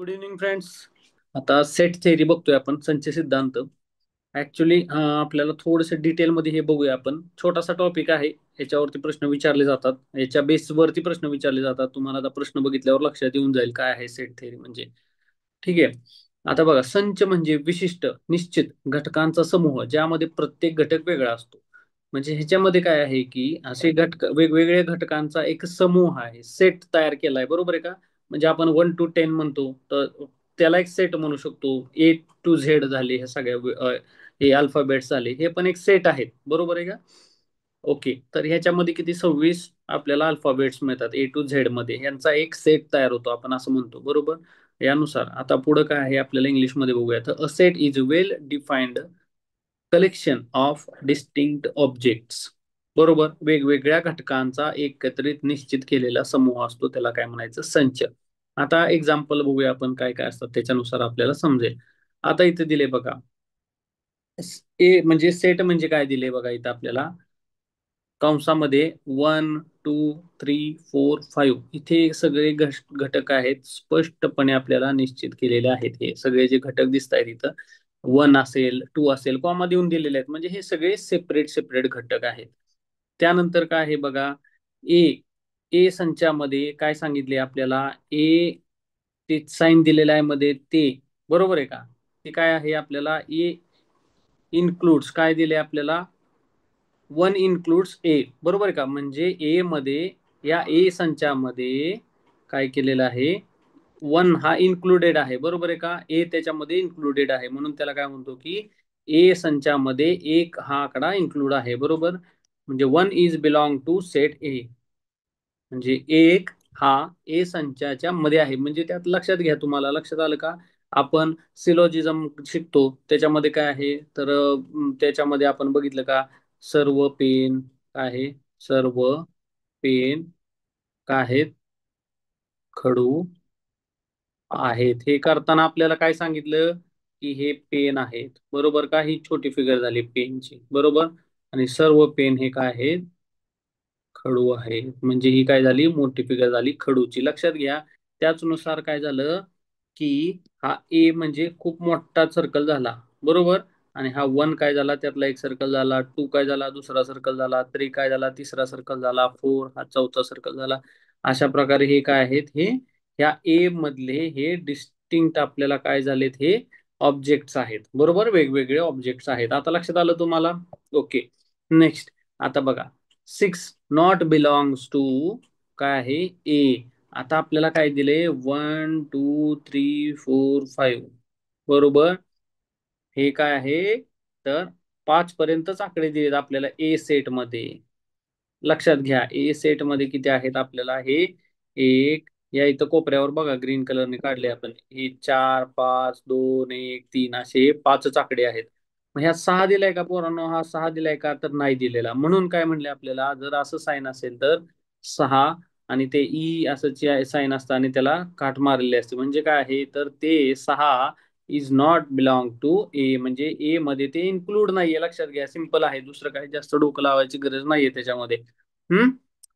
Good evening friends. आता set theory बघतोय आपण, संच सिद्धांत. ऍक्च्युली आपल्याला थोडंसं डिटेलमध्ये हे बघूया आपण. छोटासा टॉपिक आहे, याच्यावरती प्रश्न विचारले जातात, याच्या बेसवरती प्रश्न विचारले जातात. तुम्हाला आता प्रश्न बघितल्यावर लक्षात येऊन जाईल काय आहे सेट थेअरी म्हणजे. ठीक आहे. आता बघा, संच म्हणजे विशिष्ट निश्चित घटकांचा समूह ज्यामध्ये प्रत्येक घटक वेगळा असतो. म्हणजे ह्याच्यामध्ये काय आहे की असे घटक वेगवेगळ्या घटकांचा एक समूह आहे, सेट तयार केलाय. बरोबर आहे का? म्हणजे आपण 1 to 10 म्हणतो, तर त्याला एक सेट म्हणू शकतो. A to Z झाले, हे सगळ्या हे अल्फाबेट्स झाले, हे पण एक सेट आहेत. बरोबर आहे का? ओके, तर ह्याच्यामध्ये किती 26 आपल्याला अल्फाबेट्स मिळतात A to Z मध्ये. यांचा एक सेट तयार होतो, आपण असं म्हणतो. बरोबर. यानुसार आता पुढं काय आहे आपल्याला इंग्लिशमध्ये बघूया. तर a set is well defined collection of distinct objects. बरोबर, वेगवेगळ्या घटकांचा एकत्रित निश्चित केलेला समूह असतो, त्याला काय म्हणायचं? संच. आता एक्झाम्पल बघूया आपण काय काय असतात, त्याच्यानुसार आपल्याला समजेल. आता इथे दिले बघा, ए म्हणजे सेट म्हणजे काय दिले बघा इथं आपल्याला कंसामध्ये 1 2 3 4 5, इथे सगळे घटक आहेत, स्पष्टपणे आपल्याला निश्चित केलेले आहेत. हे सगळे जे घटक दिसत आहेत इथं, 1 असेल 2 असेल, कॉमा देऊन दिलेले आहेत, म्हणजे हे सगळे सेपरेट सेपरेट घटक आहेत. त्यानंतर काय आहे बघा, ए ए संचामध्ये काय सांगितले आपल्याला? ए ते साईन दिलेलं आहे मध्ये ते. बरोबर आहे का? ते काय आहे आपल्याला? ए इन्क्लूड्स काय दिले आपल्याला? 1 includes A. बरोबर आहे का? म्हणजे ए मध्ये, या ए संचामध्ये काय केलेलं आहे? 1 हा इन्क्लुडेड आहे. बरोबर आहे का? ए त्याच्यामध्ये इन्क्लुडेड आहे, म्हणून त्याला काय म्हणतो की ए संचामध्ये 1 हा आकडा इन्क्लूड आहे. बरोबर. म्हणजे 1 is belong to set A. म्हणजे 1 हा ए संचाच्या मध्ये आहे. म्हणजे त्यात लक्षात घ्या, तुम्हाला लक्षात आलं का? आपण सिलोजिझम शिकतो, त्याच्यामध्ये काय आहे तर त्याच्यामध्ये आपण बघितलं का? सर्व पेन काय आहे? सर्व पेन काय आहेत? खडू आहेत. हे करताना आपल्याला काय सांगितलं की हे पेन आहेत. बरोबर का? ही छोटी फिगर झाली पेनची. बरोबर. आणि सर्व पेन हे काय आहेत? खडू आहे. म्हणजे ही काय झाली? मोठी फिगर झाली खडूची. लक्षात घ्या. त्याचनुसार काय झालं की हा ए म्हणजे खूप मोठा सर्कल झाला. बरोबर. आणि हा 1 काय झाला? त्यातला एक सर्कल झाला. 2 काय झाला? दुसरा सर्कल झाला. 3 काय झाला? तिसरा सर्कल झाला. 4 हा चौथा सर्कल झाला. अशा प्रकारे हे काय आहेत? हे ह्या ए मधले हे डिस्टिंक्ट आपल्याला काय झालेत? हे ऑब्जेक्ट्स आहेत. बरोबर, वेगवेगळे ऑब्जेक्ट्स आहेत. आता लक्षात आलं तुम्हाला? ओके. नेक्स्ट. आता बघा, 6 नॉट बिलॉंग्स टू काय आहे? ए. आता आपल्याला काय दिले? 1 2 3 4 5. बरोबर. हे काय आहे? तर 5 पर्यंतच आकडे दिलेत आपल्याला ए सेट मध्ये. लक्षात घ्या, ए सेट मध्ये किती आहेत आपल्याला? हे एक, या इथं कोपऱ्यावर बघा ग्रीन कलरने काढले आपण, हे 4 5 2 1 3 असे 5च आकडे आहेत. मग ह्या 6 दिलाय का पोरांनो? हा 6 दिलाय का? तर नाही दिलेला. म्हणून काय म्हणले आपल्याला, जर असं साईन असेल तर 6, आणि ते ई असं साईन असतं आणि त्याला काठ मारलेली असते, म्हणजे काय आहे तर ते 6 इज नॉट बिलॉंग टू ए. म्हणजे ए मध्ये ते इन्क्लूड नाहीये. लक्षात घ्या, सिंपल आहे, दुसरं काही जास्त डोकं लावायची गरज नाहीये त्याच्यामध्ये. हम्म.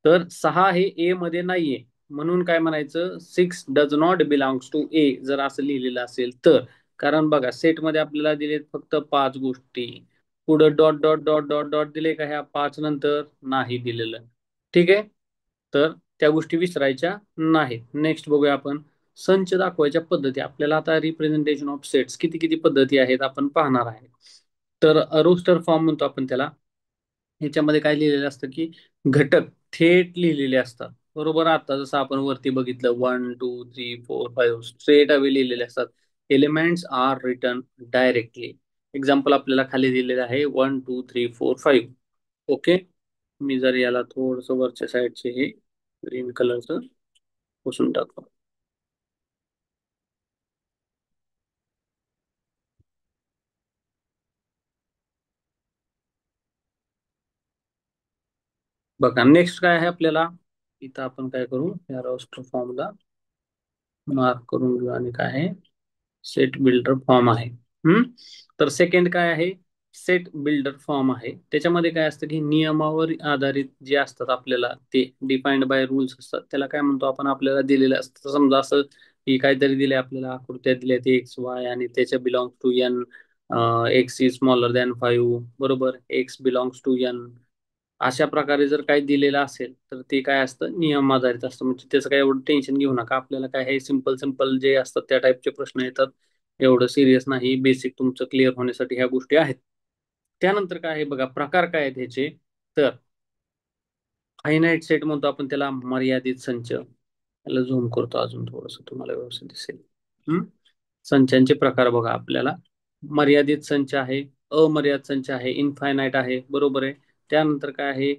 तर 6 हे ए मध्ये नाहीये, म्हणून काय म्हणायचं? 6 डज नॉट बिलॉंग्स टू ए, जर असं लिहिलेलं असेल तर. कारण बघा, सेट मध्ये आपल्याला दिलेत फक्त 5 गोष्टी. पुढं dot dot dot dot dot दिले का ह्या 5 नंतर? नाही दिलेलं. ठीक आहे. तर त्या गोष्टी विसरायच्या नाहीत. नेक्स्ट बघूया आपण, संच दाखवायच्या पद्धती. आपल्याला आता रिप्रेझेंटेशन ऑफ सेट्स किती किती पद्धती आहेत आपण पाहणार आहे. तर रोस्टर फॉर्म म्हणतो आपण त्याला. ह्याच्यामध्ये काय लिहिलेलं असतं की घटक थेट लिहिलेले असतात. बरोबर. आता जसं आपण वरती बघितलं 1 2 3 4 5 स्ट्रेट अवे लिहिलेले असतात. Elements are return directly. Example आपल्याला खाली दिलेलं आहे 1 2 3 4 5. ओके. मी जर याला थोडस वरच्या साईडचे हे ग्रीन कलरचं पुसून टाकतो. बघा, नेक्स्ट काय आहे आपल्याला इथं, आपण काय करू, या रोस्टर फॉर्मला मार्क करून घेऊ, आणि काय आहे? सेट बिल्डर फॉर्म आहे. हम्म. तर सेकंड काय आहे? सेट बिल्डर फॉर्म आहे. त्याच्यामध्ये काय असतं की नियमावर आधारित जे असतात आपल्याला, ते डिफाइंड बाय रूल्स असतात, त्याला काय म्हणतो आपण? आपल्याला दिलेलं असतं. समजा असं की काहीतरी दिले आपल्याला, आकृत्या दिल्या ते एक्स वाय आणि त्याच्या belong to N, X is smaller than 5, बरोबर, एक्स बिलॉंग्स टू एन, अशा प्रकारे जर काही दिलेलं असेल तर ते काय असतं, नियम आधारित असतं. म्हणजे त्याचं काय एवढं टेन्शन घेऊ नका, आपल्याला काय हे सिम्पल सिम्पल जे असतात त्या टाईपचे प्रश्न येतात, एवढं सिरियस नाही, बेसिक तुमचं क्लिअर होण्यासाठी ह्या गोष्टी आहेत. त्यानंतर काय आहे बघा, प्रकार काय आहेत ह्याचे, तर फायनाईट सेट म्हणतो आपण त्याला, मर्यादित संच, त्याला झूम करतो अजून थोडस तुम्हाला व्यवस्थित दिसेल. हम्म? संचांचे प्रकार बघा आपल्याला, मर्यादित संच आहे, अमर्यादित संच आहे, इनफायनाईट आहे, बरोबर आहे. त्यानंतर काय आहे,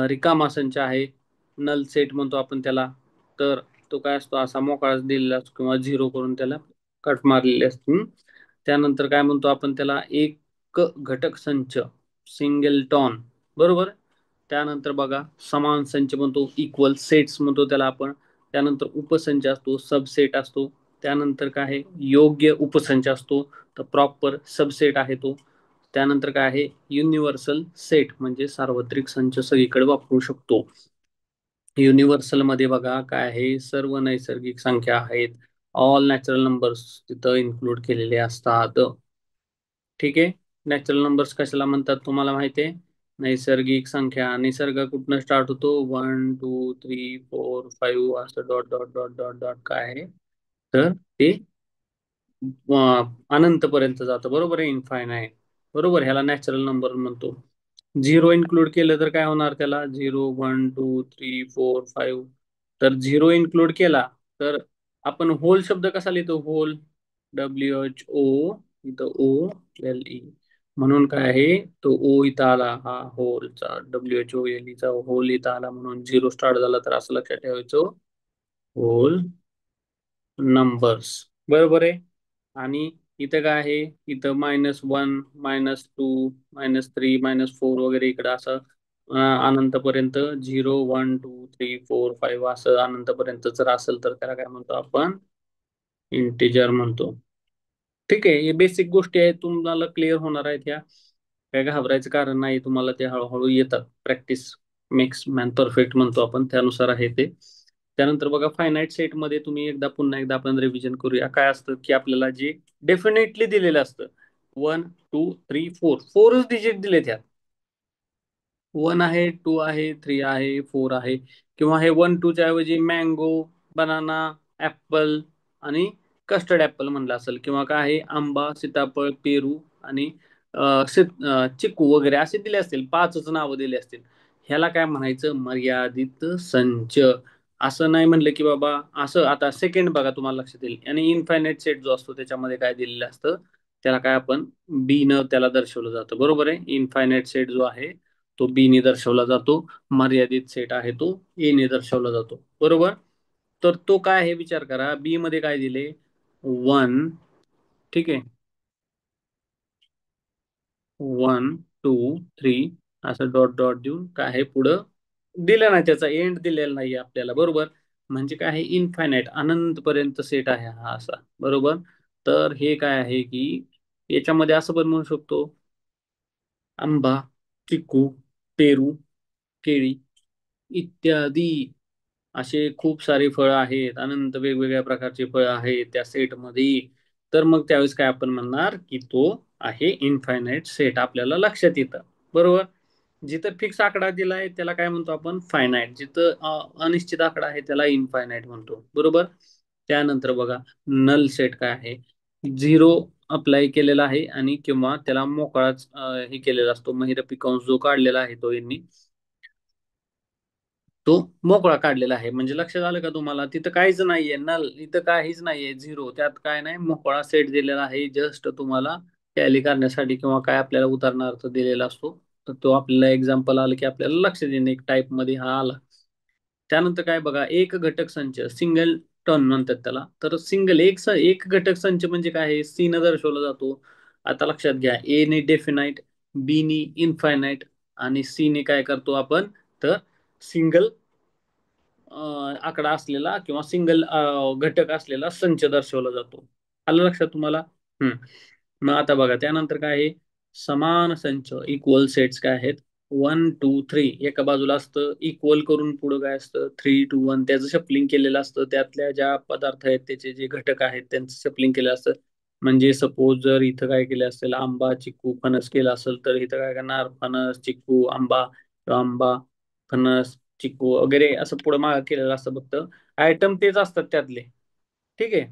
रिकामा संच आहे, नल सेट म्हणतो आपण त्याला, तर तो काय असतो, असा मोकळाच दिलेला असतो किंवा झिरो करून त्याला कट मारलेले असते. त्यानंतर काय म्हणतो आपण त्याला, एक घटक संच, सिंगलटॉन, बरोबर. त्यानंतर बघा, समान संच म्हणतो, इक्वल सेट्स म्हणतो त्याला आपण. त्यानंतर उपसंच असतो, सबसेट असतो. त्यानंतर काय आहे, योग्य उपसंच असतो, तर प्रॉपर सबसेट आहे तो. त्यानंतर काय आहे, युनिव्हर्सल सेट, म्हणजे सार्वत्रिक संच सगळीकडे वापरू शकतो. युनिव्हर्सल मध्ये बघा काय आहे, सर्व नैसर्गिक संख्या आहेत, ऑल नॅचरल नंबर्स तिथं इन्क्लूड केलेले असतात. ठीक आहे. नॅचरल नंबर्स कशाला म्हणतात तुम्हाला माहिती आहे, नैसर्गिक संख्या, निसर्ग कुठनं स्टार्ट होतो, 1 2 3 4 5 असं dot dot dot dot dot काय आहे, तर ते अनंतपर्यंत जातं, बरोबर आहे, इनफायनाईट, बरोबर, ह्याला नॅचरल नंबर म्हणतो. झिरो इन्क्लूड केलं तर काय होणार त्याला, 0 1 2 3 4 5, तर झिरो इन्क्लूड केला तर आपण होल शब्द कसा लिहितो, होल, WHO, इथं OLE, म्हणून काय आहे, तो ओ इथं आला, हा होलचा, WHO चा होल इथं आला, म्हणून झिरो स्टार्ट झाला, तर असं लक्षात ठेवायचं, होल नंबर्स, बरोबर आहे. आणि इथं काय आहे, इथं -1 -2 -3 -4 वगैरे इकडं असं अनंतपर्यंत, 0 1 2 3 4 5 असं अनंतपर्यंत जर असेल तर त्याला काय म्हणतो आपण, इंटिजर म्हणतो. ठीक आहे, हे बेसिक गोष्टी आहेत, तुम्हाला क्लिअर होणार आहेत ह्या, काय घाबरायचं कारण नाही, तुम्हाला ते हळूहळू येतात, प्रॅक्टिस मेक्स मॅन परफेक्ट म्हणतो आपण, त्यानुसार आहे ते. त्यानंतर बघा, फायनाईट सेट मध्ये तुम्ही पुन्हा एकदा आपण रिव्हिजन करूया, काय असतं की आपल्याला जे डेफिनेटली दिलेलं असतं, 1 2 3 4, 4च डिजिट दिले त्यात, 1 आहे, 2 आहे, 3 आहे, 4 आहे, किंवा हे 1 2च्या ऐवजी मँगो, बनाना, ऍपल आणि कस्टर्ड ऍपल म्हणलं असेल, किंवा काय आहे, आंबा, सीताफळ, पेरू आणि चिकू वगैरे असे दिले असतील, पाचच नावं दिली असतील, ह्याला काय म्हणायचं, मर्यादित संच. असं नाही म्हणलं की बाबा, असं आता सेकंड बघा तुम्हाला लक्षात येईल, आणि इनफायनाईट सेट जो असतो त्याच्यामध्ये काय दिलेलं असतं, त्याला काय आपण बी न त्याला दर्शवलं जातं, बरोबर आहे. इनफायनाईट सेट जो आहे तो बी ने दर्शवला जातो, मर्यादित सेट आहे तो ए ने दर्शवला जातो, बरोबर. तर तो काय आहे, विचार करा, बी मध्ये काय दिले, 1, ठीक आहे, 1 2 3 असं डॉट डॉट देऊन काय आहे पुढं दिलं नाही, त्याचा एंड दिलेला नाही आपल्याला, बरोबर. म्हणजे काय आहे, इनफायनाईट, अनंत पर्यंत सेट आहे हा असा, बरोबर. तर हे काय आहे की याच्यामध्ये असं पण म्हणू शकतो, आंबा, चिक्कू, पेरू, केळी इत्यादी असे खूप सारे फळं आहेत, अनंत वेगवेगळ्या प्रकारचे फळं आहेत त्या सेटमध्ये. तर मग त्यावेळेस काय आपण म्हणणार की तो आहे इनफायनाईट सेट, आपल्याला लक्षात येतं, बरोबर. जिथं फिक्स आकडा दिलाय त्याला काय म्हणतो आपण, फायनाईट, जिथं अनिश्चित आकडा आहे त्याला इनफायनाईट म्हणतो, बरोबर. त्यानंतर बघा, नल सेट काय आहे, झिरो अप्लाय केलेला आहे आणि किंवा त्याला मोकळाच हे केलेला असतो, महिरपी कंस जो काढलेला आहे तो यांनी, तो मोकळा काढलेला आहे, म्हणजे लक्षात आलं का तुम्हाला, तिथं काहीच नाहीये नल, इथं काहीच नाहीये झिरो, त्यात काय नाही, मोकळा सेट दिलेला आहे, जस्ट तुम्हाला टॅली करण्यासाठी किंवा काय आपल्याला उदाहरणार्थ दिलेला असतो, तर तो आपल्याला एक्झाम्पल आलं की आपल्याला लक्षात येईल, एक टाईप मध्ये हा आला. त्यानंतर काय बघा, एक घटक संच, सिंगल टर्न म्हणतात त्याला, तर सिंगल एक घटक संच म्हणजे काय आहे, सी न दर्शवला जातो. आता लक्षात घ्या, ए ने डेफिनाईट, बी ने इनफायनाईट आणि सी ने काय करतो आपण, तर सिंगल आकडा असलेला किंवा सिंगल घटक असलेला संच दर्शवला जातो. आलं लक्षात तुम्हाला. हम्म. मग आता बघा, त्यानंतर काय आहे, समान संच, इक्वल सेट्स काय आहेत, 1 2 3 एका बाजूला असतं, इक्वल करून पुढं काय असतं 3 2 1, त्याचं शफलिंग केलेलं असतं, त्यातल्या ज्या पदार्थ आहेत त्याचे जे घटक आहेत त्यांचं शफलिंग केलं असतं. म्हणजे सपोज जर इथं काय केलं असेल, आंबा चिक्कू फणस केलं असेल, तर इथं काय करणार, फणस चिक्कू आंबा, किंवा आंबा फणस चिक्कू वगैरे असं पुढं मागं केलेलं असतं. फक्त आयटम तेच असतात त्यातले. ठीक आहे.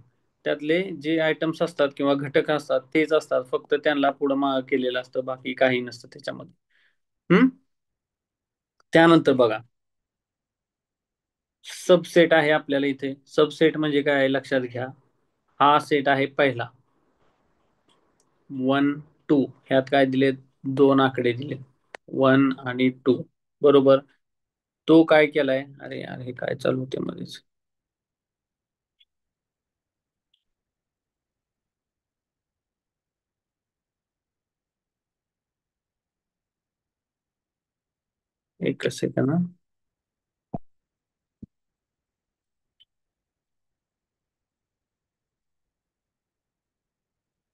त्यातले जे आयटम्स असतात किंवा घटक असतात तेच असतात, फक्त त्यांना पुढं मागं केलेलं असतं, बाकी काही नसतं त्याच्यामध्ये. हम्म. त्यानंतर बघा, सबसेट आहे आपल्याला इथे. सबसेट म्हणजे काय आहे लक्षात घ्या. हा सेट आहे पहिला, 1 2. ह्यात काय दिले, दोन आकडे दिले, 1 आणि 2. बरोबर. तो काय केलाय, अरे यार हे काय चालू होते मध्येच. एक सेकंड.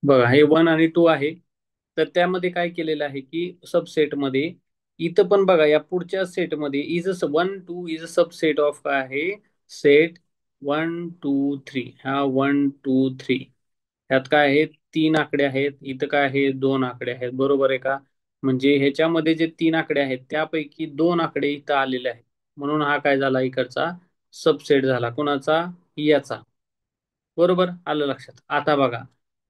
बघा हे 1 आणि 2 आहे. तर त्यामध्ये काय केलेलं आहे की सबसेटमध्ये, इथं पण बघा या पुढच्या सेटमध्ये is a 1 2 is a subset of काय आहे, सेट 1 2 3. हा 1 2 3 ह्यात काय आहे, तीन आकडे आहेत, इथं काय आहे, दोन आकडे आहेत. बरोबर आहे का. म्हणजे ह्याच्यामध्ये जे तीन आकडे आहेत त्यापैकी दोन आकडे इथं आलेले आहेत, म्हणून हा काय झाला इकडचा सबसेट झाला. कोणाचा, याचा. बरोबर आलं लक्षात. आता बघा,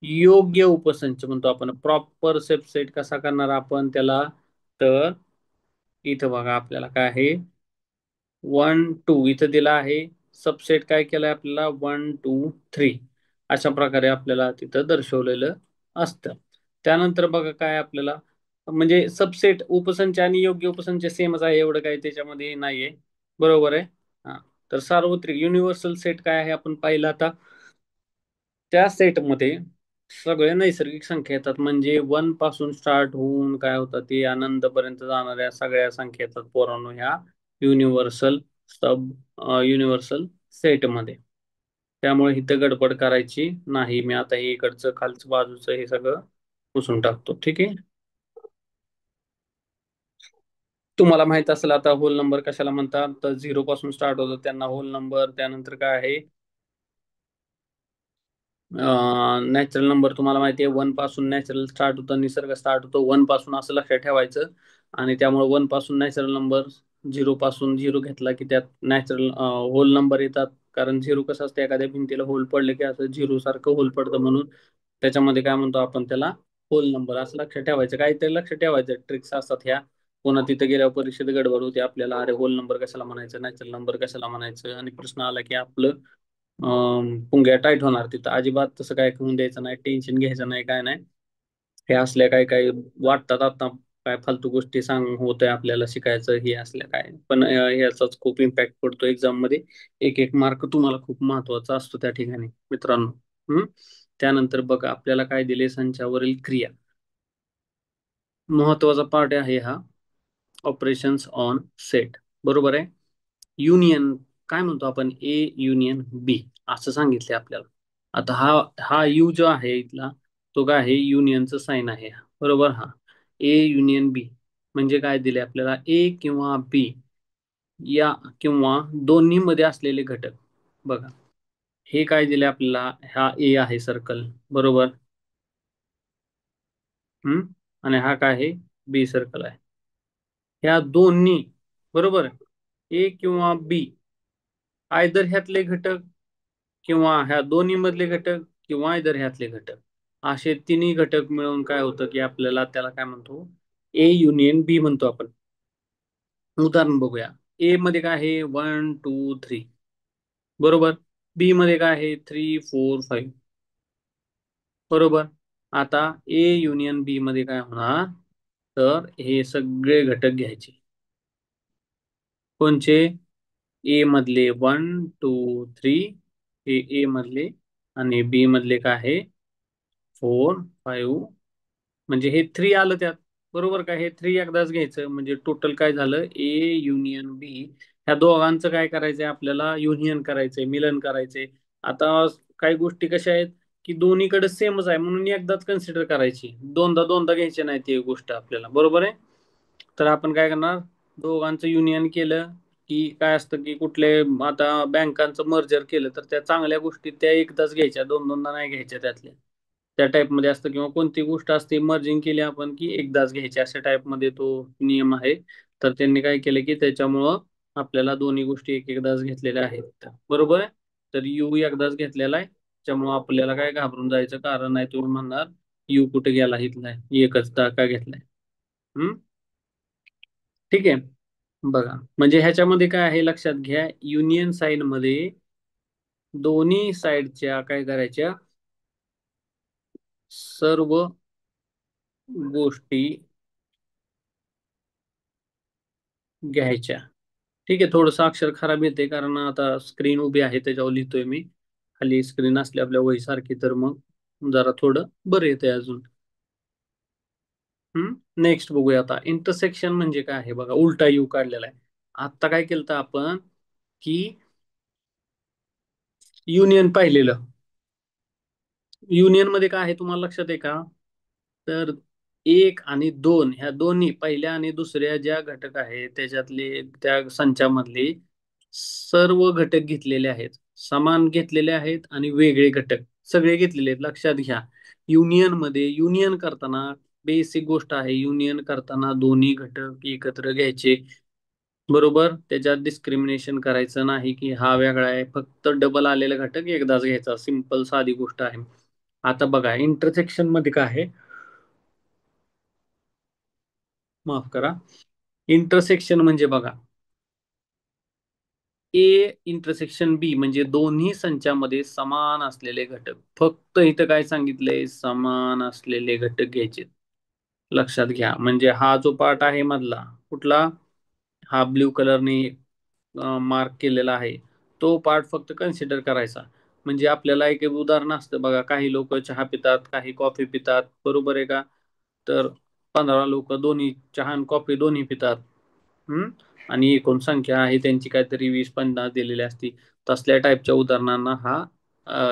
योग्य उपसंच म्हणतो आपण, प्रॉपर सबसेट कसा करणार आपण त्याला. तर इथं बघा आपल्याला काय आहे, 1 2 इथं दिला आहे. सबसेट काय केलंय आपल्याला, 1 2 3. अशा प्रकारे आपल्याला तिथं दर्शवलेलं असतं. त्यानंतर बघा काय आपल्याला, म्हणजे सबसेट उपसंच आणि योग्य उपसंच सेमच आहे, एवढं काही त्याच्यामध्ये नाहीये. बरोबर आहे. हा. तर सार्वत्रिक युनिव्हर्सल सेट काय आहे आपण पाहिलं आता. त्या सेटमध्ये सगळे नैसर्गिक संख्या येतात, म्हणजे 1 पासून स्टार्ट होऊन काय होतं ते आनंद पर्यंत जाणाऱ्या सगळ्या संख्या येतात पोरांनो ह्या युनिव्हर्सल सब युनिव्हर्सल सेटमध्ये. त्यामुळे इथं गडबड करायची नाही. मी आता हे इकडचं खालचं बाजूचं हे सगळं पुसून टाकतो. ठीक आहे. तुम्हाला माहित असेल आता होल नंबर कशाला म्हणतात, तर 0 पासून स्टार्ट होतं त्यांना होल नंबर. त्यानंतर काय आहे, नॅचरल नंबर तुम्हाला माहिती आहे, 1 पासून नॅचरल स्टार्ट होतं, निसर्ग स्टार्ट होतो 1 पासून, असं लक्षात ठेवायचं. आणि त्यामुळे 1 पासून नॅचरल नंबर, 0 पासून झिरो घेतला की त्यात नॅचरल होल नंबर येतात. कारण झिरो कसं असतं, एखाद्या भिंतीला होल पडले की असं झिरो सारखं होल पडतं, म्हणून त्याच्यामध्ये काय म्हणतो आपण त्याला, होल नंबर. असं लक्षात ठेवायचं. काहीतरी लक्षात ठेवायचं, ट्रिक्स असतात ह्या. पुन्हा तिथे गेल्यावर परीक्षेत गडबड होते आपल्याला, अरे होल नंबर कशाला म्हणायचं, नॅचरल नंबर कशाला म्हणायचं, आणि प्रश्न आला की आपलं पुंग्या टाईट होणार. तिथं अजिबात तसं काय होऊन द्यायचं नाही, टेन्शन घ्यायचं नाही, काय नाही. हे असल्या काय काय वाटतात आता, काय फालतू गोष्टी सांग होतंय आपल्याला शिकायचं, हे असल्या काय पण ह्याचाच खूप इम्पॅक्ट पडतो एक्झाम मध्ये. एक एक मार्क तुम्हाला खूप महत्वाचा असतो त्या ठिकाणी मित्रांनो. हम्म. त्यानंतर बघा आपल्याला काय दिले, संचावरील क्रिया. महत्वाचा पार्ट आहे हा, ऑपरेशन्स ऑन सेट. बरोबर आहे. युनियन काय म्हणतो आपण, ए युनियन बी असं सांगितले आपल्याला. आता हा हा यू जो आहे इथला, तो काय आहे, युनियनचं साईन आहे. बरोबर. हा ए युनियन बी म्हणजे काय दिले आपल्याला, ए किंवा बी या किंवा दोन्ही मध्ये असलेले घटक. बघा हे काय दिले आपल्याला, हा ए आहे सर्कल. बरोबर. हम्म. आणि हा काय आहे, बी सर्कल आहे. ह्या दोन्ही, बरोबर, ए किंवा बी, आयदर ह्यातले घटक किंवा ह्या दोन्ही मधले घटक किंवा इधर ह्यातले घटक, असे तिन्ही घटक मिळून काय होतं की आपल्याला त्याला काय म्हणतो, ए युनियन बी म्हणतो आपण. उदाहरण बघूया. ए मध्ये काय आहे, 1 2 3. बरोबर. बी मध्ये काय आहे, 3 4 5. बरोबर. आता ए युनियन बी मध्ये काय होणार, तर हे सगळे घटक घ्यायचे. कोणचे, ए मधले 1 2 3, हे ए मधले, आणि बी मधले काय आहे, 4 5. म्हणजे हे थ्री आलं त्यात. बरोबर का. हे थ्री एकदाच घ्यायचं, म्हणजे टोटल काय झालं, ए युनियन बी. ह्या दोघांचं काय करायचंय आपल्याला, युनियन करायचंय, मिलन करायचंय. आता काही गोष्टी कशा आहेत की दोन्हीकडे सेमच आहे म्हणून एकदाच कन्सिडर करायची, दोनदा दोनदा घ्यायची नाही ती गोष्ट आपल्याला. बरोबर आहे. तर आपण काय करणार, दोघांचं युनियन केलं की काय असतं की कुठले, आता बँकांचं मर्जर केलं तर त्या चांगल्या गोष्टी त्या एकदाच घ्यायच्या, दोन दोनदा नाही घ्यायच्या त्यातल्या. त्या टाईपमध्ये असतं, किंवा कोणती गोष्ट असते मर्जिंग केली आपण की एकदाच घ्यायची, अशा टाईपमध्ये तो नियम आहे. तर त्यांनी काय केलं की त्याच्यामुळं आपल्याला दोन्ही गोष्टी एक एकदाच घेतलेल्या आहेत. बरोबर आहे. तर यू एकदाच घेतलेला आहे, त्यामुळं आपल्याला काय घाबरून जायचं कारण नाही. तुम्ही म्हणणार यू कुठे गेला, इथलाय एकच का घेतलाय. हम्म. ठीक आहे. बघा, म्हणजे ह्याच्यामध्ये काय आहे लक्षात घ्या, युनियन साईड मध्ये दोन्ही साईडच्या काय करायच्या, सर्व गोष्टी घ्यायच्या. ठीक आहे, थोडंसं अक्षर खराब येते कारण आता स्क्रीन उभी आहे त्याच्यावर लिहितोय मी. खाली स्क्रीन असली आपल्या वही सारखी तर मग जरा थोडं बरं येते अजून. नेक्स्ट बघूया आता, इंटरसेक्शन म्हणजे काय आहे बघा, उलटा यू काढलेला आहे. आता काय केलं आपण की युनियन पाहिलेलं. युनियन मध्ये काय आहे तुम्हाला लक्षात आहे का, तर एक आणि दोन ह्या दोन्ही पहिल्या आणि दुसऱ्या ज्या घटक आहेत त्याच्यातले त्या संचामधले सर्व घटक घेतलेले आहेत, समान घेतलेले आहेत आणि वेगळे घटक सगळे घेतलेले आहेत. लक्षात घ्या, युनियन मध्ये युनियन करताना बेसिक गोष्ट आहे, युनियन करताना दोन्ही घटक एकत्र घ्यायचे. बरोबर, त्याच्यात डिस्क्रिमिनेशन करायचं नाही की हा वेगळा आहे, फक्त डबल आलेला घटक एकदाच घ्यायचा. सिंपल साधी गोष्ट आहे. आता बघा इंटरसेक्शन मध्ये काय आहे, माफ करा, इंटरसेक्शन म्हणजे बघा, ए इंटरसेक्शन बी म्हणजे दोन्ही संचामध्ये समान असलेले घटक. फक्त इथं काय सांगितलंय, समान असलेले घटक घ्यायचे. लक्षात घ्या, म्हणजे हा जो पार्ट आहे मधला कुठला, हा ब्ल्यू कलरने मार्क केलेला आहे, तो पार्ट फक्त कन्सिडर करायचा. म्हणजे आपल्याला एक एक उदाहरण असतं बघा, काही लोक चहा पितात, काही कॉफी पितात, बरोबर आहे का. तर 15 लोक दोन्ही चहा आणि कॉफी दोन्ही पितात. हम्म. आणि एकूण संख्या आहे त्यांची काहीतरी 20-50 दिलेली असती. तसल्या टाईपच्या उदाहरणांना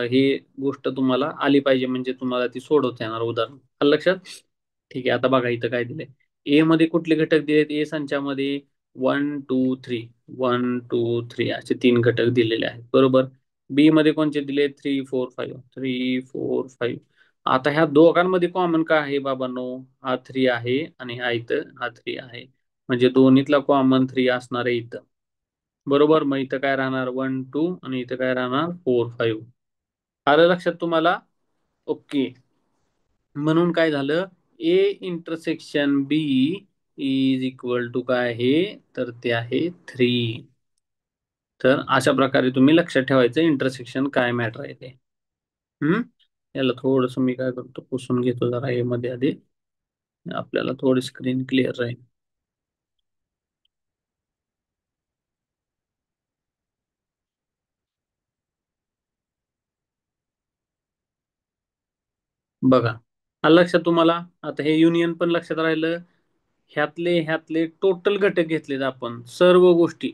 ही गोष्ट तुम्हाला आली पाहिजे, म्हणजे तुम्हाला ती सोडवता येणार उदाहरण. आलं लक्षात. ठीक आहे, आता बघा इथं काय दिलंय. ए मध्ये कुठले घटक दिलेत, ए संचामध्ये 1 2 3, 1 2 3 असे 3 घटक दिलेले आहेत. बरोबर. बी मध्ये कोणते दिले, 3 4 5, 3 4 5. आता ह्या दोघांमध्ये कॉमन काय आहे बाबांनो, हा 3 आहे आणि हा इथं हा 3 आहे. म्हणजे दोन्हीतला कॉमन 3 असणार आहे इथं. बरोबर, मग इथं काय राहणार 1 2 आणि इथं काय राहणार 4 5. आलं लक्षात तुम्हाला. ओके. म्हणून काय झालं, A intersection B is equal to काय आहे, तर ते आहे 3. तर अशा प्रकारे तुम्ही लक्षात ठेवायचं इंटरसेक्शन काय मॅटर आहे ते. हम्म. याला थोडस मी काय करतो, पुसून घेतो जरा ए मध्ये आधी, आपल्याला थोडी स्क्रीन क्लिअर राहील. बघा, आलं लक्षात तुम्हाला. आता हे युनियन पण लक्षात राहिलं. ह्यातले ह्यातले टोटल घटक घेतलेत आपण, सर्व गोष्टी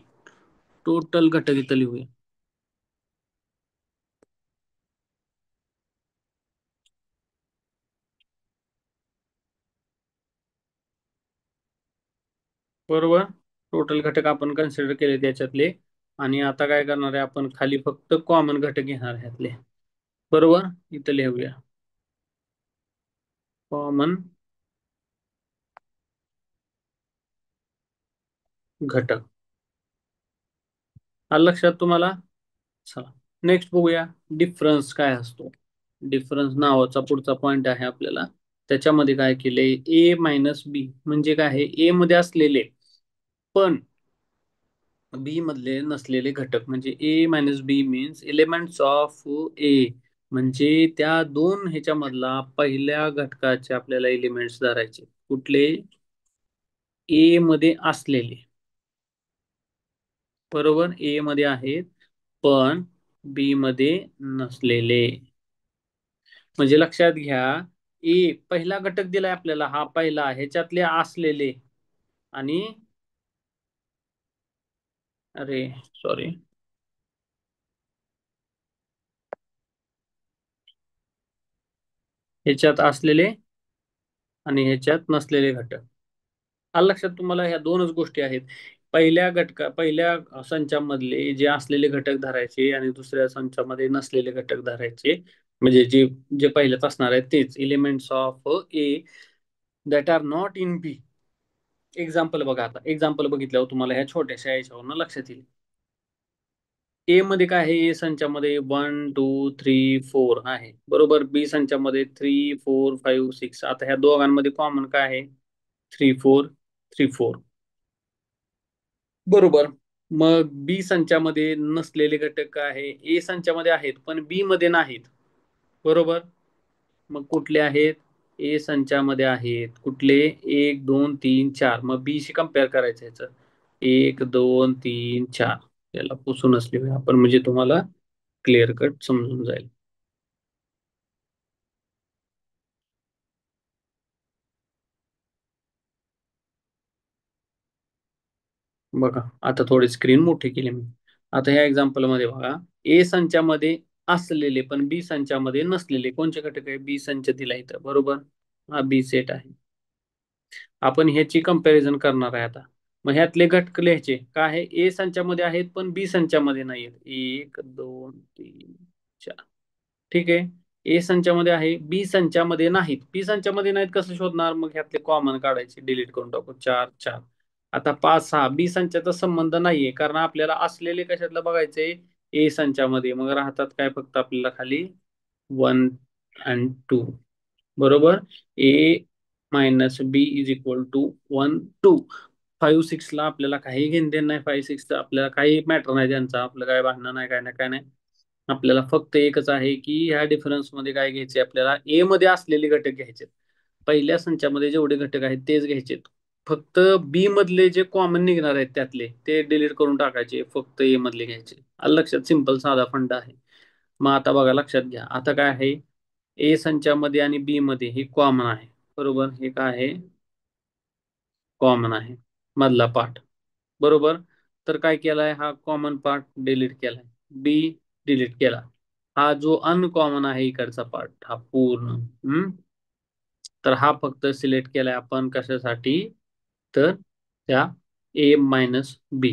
टोटल घटक इथं लिहूया. बरोबर, टोटल घटक आपण कन्सिडर केले त्याच्यातले. आणि आता काय करणार आहे आपण, खाली फक्त कॉमन घटक घेणार आहे ह्यातले. बरोबर, इथं लिहूया कॉमन घटक. आलं लक्षात तुम्हाला. चला नेक्स्ट बघूया, डिफरन्स काय असतो. डिफरन्स नावाचा पुढचा पॉइंट आहे आपल्याला. त्याच्यामध्ये काय केले, ए मायनस बी म्हणजे काय आहे, ए मध्ये असलेले पण बी मधले नसलेले घटक. म्हणजे A minus B means elements of A, म्हणजे त्या दोन ह्याच्या मधला पहिल्या घटकाचे आपल्याला एलिमेंट्स धरायचे. कुठले, ए मध्ये असलेले. बरोबर, ए मध्ये आहेत पण बी मध्ये नसलेले. म्हणजे लक्षात घ्या, ए पहिला घटक दिलाय आपल्याला, हा पहिला ह्याच्यातले असलेले. आणि अरे सॉरी, ह्याच्यात असलेले आणि ह्याच्यात नसलेले घटक. आलं लक्षात तुम्हाला? ह्या दोनच गोष्टी आहेत. पहिल्या संचामधले जे असलेले घटक धरायचे आणि दुसऱ्या संचामध्ये नसलेले घटक धरायचे. म्हणजे जे जे पहिल्याच असणार आहेत तेच elements of A that are not in B. Example बघा, आता एक्झाम्पल बघितल्यावर तुम्हाला ह्या छोट्याशा याच्यावरनं लक्षात येईल. ए मध्ये काय आहे? ए संचामध्ये 1 2 3 4 आहे, बरोबर. बी संचामध्ये 3 4 5 6. आता ह्या दोघांमध्ये कॉमन काय आहे? 3 4 3 4, बरोबर. मग बी संचामध्ये नसलेले घटक काय आहे? ए संचामध्ये आहेत पण बी मध्ये नाहीत, बरोबर. मग कुठले आहेत? ए संचामध्ये आहेत कुठले? 1 2 3 4. मग बी शी कम्पेअर करायचं ह्याचं. 1 2 3 4. याला पुसूनच लिहूया आपण म्हणजे तुम्हाला क्लिअर कट समजून जाईल. बघा, आता थोडी स्क्रीन मोठी केली मी. आता ह्या एक्झाम्पल मध्ये बघा, ए संचामध्ये असलेले पण बी संचामध्ये नसलेले कोणते घटक आहे? बी संच दिला इथं, बरोबर. हा बी सेट आहे. आपण ह्याची कंपॅरिझन करणार आहे आता. मग ह्यातले घटक लिहायचे काय आहे? ए संचामध्ये आहेत पण बी संचामध्ये नाही आहेत. 1 2 3 4. ठीक आहे. ए संचामध्ये आहे, बी संचामध्ये नाहीत. बी संचामध्ये नाहीत कसं शोधणार? मग ह्यातले कॉमन काढायचे, डिलीट करून टाकू. 4 4. आता 5 6. बी संचाचा संबंध नाहीये कारण आपल्याला असलेले कशातलं बघायचे? ए संचामध्ये. मग राहतात काय फक्त आपल्याला खाली 1 आणि 2, बरोबर. A minus B is equal to 1 2. 5 6 ला आपल्याला काही घेणं देणं नाही. 5 6 आपल्याला काही मॅटर नाही त्यांचा, आपलं काय भांडणं नाही, काय नाही काय नाही. आपल्याला फक्त एकच आहे की ह्या डिफरन्स मध्ये काय घ्यायचे? आपल्याला ए मध्ये असलेले घटक घ्यायचे. पहिल्या संचामध्ये जेवढे घटक आहेत तेच घ्यायचे. फक्त बी मधले जे कॉमन निघणार आहेत त्यातले ते डिलीट करून टाकायचे, फक्त ए मधले घ्यायचे. आलं लक्षात? सिंपल साधा फंडा आहे. मग आता बघा, लक्षात घ्या. आता काय आहे? ए संचामध्ये आणि बी मध्ये हे कॉमन आहे, बरोबर. हे काय आहे? कॉमन आहे मधला पार्ट, बरोबर. तर काय केलाय? हा कॉमन पार्ट डिलीट केलाय, बी डिलीट केला. हा जो अनकॉमन आहे इकडचा पार्ट हा पूर्ण, तर हा फक्त सिलेक्ट केलाय आपण कशासाठी? तर त्या ए मायनस बी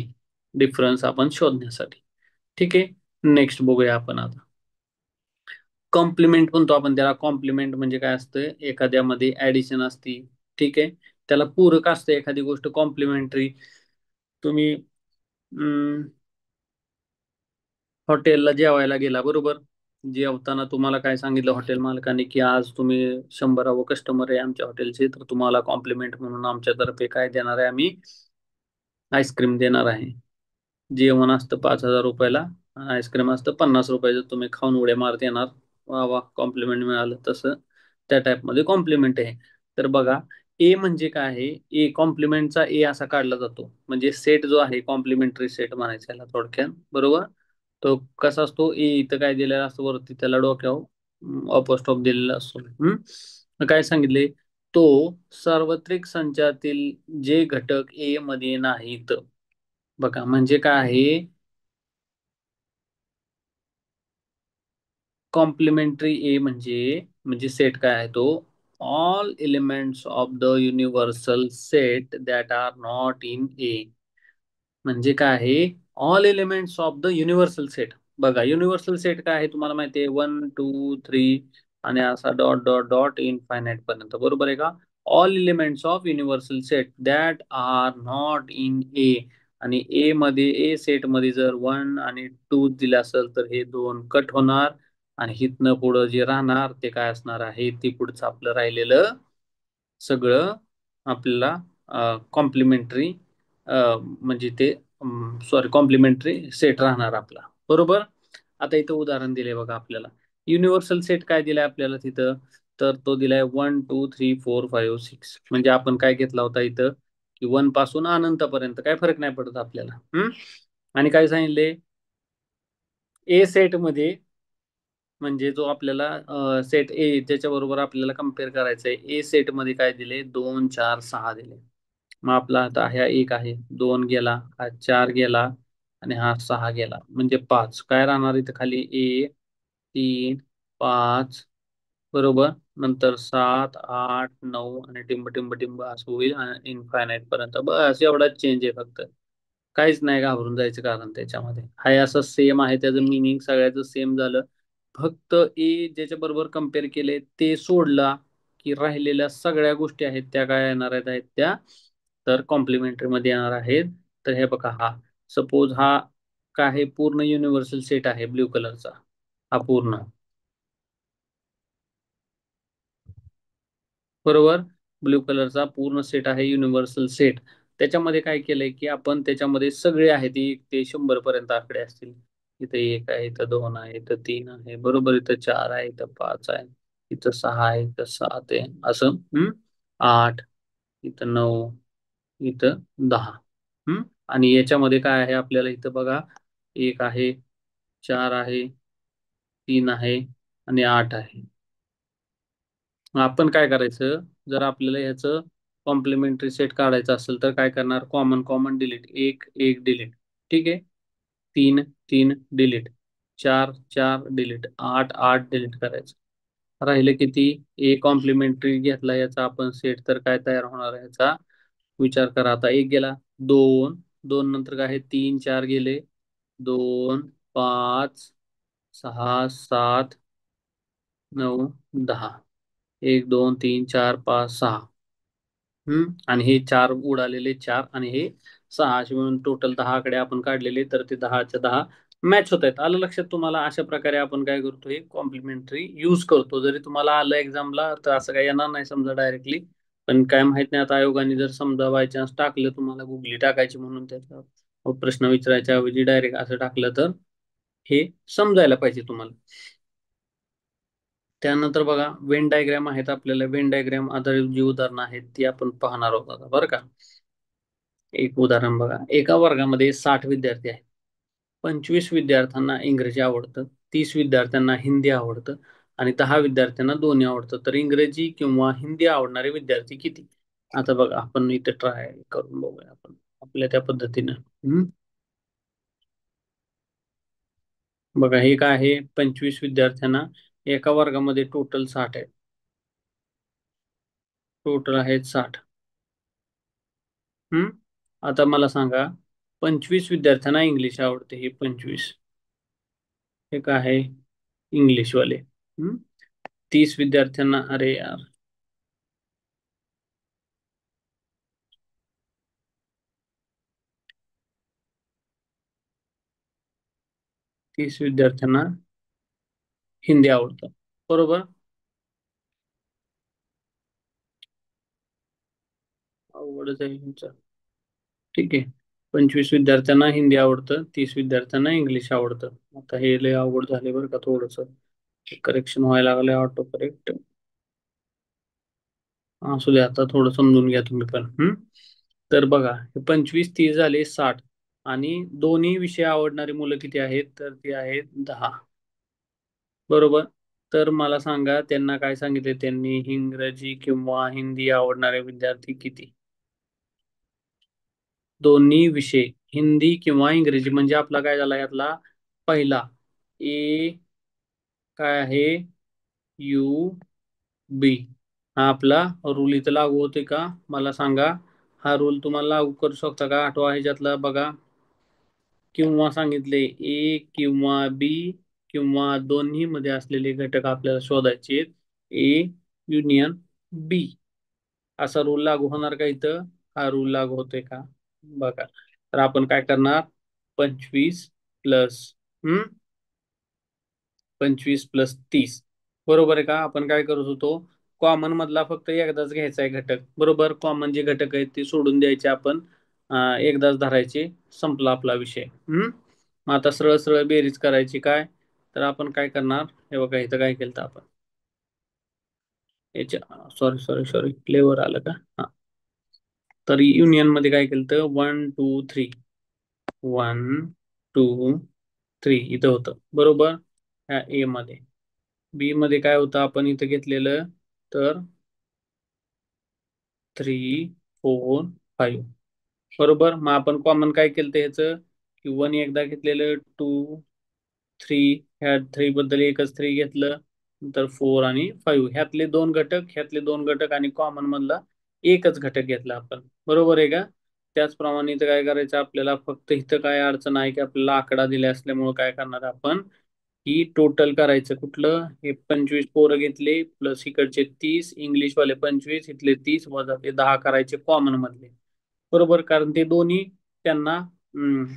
डिफरन्स आपण शोधण्यासाठी. ठीक आहे. नेक्स्ट बघूया आपण आता. कॉम्प्लिमेंट म्हणतो आपण त्याला. कॉम्प्लिमेंट म्हणजे काय असतं? एखाद्यामध्ये ऍडिशन असती, ठीक आहे, त्याला पूरक असते एखादी गोष्ट कॉम्प्लिमेंटरी. तुम्ही हॉटेलला जेवायला गेला, बरोबर. जेवताना तुम्हाला काय सांगितलं हॉटेल मालकाने? की आज तुम्ही 100वे कस्टमर आहे आमच्या हॉटेलचे, तर तुम्हाला कॉम्प्लिमेंट म्हणून आमच्यातर्फे काय देणार आहे? आम्ही आईस्क्रीम देणार आहे. जेवण असतं 5,000 रुपयाला आणि आईस्क्रीम असतं 50 रुपयाचं. तुम्ही खाऊन उड्या मारत येणार, वा वा कॉम्प्लिमेंट मिळालं. तसं त्या टाईपमध्ये कॉम्प्लिमेंट आहे. तर बघा, ए म्हणजे काय आहे? ए कॉम्प्लिमेंटचा ए असा काढला जातो, म्हणजे सेट जो आहे कॉम्प्लिमेंटरी सेट म्हणायचा याला थोडक्यात, बरोबर. तो कसा असतो? ए इथं काय दिलेला असतो वरती, त्याला डोक्यावर अपॉस्ट्रोफ दिलेला असतो. मग काय सांगितले? तो सार्वत्रिक संचातील जे घटक ए मध्ये नाहीत. बघा म्हणजे काय आहे? कॉम्प्लिमेंटरी ए म्हणजे सेट काय आहे तो? All elements of the universal set that are not in A. म्हणजे काय आहे? All elements of the universal set. बघा, युनिव्हर्सल सेट काय आहे तुम्हाला माहिती आहे? 1 2 3 आणि असा डॉट डॉट डॉट इनफायनाइट पर्यंत, बरोबर आहे का? All elements of universal set that are not in A. आणि ए मध्ये, ए सेट मध्ये जर 1 आणि 2 दिले असेल तर हे दोन कट होणार आणि हिथनं पुढं जे राहणार ते काय असणार आहे? ते पुढचं आपलं राहिलेलं सगळं आपल्याला कॉम्प्लिमेंटरी, म्हणजे ते सॉरी कॉम्प्लिमेंटरी सेट राहणार आपला, बरोबर. आता इथं उदाहरण दिलंय बघा आपल्याला. युनिव्हर्सल सेट काय दिलाय आपल्याला तिथं? तर तो दिलाय 1 2 3 4 5 6. म्हणजे आपण काय घेतला होता इथं? की 1 पासून अनंतपर्यंत काय फरक नाही पडत आपल्याला. आणि काय सांगितले? ए सेट मध्ये म्हणजे जो आपल्याला सेट ए त्याच्या बरोबर आपल्याला कम्पेअर करायचं आहे. ए सेट मध्ये काय दिले? 2 4 6 दिले. मग आपला आता हा एक आहे, 2 गेला, हा 4 गेला आणि हा 6 गेला, म्हणजे 5. काय राहणार इथं खाली? 1 3 5 बरोबर. नंतर 7, 8, 9 आणि टिंब टिंब टिंब असं होईल इनफायनाईट पर्यंत. बस एवढाच चेंज आहे फक्त. काहीच नाही घाबरून जायचं कारण त्याच्यामध्ये. हाय असं सेम आहे, त्याचं मिनिंग सगळ्याचं सेम झालं. फक्त ए ज्याच्या बरोबर कम्पेअर केले ते सोडला की राहिलेल्या सगळ्या गोष्टी आहेत त्या काय येणार आहेत त्या तर कॉम्प्लिमेंटरी मध्ये येणार आहेत. तर हे बघा, हा सपोज हा काय आहे, पूर्ण युनिव्हर्सल सेट आहे ब्ल्यू कलरचा. हा पूर्ण, बरोबर, ब्ल्यू कलरचा पूर्ण सेट आहे युनिव्हर्सल सेट. त्याच्यामध्ये काय केलंय की आपण त्याच्यामध्ये सगळे आहेत, एक ते 100 पर्यंत आकडे असतील. इथं एक आहे, इथं दोन आहे, इथं तीन आहे, बरोबर, इथं चार आहे, इथं पाच आहे, इथं सहा आहे, इथं सात आहे, असं आठ, इथं नऊ, इथं 10. आणि याच्यामध्ये काय आहे आपल्याला इथं बघा, एक आहे, चार आहे, तीन आहे आणि आठ आहे. मग आपण काय करायचं, जर आपल्याला ह्याचं कॉम्प्लिमेंटरी सेट काढायचं असेल तर काय करणार, कॉमन कॉमन डिलीट, एक एक डिलीट, ठीक आहे, तीन तीन डिलीट, चार चार डिलीट, आठ आठ डिलीट करायचं. राहिले किती, ए कॉम्प्लिमेंटरी घेतला याचा आपण सेट, तर काय तयार होणार आहे याचा विचार करा. आता एक गेला, दोन, दोन नंतर काय आहे, तीन, चार गेले, दोन, पाच, सहा, सात, 9, 10, 1 2 3 4 5 6. आणि हे चार उडालेले चार आणि हे सहा असे मिळून टोटल 10 आकडे आपण काढलेले, तर ते 10च्या 10 मॅच होत आहेत. आलं लक्षात तुम्हाला? अशा प्रकारे आपण काय करतो, हे कॉम्प्लिमेंटरी यूज करतो. जरी तुम्हाला आलं एक्झामला तर असं काही येणार नाही समजा डायरेक्टली, पण काय माहित नाही आता आयोगाने जर समजा बाय चान्स टाकलं तुम्हाला गुगली टाकायची म्हणून त्याचा प्रश्न विचारायच्या ऐवजी डायरेक्ट असं टाकलं तर हे समजायला पाहिजे तुम्हाला. त्यानंतर बघा, वेन डायग्राम आहेत, आपल्याला वेन डायग्राम आधारित जी उदाहरणं आहेत ती आपण पाहणार आहोत आता, बरं का. एक उदाहरण बघा, एका वर्गामध्ये 60 विद्यार्थी आहेत. 25 विद्यार्थ्यांना इंग्रजी आवडतं, 30 विद्यार्थ्यांना हिंदी आवडतं आणि 10 विद्यार्थ्यांना दोन्ही आवडतं. तर इंग्रजी किंवा हिंदी आवडणारे विद्यार्थी किती? आता बघा, आपण इथे ट्राय करून बघूया आपण आपल्या त्या पद्धतीनं. बघा, हे काय आहे, 25 विद्यार्थ्यांना एका वर्गामध्ये टोटल 60 आहे, टोटल आहेत 60. हम्म आता मला सांगा, 25 विद्यार्थ्यांना इंग्लिश आवडते, हे 25, हे काय आहे, इंग्लिशवाले. 30 विद्यार्थ्यांना, अरे यार, 30 विद्यार्थ्यांना हिंदी आवडतं, बरोबर. अवघडच आहे यांचं. ठीक आहे, 25 विद्यार्थ्यांना हिंदी आवडतं, 30 विद्यार्थ्यांना इंग्लिश आवडतं. आता हे लय अवघड झाले बरं का, थोडस करेक्शन व्हायला लागलंय, ऑटो करेक्ट. असू दे, आता थोडं समजून घ्या तुम्ही पण. तर बघा, हे 25 30 झाले 60 आणि दोन्ही विषय आवडणारी मुलं किती आहेत, तर ती आहेत 10, बरोबर. तर मला सांगा, त्यांना काय सांगितले त्यांनी, इंग्रजी किंवा हिंदी आवडणारे विद्यार्थी किती? दोन्ही विषय, हिंदी किंवा इंग्रजी, म्हणजे आपला काय झाला यातला पहिला ए काय आहे, यू बी, हा आपला रूल इथं लागू होते का मला सांगा. हा रूल तुम्हाला लागू करू शकता का, आठवा ह्याच्यातला बघा, किंवा सांगितले ए किंवा बी किंवा दोन्ही मध्ये असलेले घटक आपल्याला शोधायचे, ए युनियन बी, असा रूल लागू होणार का इथं? हा रूल लागू होतोय का बघा. तर आपण काय करणार, 25 प्लस 25 + 30, बरोबर आहे का. आपण काय करत होतो, कॉमन मधला फक्त एकदाच घ्यायचा आहे घटक, बरोबर. कॉमन जे घटक आहेत ते सोडून द्यायचे आपण, एकदाच धरायचे, संपला आपला विषय. मग आता सरळ सरळ बेरीज करायची काय, तर आपण काय करणार, हे बघा इथं काय केलं तर आपण याच्या, सॉरी सॉरी सॉरी, प्लेवर आलं का, हा. तर युनियन मध्ये काय केलं तर 1 2 3, 1 2 3 इथं होतं, बरोबर, ह्या ए मध्ये. बी मध्ये काय होतं आपण इथं घेतलेलं, तर 3 4 5, बरोबर. मग आपण कॉमन काय केलं तर ह्याचं, की 1 एकदा घेतलेलं, 2 3, ह्या 3 बद्दल एकच 3 घेतलं, नंतर 4 आणि 5 ह्यातले दोन घटक आणि कॉमन मधला एकच घटक घेतला आपण. बरोबर आहे का? त्याचप्रमाणे इथं काय करायचं आपल्याला, फक्त इथं काय अडचण आहे की आपल्याला आकडा दिला असल्यामुळे काय करणार आपण, की टोटल करायचं कुठलं, हे 25 पोरं घेतले प्लस इकडचे 30, इंग्लिशवाले 25, इथले 30 वजा ते 10 करायचे कॉमन मधले. बरोबर, कारण ते दोन्ही त्यांना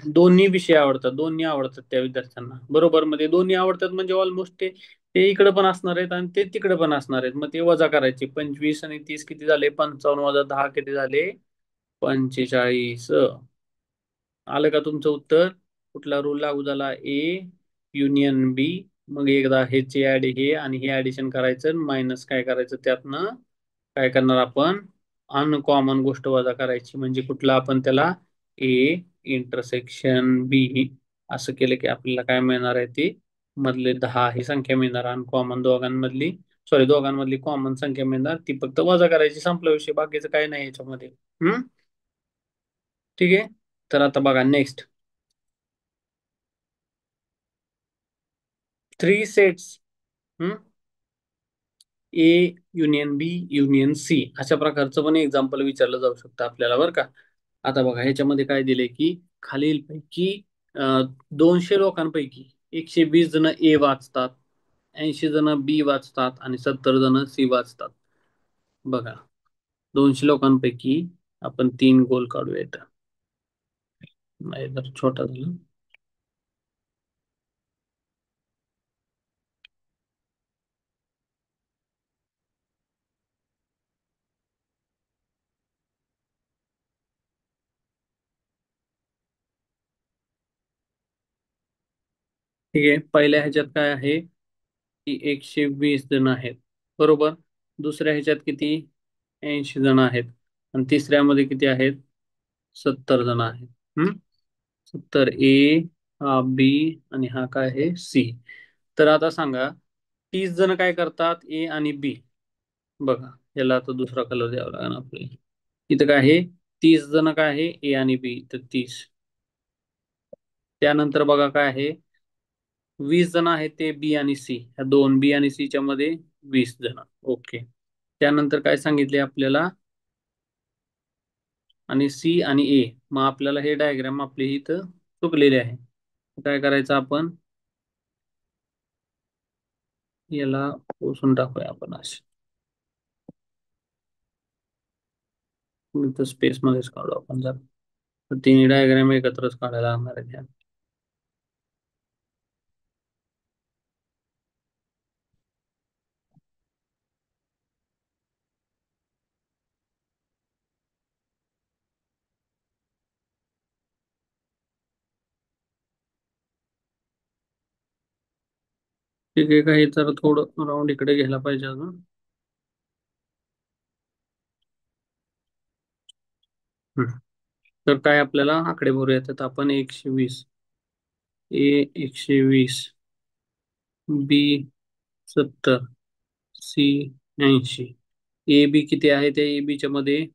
दोन्ही विषय आवडतात, दोन्ही आवडतात त्या विद्यार्थ्यांना. बरोबर, मध्ये दोन्ही आवडतात म्हणजे ऑलमोस्ट ते ते इकडे पण असणार आहेत आणि ते तिकडे पण असणार आहेत. मग ते वजा करायचे, 25 आणि 30 किती झाले, 55 वजा 10 किती झाले, 45. आलं का तुमचं उत्तर? कुठला रूल लागू झाला? ए युनियन बी. मग एकदा ह्याचे ऍड हे आणि हे ऍडिशन करायचं, मायनस काय करायचं त्यातनं, काय करणार आपण, अनकॉमन गोष्ट वजा करायची. म्हणजे कुठला आपण त्याला, ए इंटरसेक्शन बी असं केलं की आपल्याला काय मिळणार आहे, ते मधले 10 ही संख्या मिळणार. अनकॉमन दोघांमधली, सॉरी दोघांमधली कॉमन संख्या मिळणार, ती फक्त वजा करायची, संपला विषय, बाकीचं काय नाही याच्यामध्ये. ठीक आहे. तर आता बघा next, 3 sets, A union B union C, अशा प्रकारचं पण एक्झाम्पल विचारलं जाऊ शकतं आपल्याला, बरं का. आता बघा ह्याच्यामध्ये काय दिले की खालीलपैकी 200 लोकांपैकी 120 जण ए वाचतात, 80 जण बी वाचतात आणि 70 जण सी वाचतात. बघा 200 लोकांपैकी आपण 3 गोल काढूया इथं, नाही तर छोटा झाला. ठीक आहे, पहिल्या ह्याच्यात काय आहे की 120 जण आहेत. बरोबर, दुसऱ्या ह्याच्यात किती, 80 जण आहेत आणि तिसऱ्यामध्ये किती आहेत, 70 जण आहेत. 70 ए, हा बी आणि हा काय आहे सी. तर आता सांगा 30 जण काय करतात ए आणि बी. बघा याला आता दुसरा कलर द्यावा लागेल आपल्याला. इथं काय आहे, 30 जण काय आहे ए आणि बी, तर 30. त्यानंतर बघा काय आहे, 20 जण आहेत ते बी आणि सी, ह्या दोन बी आणि सी च्या मध्ये 20 जण. ओके. त्यानंतर काय सांगितले आपल्याला, आणि सी आणि ए. मग आपल्याला हे डायग्राम आपले इथं चुकलेले आहे. काय करायचं आपण, याला पुसून टाकूया आपण असे, इथं स्पेस मध्येच काढू आपण जर, तर तिन्ही डायग्राम एकत्रच काढायला लागणार आहे त्या. ठीक आहे, काही तर थोडं राऊंड इकडे घ्यायला पाहिजे अजून. हम्म. तर काय आपल्याला आकडे भरू येतात, आपण 120, ए 120, बी 70, सी 80. ए बी किती आहे, त्या ए बीच्या मध्ये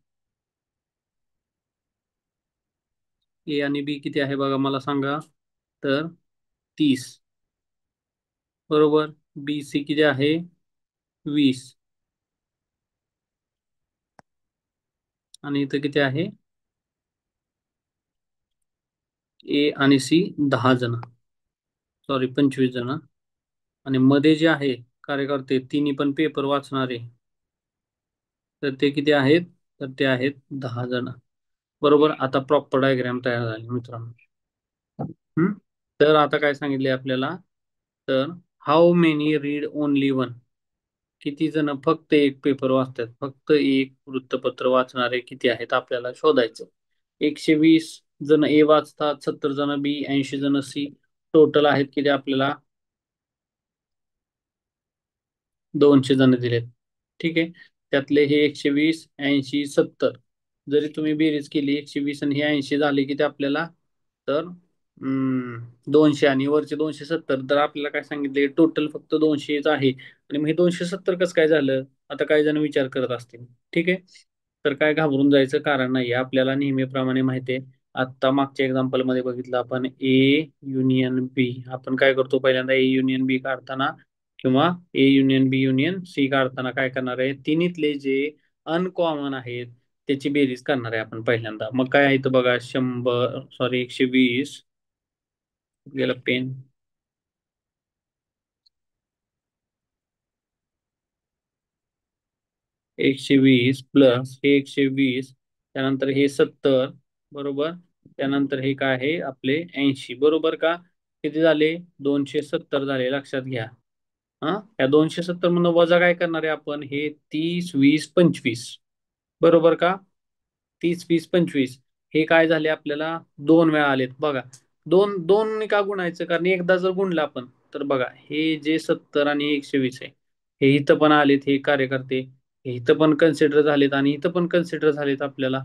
ए आणि बी किती आहे बघा मला सांगा, तर 30. बरोबर, बी सी किती आहे, 20, आणि इथं किती आहे, ए आणि सी 10 जण, सॉरी 25 जण. आणि मध्ये जे आहे कार्यकर्ते तिन्ही पण पेपर वाचणारे, तर ते किती आहेत, तर ते आहेत 10 जण. बरोबर, आता प्रॉपर डायग्राम तयार झाली मित्रांनो. हम्म? तर आता काय सांगितले आपल्याला, तर how many read only one, किती जण फक्त एक पेपर वाचतात, फक्त एक वृत्तपत्र वाचणारे किती आहेत आपल्याला शोधायचं. 120 जण ए वाचतात, 70 जण बी, 80 जण सी. टोटल आहेत किती आपल्याला, 200 जण दिलेत. ठीक आहे, त्यातले हे 120, 80, 70, जरी तुम्ही बेरीज केली 120 आणि हे 80 झाले की ते आपल्याला, तर 200 आणि वरचे 270, तर आपल्याला काय सांगितले, टोटल फक्त 200च आहे. आणि मग हे 270 कसं काय झालं, आता काही जण विचार करत असतील. ठीक आहे, तर काय घाबरून जायचं कारण नाही, आपल्याला नेहमीप्रमाणे माहिती आहे. आता मागच्या एक्झाम्पल मध्ये बघितलं आपण, ए युनियन बी, आपण काय करतो पहिल्यांदा, ए युनियन बी काढताना किंवा A union B union C काढताना काय करणार आहे, तिन्हीतले जे अनकॉमन आहेत त्याची बेरीज करणार आहे आपण पहिल्यांदा. मग काय आहे इथं बघा, 100 सॉरी 120 गेलं पेन, 120 प्लस हे 120, त्यानंतर हे 70, बरोबर. त्यानंतर हे काय आहे आपले 80, बरोबर का. किती झाले, 270 झाले, लक्षात घ्या. हा, या 270 मधून वजा काय करणार आहे आपण, हे 30 20 25, बरोबर का. 30 20 25 हे काय झाले आपल्याला, दोन वेळा आलेत बघा. दोन दोन का गुणायचं, कारण एकदा जर गुणलं आपण तर बघा, हे जे 70 आणि 120 आहे, हे इथं पण आलेत हे कार्यकर्ते, हे इथं पण कन्सिडर झालेत आणि इथं पण कन्सिडर झालेत आपल्याला.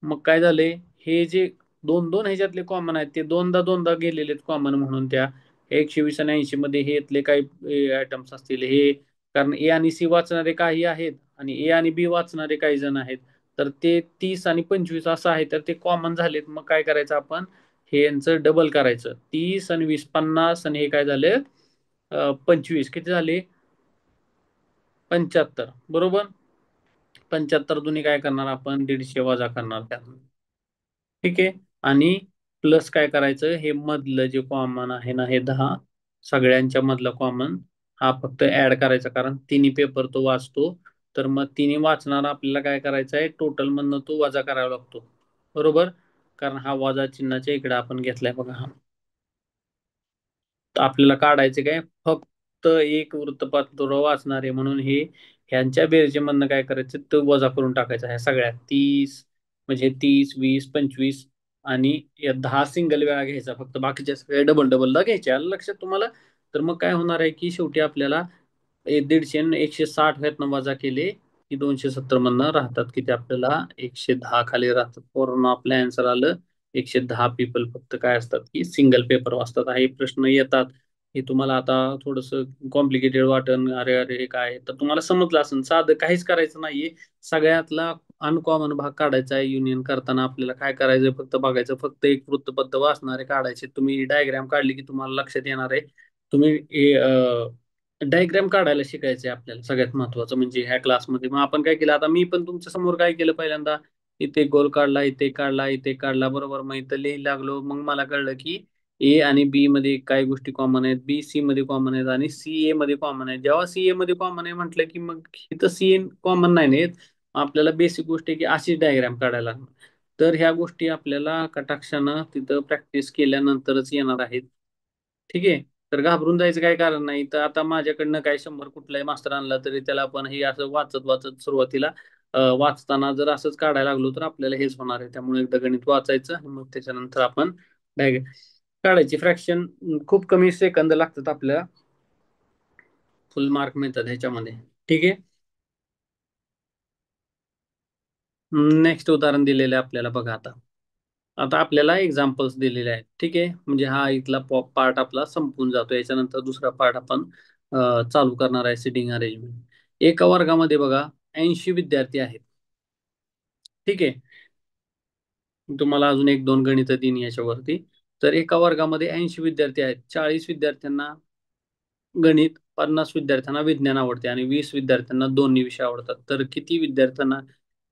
मग काय झाले, हे जे दोन दोन ह्याच्यातले कॉमन आहेत ते दोनदा दोनदा गेलेले आहेत कॉमन म्हणून, त्या 120 आणि 80 मध्ये हे इथले काही आयटम्स असतील हे, कारण ए आणि सी वाचणारे काही आहेत आणि ए आणि बी वाचणारे काही जण आहेत, तर ते 30 आणि 25 असं आहे, तर ते कॉमन झालेत. मग काय करायचं आपण, हे यांचं डबल करायचं, 30 आणि 20 50, आणि हे काय झाले 25, किती झाले 75, बरोबर. 75 दुनी काय करणार आपण, 150 वजा करणार त्यातून. ठीक आहे. आणि प्लस काय करायचं, हे मधलं जे कॉमन आहे ना, हे 10 सगळ्यांच्या मधलं कॉमन, हा फक्त ऍड करायचा, कारण तिन्ही पेपर तो वाचतो. तर मग तिन्ही वाचणारा आपल्याला काय करायचं आहे, टोटल मधनं तो वजा करावा लागतो, बरोबर. कारण हा वजा चिन्हाच्या इकडे आपण घेतलाय बघा हा. तर आपल्याला काढायचे काय, फक्त एक वृत्तपत्र वाचणार आहे म्हणून हे ह्यांच्या बेरजेमधनं काय करायचं, तो वजा करून टाकायचा ह्या सगळ्यात 30, म्हणजे 30 20 25, आणि या 10 सिंगल वेळा घ्यायचा फक्त, बाकीच्या सगळ्या डबल डबलला घ्यायच्या, आलं लक्षात तुम्हाला. तर मग काय होणार आहे की शेवटी आपल्याला 150 आणि 160 ह्यातनं वजा केले की 270 मधनं राहतात किती आपल्याला, 110 खाली राहतात. पूर्ण आपलं आन्सर आलं, 110 पीपल फक्त काय असतात की सिंगल पेपर वाचतात. हे प्रश्न येतात, हे तुम्हाला आता थोडंसं कॉम्प्लिकेटेड वाटन, अरे अरे हे काय, तर तुम्हाला समजलं असेल, साधं काहीच करायचं नाहीये. सगळ्यातला अनकॉमन भाग काढायचा आहे. युनियन करताना आपल्याला काय करायचं, फक्त बघायचं, फक्त एक वृत्तपत्र वाचणारे काढायचे. तुम्ही डायग्राम काढली की तुम्हाला लक्षात येणार आहे. तुम्ही डायग्राम काढायला शिकायचंय आपल्याला, सगळ्यात महत्वाचं म्हणजे ह्या क्लासमध्ये. मग आपण काय केलं, आता मी पण तुमच्या समोर काय केलं, पहिल्यांदा इथे गोल काढला, इथे काढला, इथे काढला, बरोबर. मग इथं लिहायला लागलो, मग मला कळलं की ए आणि बी मध्ये काय गोष्टी कॉमन आहेत, बी सी मध्ये कॉमन आहेत, आणि सी ए मध्ये कॉमन आहेत. जेव्हा सी ए मध्ये कॉमन आहे म्हटलं की मग इथं सी ए कॉमन नाही नाहीत. आपल्याला बेसिक गोष्ट आहे की अशीच डायग्राम काढायला लागणार. तर ह्या गोष्टी आपल्याला कटाक्षानं तिथं प्रॅक्टिस केल्यानंतरच येणार आहेत. ठीक आहे. तर घाबरून जायचं काही कारण नाही. तर आता माझ्याकडनं काय 100 कुठलाही मास्तर आणला तरी त्याला आपण हे असं वाचत वाचत सुरुवातीला वाचताना जर असंच काढायला लागलो तर आपल्याला हेच होणार आहे. त्यामुळे एकदा गणित वाचायचं आणि मग त्याच्यानंतर आपण डायग्राम काढायची. फ्रॅक्शन खूप कमी सेकंद लागतात आपल्याला, फुल मार्क मिळतात ह्याच्यामध्ये. ठीक आहे. नेक्स्ट उदाहरण दिलेलं आहे आपल्याला बघा आता. आता आपल्याला एक्झाम्पल्स दिलेले आहेत. ठीक आहे. म्हणजे हा इथला पार्ट आपला संपून जातो. याच्यानंतर दुसरा पार्ट आपण चालू करणार आहे, सिटिंग अरेंजमेंट. एका वर्गामध्ये बघा 80 विद्यार्थी आहेत. ठीक आहे. तुम्हाला अजून एक दोन गणित दिन याच्यावरती. तर एका वर्गामध्ये 80 विद्यार्थी आहेत. 40 विद्यार्थ्यांना गणित, 50 विद्यार्थ्यांना विज्ञान आवडते आणि 20 विद्यार्थ्यांना दोन्ही विषय आवडतात. तर किती विद्यार्थ्यांना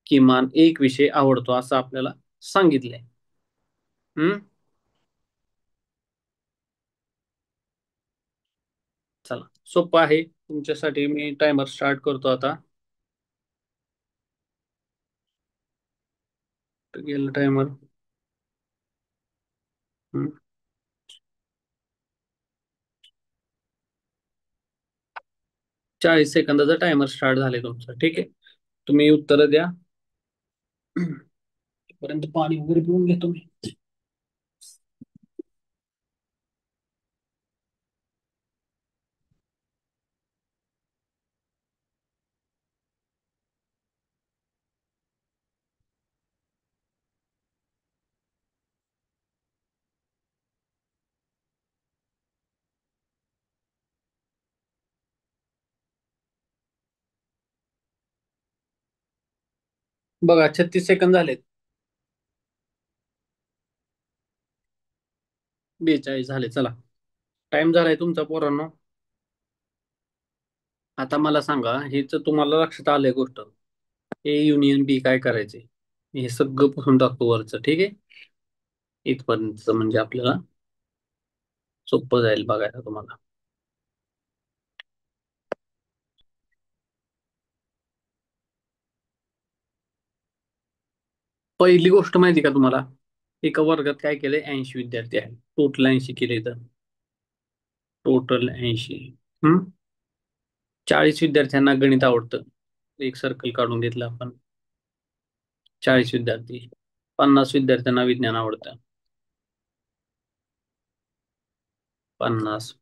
किमान एक विषय आवडतो असं आपल्याला सांगितलंय. हम्म. चला, सोपं आहे तुमच्यासाठी. मी टायमर स्टार्ट करतो आता. गेलं टायमर. 40 सेकंदाचा टायमर स्टार्ट झाले तुमचं. ठीक आहे. तुम्ही उत्तर द्या. पर्यंत पाणी वगैरे पिऊन घेतो मी. बघा 36 सेकंद झालेत. 42 झाले. चला, टाइम झालाय तुमचा पोरांनो. आता मला सांगा, हेच तुम्हाला लक्षात आलंय गोष्ट, ए युनियन बी काय करायचे, हे सगळं पुसून टाकतो वरचं, ठीक आहे. इथपर्यंत म्हणजे आपल्याला सोपं जाईल बघायला तुम्हाला. पहिली गोष्ट माहिती का तुम्हाला, एका वर्गात काय केलंय, 80 विद्यार्थी आहेत, टोटल 80 केले तर, टोटल 80. 40 विद्यार्थ्यांना गणित आवडतं, एक सर्कल काढून घेतलं आपण, 40 विद्यार्थी. 50 विद्यार्थ्यांना विज्ञान आवडतं, 50.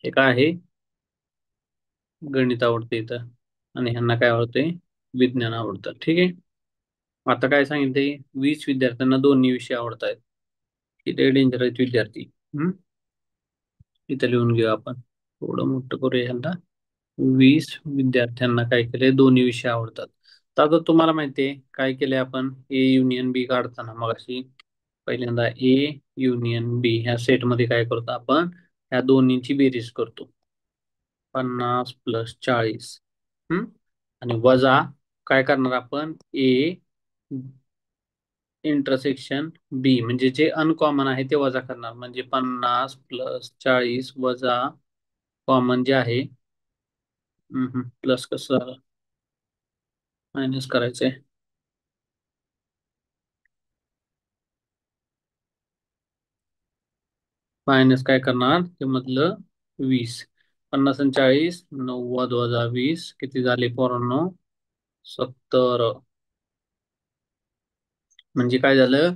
हे काय आहे, गणित आवडतं इथं, आणि ह्यांना काय आवडतंय, विज्ञान आवडतं, ठीक आहे. आता काय सांगितलंय, 20 विद्यार्थ्यांना दोन्ही विषय आवडत आहेत, किती डेंजर आहेत विद्यार्थी. हम्म इथं लिहून घेऊ आपण, थोडं मोठं करूया ह्यांना. 20 विद्यार्थ्यांना काय केले, दोन्ही विषय आवडतात. तर आता तुम्हाला माहितीये काय केले आपण, ए युनियन बी काढताना मग अशी, पहिल्यांदा ए युनियन बी ह्या सेटमध्ये काय करतो आपण, ह्या दोन्हीची बेरीज करतो, 50 प्लस 40. हम्म आणि वजा काय करणार आपण, ए इंटरसेक्शन बी, म्हणजे जे अनकॉमन आहे ते वजा करणार, म्हणजे 50 प्लस 40 वजा कॉमन जे आहे, प्लस कसं झालं, मायनस करायचंय, मायनस काय करणार ते मधलं 20. 50 आणि 40, 90 वजा 20 किती झाले पोरांनो, 70. म्हणजे काय झालं,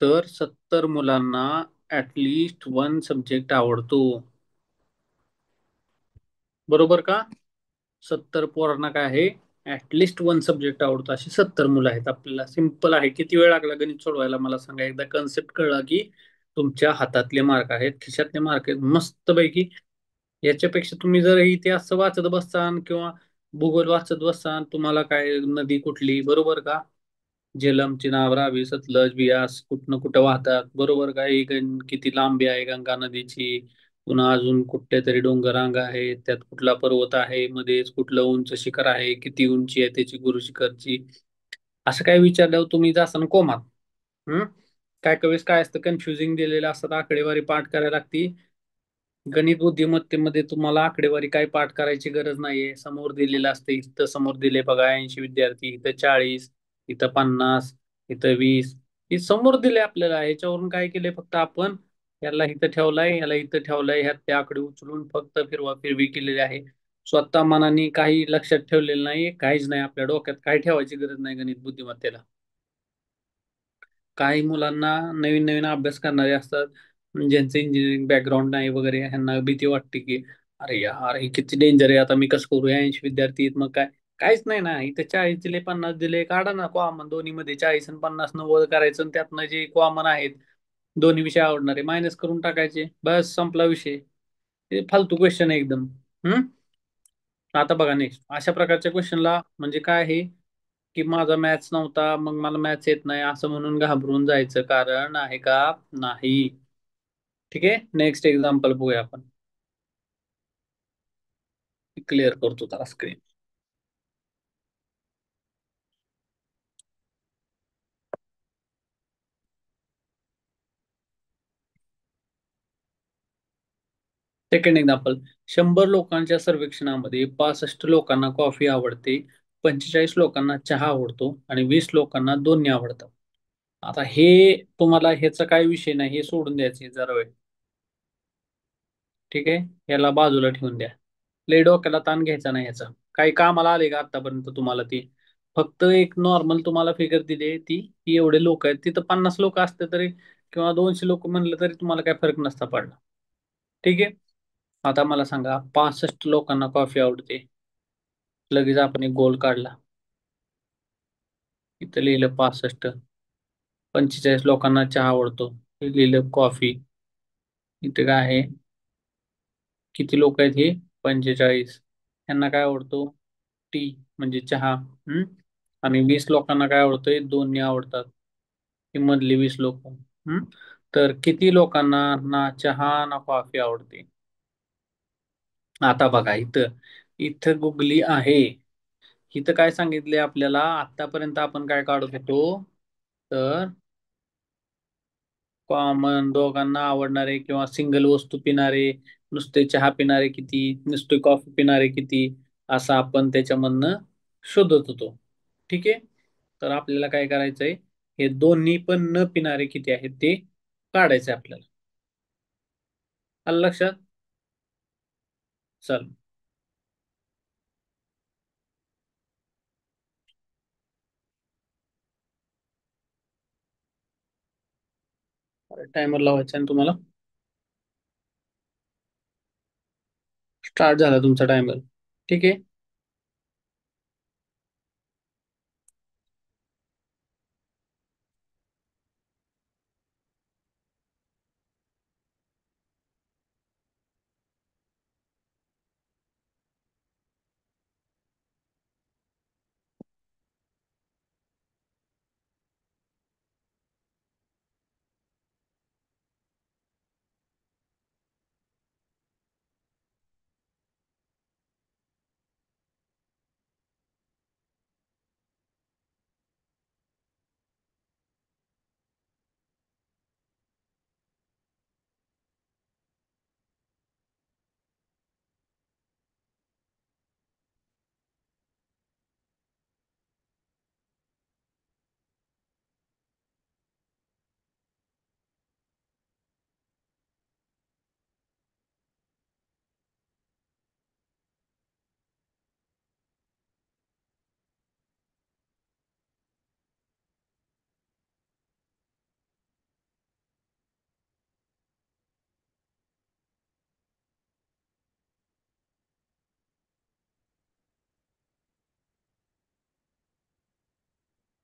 तर 70 मुलांना ऍटलिस्ट वन सब्जेक्ट आवडतो, बरोबर का. 70 पोरांना काय आहे, ऍटलिस्ट वन सब्जेक्ट आवडतो, अशी 70 मुलं आहेत. आपल्याला सिंपल आहे. किती वेळ लागला गणित सोडवायला मला सांगा, एकदा कन्सेप्ट कळला की तुमच्या हातातले मार्क आहेत, खिशातले मार्क आहेत, मस्त पैकी. याच्यापेक्षा तुम्ही जर इतिहास वाचत बससान किंवा भूगोल वाचत बससान, तुम्हाला काय नदी कुठली, बरोबर का, झेलमची नाव, रावी, सतलज, बियास कुठनं कुठं वाहतात, बरोबर का, ही किती लांबी आहे गंगा नदीची, पुन्हा अजून कुठल्या तरी डोंगररांगा आहे, त्यात कुठला पर्वत आहे, मध्येच कुठलं उंच शिखर आहे, किती उंची आहे त्याची गुरु शिखरची, असं काय विचारल्यावर तुम्ही जासान कोमात. हम्म काय कवेळेस काय असतं, कन्फ्युजिंग दिलेलं असतात, आकडेवारी पाठ करायला लागती. गणित बुद्धिमत्तेमध्ये तुम्हाला आकडेवारी काय पाठ करायची गरज नाहीये, समोर दिलेलं असते, इथं समोर दिले बघा 80 विद्यार्थी, इथं 40, इथं 50, इथं 20, हे समोर दिले आपल्याला. ह्याच्यावरून काय केले, फक्त आपण याला इथं ठेवलाय, याला इथं ठेवलाय, ह्यात ते आकडे उचलून फक्त फिरवा फिरवी केलेली आहे. स्वतः मनाने काही लक्षात ठेवलेलं नाही, काहीच नाही, आपल्या डोक्यात काही ठेवायची गरज नाही गणित बुद्धिमत्तेला. काही मुलांना नवीन नवीन अभ्यास करणारे असतात, ज्यांचं इंजिनिअरिंग बॅकग्राऊंड नाही वगैरे, ह्यांना भीती वाटते की अरे यार हे किती डेंजर आहे, आता मी कसं करू, 80 विद्यार्थी आहेत, मग काय. काहीच नाही ना, इथे 40 दिले, 50 दिले, काढा ना कॉमन दोन्ही मध्ये, 40 आणि 50 90 करायचं, आणि त्यातनं जे कॉमन आहेत दोन्ही विषय आवडणारे मायनस करून टाकायचे, बस संपला विषय. हे फालतू क्वेश्चन आहे एकदम. हम्म आता बघा नेक्स्ट, अशा प्रकारच्या क्वेश्चनला म्हणजे काय आहे, की माझा मॅथ्स नव्हता मग मला मॅथ्स येत नाही असं म्हणून घाबरून जायचं कारण आहे का, नाही. ठीक आहे, नेक्स्ट एक्झाम्पल बघूया आपण. क्लिअर करतो त्याला स्क्रीन. सेकंड एक्झाम्पल, 100 लोकांच्या सर्वेक्षणामध्ये 65 लोकांना कॉफी आवडते, 45 लोकांना चहा आवडतो आणि 20 लोकांना दोन्ही आवडतात. आता हे तुम्हाला ह्याचा काय विषय नाही, हे सोडून द्यायचे जरा वेळ. ठीक आहे, याला बाजूला ठेवून द्या, लय डोक्याला ताण घ्यायचा नाही ह्याचा. काही कामाला आले का आतापर्यंत तुम्हाला ती, फक्त एक नॉर्मल तुम्हाला फिगर दिली ती, की एवढे लोक आहेत, तिथं 50 लोक असते तरी किंवा 200 लोक म्हणलं तरी तुम्हाला काय फरक नसता पडला. ठीक आहे, आता मला सांगा, 65 लोकांना कॉफी आवडते, लगेच आपण एक गोल काढला, इथं लिहिलं 65. 45 लोकांना चहा आवडतो, हे लिहिलं कॉफी, इथे काय आहे, किती लोक आहेत हे, 45. यांना काय आवडतो, टी म्हणजे चहा. आणि 20 लोकांना काय आवडतंय, दोन्ही आवडतात, ही मधली 20 लोक. तर किती लोकांना ना चहा ना कॉफी आवडते. आता बघा इथं, इथं गुगली आहे. इथं काय सांगितले आपल्याला आतापर्यंत आपण काय काढत होतो, तर कॉमन दोघांना आवडणारे किंवा सिंगल वस्तू पिणारे, नुसते चहा पिणारे किती, नुसते कॉफी पिणारे किती, असं आपण त्याच्यामधनं शोधत होतो. ठीक आहे. तर आपल्याला काय करायचंय, हे दोन्ही पण न पिणारे किती आहेत ते काढायचे आपल्याला. आलं लक्षात? चल, टायमर लावायचा आणि तुम्हाला स्टार्ट झाला तुमचा टायमर. ठीक आहे.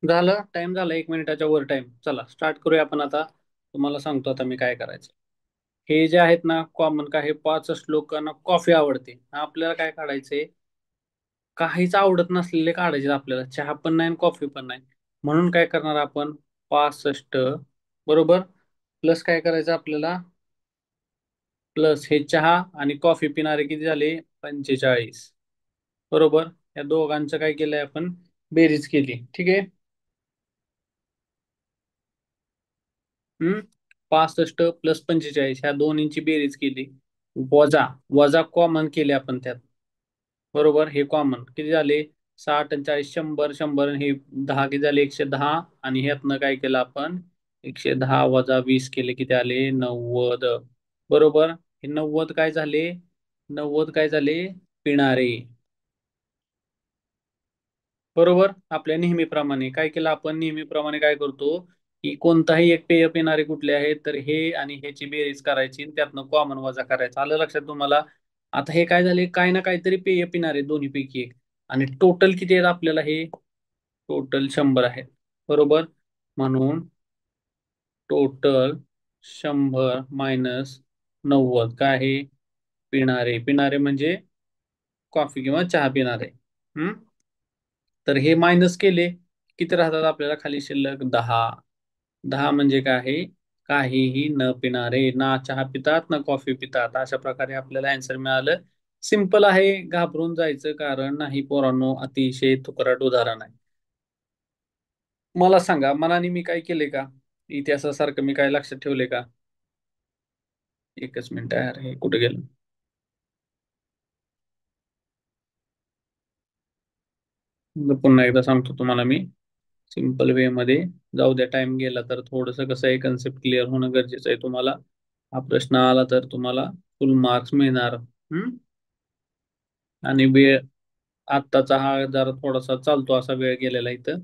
झालं, टाइम झाला 1 मिनिटाच्या वर टाइम. चला स्टार्ट करूया आपण आता. तुम्हाला सांगतो आता मी काय करायचं. हे जे आहेत ना कॉमन, का हे 5 लोकांना कॉफी आवडते, आपल्याला काय काढायचंय, काहीच आवडत नसलेले काढायचे आपल्याला, चहा पण नाही आणि कॉफी पण नाही. म्हणून काय करणार आपण, 65 बरोबर, प्लस काय करायचं आपल्याला, प्लस हे चहा आणि कॉफी पिणारे किती झाले, 45 बरोबर. या दोघांचं काय केलंय आपण, बेरीज केली. ठीक आहे. 65 + 45 ह्या दोन्हींची बेरीज केली, वजा वजा कॉमन केले आपण त्यात, बरोबर. हे कॉमन किती झाले, 60 आणि 40, 100 100, आणि हे 10 किती झाले, 110. आणि ह्यातनं काय केलं आपण, 110 - 20 केले, किती आले, 90 बरोबर. हे 90 काय झाले, 90 काय झाले, पिणारे, बरोबर. आपल्या नेहमीप्रमाणे काय केलं आपण, नेहमीप्रमाणे काय करतो, की कोणताही एक पेय पिणारे कुठले आहेत, तर हे आणि ह्याची बेरीज करायची आणि त्यातनं कॉमन वजा करायचं. आलं लक्षात तुम्हाला? आता हे काय झाले, काय ना काहीतरी पेय पिणारे दोन्ही पैकी एक, आणि टोटल किती आहेत आपल्याला, हे टोटल 100 आहेत, बरोबर. म्हणून टोटल 100 - 90 काय आहे, पिणारे. पिणारे म्हणजे कॉफी किंवा चहा पिणारे. हम्म. तर हे मायनस केले, किती राहतात आपल्याला खाली शिल्लक, 10. 10 म्हणजे काय आहे, काहीही न पिणारे, ना चहा पितात ना कॉफी पितात. अशा प्रकारे आपल्याला आन्सर मिळालं. सिंपल आहे, घाबरून जायचं कारण नाही पोरांनो, अतिशय तुकरट उदाहरण आहे. मला सांगा, मनाने मी काय केले का, इतिहासासारखं मी काय लक्षात ठेवले का? एकच मिनिट यार, हे कुठे गेलं. पुन्हा एकदा सांगतो तुम्हाला मी, सिंपल वे मध्ये. जाऊ द्या, टाइम गेला तर थोडस कसं आहे, कन्सेप्ट क्लिअर होणं गरजेचं आहे तुम्हाला. हा प्रश्न आला तर तुम्हाला फुल मार्क्स मिळणार. आणि वेळ आत्ताचा हा जरा थोडासा चालतो असा वेळ गेलेला इथं,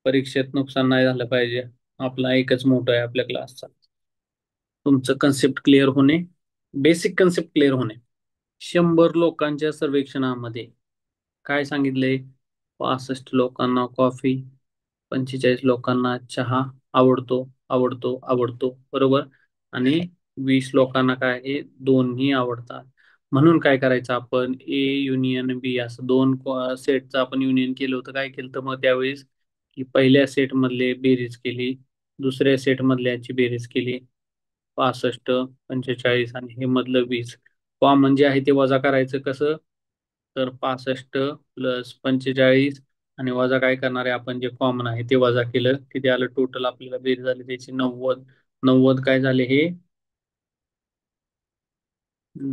परीक्षेत नुकसान नाही झालं पाहिजे. आपला एकच मोठं आहे आपल्या क्लासचा, तुमचं कन्सेप्ट क्लिअर होणे, बेसिक कन्सेप्ट क्लिअर होणे. 100 लोकांच्या सर्वेक्षणामध्ये काय सांगितले, 65 लोकांना कॉफी, 45 लोकांना चहा आवडतो, बरोबर. आणि 20 लोकांना काय आहे, दोन्ही आवडतात. म्हणून काय करायचं आपण, ए युनियन बी असं दोन सेटचं आपण युनियन केलं होतं. काय केलं तर मग त्यावेळेस, की पहिल्या सेट मधले बेरीज केली, दुसऱ्या सेट मधल्याची बेरीज केली, 65 45 आणि हे मधलं 20, कॉमन जे आहे ते वजा करायचं कसं, तर 65 + 45 आणि वजा काय करणार आहे आपण, जे कॉमन आहे ते वजा केलं, किती आलं टोटल आपल्याला बेरीज झाली त्याची 90. 90 काय झाले हे,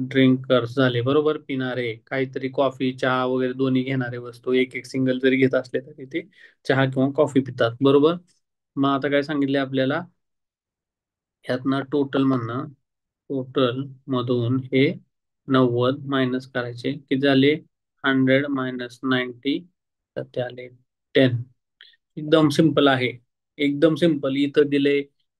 ड्रिंकर्स झाले बरोबर, पिणारे काहीतरी कॉफी चहा वगैरे दोन्ही घेणारे वस्तू, एक एक सिंगल जरी घेत असले तरी ते चहा किंवा कॉफी पितात बरोबर. मग आता काय सांगितले आपल्याला, ह्यातनं टोटल म्हणणं, टोटल मधून हे 90 मायनस करायचे, किती झाले 100 - 90, तर ते आले 10. एकदम सिंपल आहे, एकदम सिंपल. इथं दिले,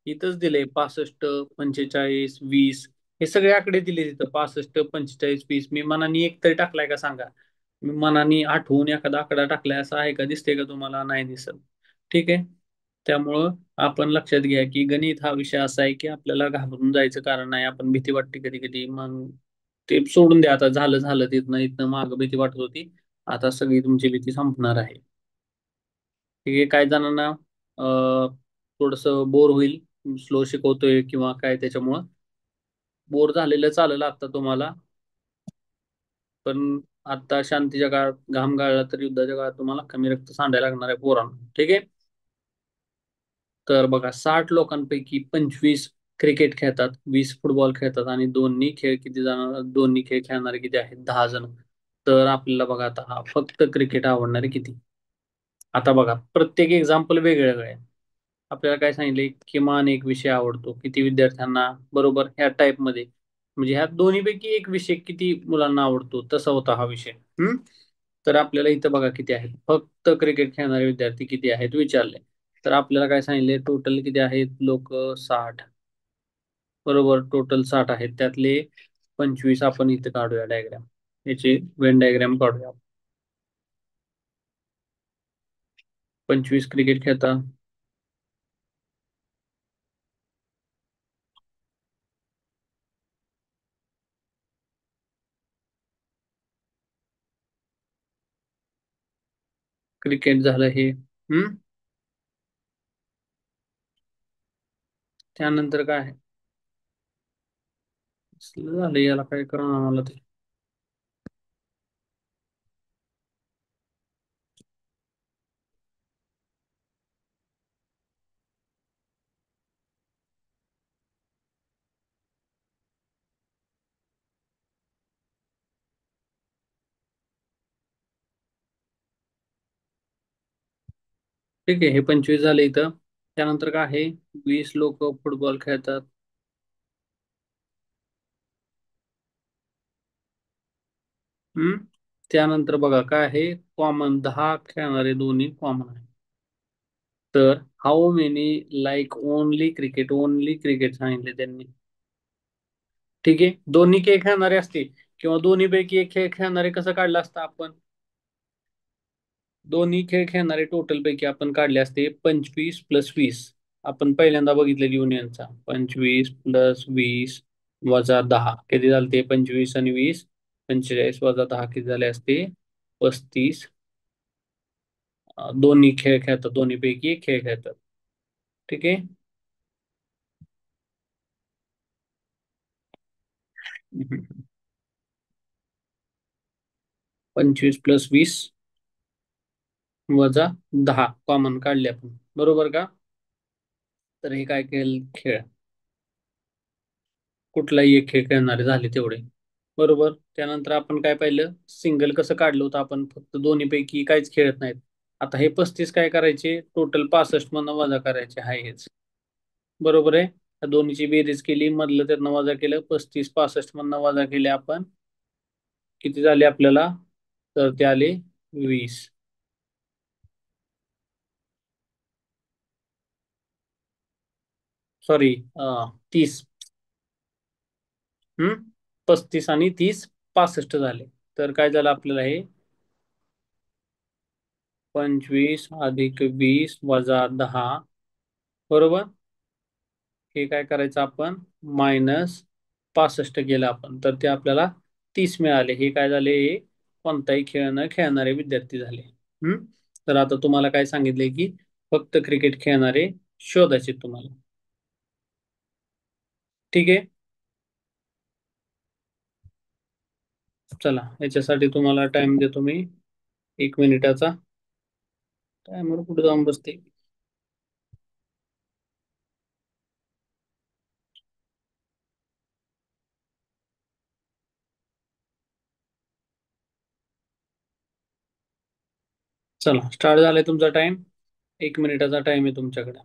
इथंच दिले 65 45 20, हे सगळे आकडे दिले तिथं 65 45 20. मी मनाने एक तरी टाकलाय का सांगा, मी मनाने आठवून एखादा आकडा टाकलाय असं आहे का, दिसते का तुम्हाला, नाही दिसत. ठीक आहे. त्यामुळं आपण लक्षात घ्या की गणित हा विषय असा आहे की आपल्याला घाबरून जायचं कारण नाही. आपण भीती वाटते कधी कधी, मग ते सोडून द्या. आता झालं झालं, तिथनं इथनं मागं भीती वाटत होती, आता सगळी तुमची भीती संपणार आहे. ठीक आहे. काही जणांना थोडस बोर होईल, स्लो शिकवतोय किंवा काय, त्याच्यामुळं बोर झालेलं चालेल आता तुम्हाला. पण आता शांतीच्या काळात घाम गाळला तर युद्धाच्या काळात तुम्हाला कमी रक्त सांडायला लागणार आहे पोरांनो. ठीक आहे. तर बघा, 60 लोकांपैकी 25 क्रिकेट खेळतात, 20 फुटबॉल खेळतात आणि दोन्ही खेळ खेळणारे किती आहेत, 10 जण. तर आपल्याला बघा आता, हा फक्त क्रिकेट आवडणारे किती. आता बघा, प्रत्येक एक्झाम्पल वेगवेगळं आहे. आपल्याला काय सांगितले, किमान एक विषय आवडतो किती विद्यार्थ्यांना, बरोबर, ह्या टाईप मध्ये. म्हणजे ह्या दोन्हीपैकी एक विषय किती मुलांना आवडतो, तसा होता हा विषय. हम्म. तर आपल्याला इथं बघा किती आहेत, फक्त क्रिकेट खेळणारे विद्यार्थी किती आहेत विचारले. तर आपल्याला काय सांगितले, टोटल किती आहेत लोक, 60. बरोबर, टोटल 60 आहेत, त्यातले 25 आपण इथे काढूया डायग्राम, याची वेन डायग्राम काढूया. 25 क्रिकेट खेळतात. क्रिकेट झालं हे. त्यानंतर काय आहे, असलं झालं, याला काय करा मला ते. ठीक आहे, हे 25 झाले इथं. त्यानंतर काय आहे, 20 लोक फुटबॉल खेळतात. हम्म. त्यानंतर बघा काय आहे, कॉमन 10 खेळणारे दोन्ही कॉमन आहे. तर how many like only cricket, only cricket सांगितले त्यांनी. ठीक आहे. दोन्ही खेळ खेळणारे असते किंवा दोन्ही पैकी एक खेळ खेळणारे कसं काढलं असतं आपण, दोन्ही खेळ खेळणारे टोटल पैकी आपण काढले असते 25 + 20. आपण पहिल्यांदा बघितलेली युनियनचा 25 + 20 वजा 10 किती झाले ते, 25 आणि 20, 45 वजा 10 किती झाले असते, 35. दोन्ही खेळ खेळतात, दोन्ही पैकी एक खेळ खेळतात. ठीक आहे. 25 + 20 वजा 10 कॉमन काढले आपण, बरोबर का. तर हे काय खेळ, कुठलाही एक खेळ खेळणारे झाले तेवढे, बरोबर. त्यानंतर आपण काय पाहिलं, सिंगल कसं काढलं होतं आपण, फक्त दोन्ही पैकी काहीच खेळत नाहीत. आता हे 35 काय करायचे, टोटल 65 मधनं वजा करायचे, हाय हेच, बरोबर आहे. त्या दोन्हीची बेरीज केली, मधलं त्यातनं वजा केलं, 35 65 मधनं वजा केले आपण, किती झाले आपल्याला, तर ते आले 20. सॉरी, 30. 35 आणि 30 65 झाले. तर काय झालं आपल्याला हे, 25 + 20 वजा 10, बरोबर. हे काय करायचं आपण, -65 केलं आपण, तर ते आपल्याला 30 मिळाले. हे काय झाले, हे कोणताही खेळ न खेळणारे विद्यार्थी झाले. हम्म. तर आता तुम्हाला काय सांगितले की फक्त क्रिकेट खेळणारे शोधायचे तुम्हाला. ठीक आहे. चला, याच्यासाठी तुम्हाला टाइम देतो मी 1 मिनिटाचा. टायमर कुठे जाऊन बसते? चला, स्टार्ट झालाय तुमचा टाइम. 1 मिनिटाचा टाइम आहे तुमच्याकडे.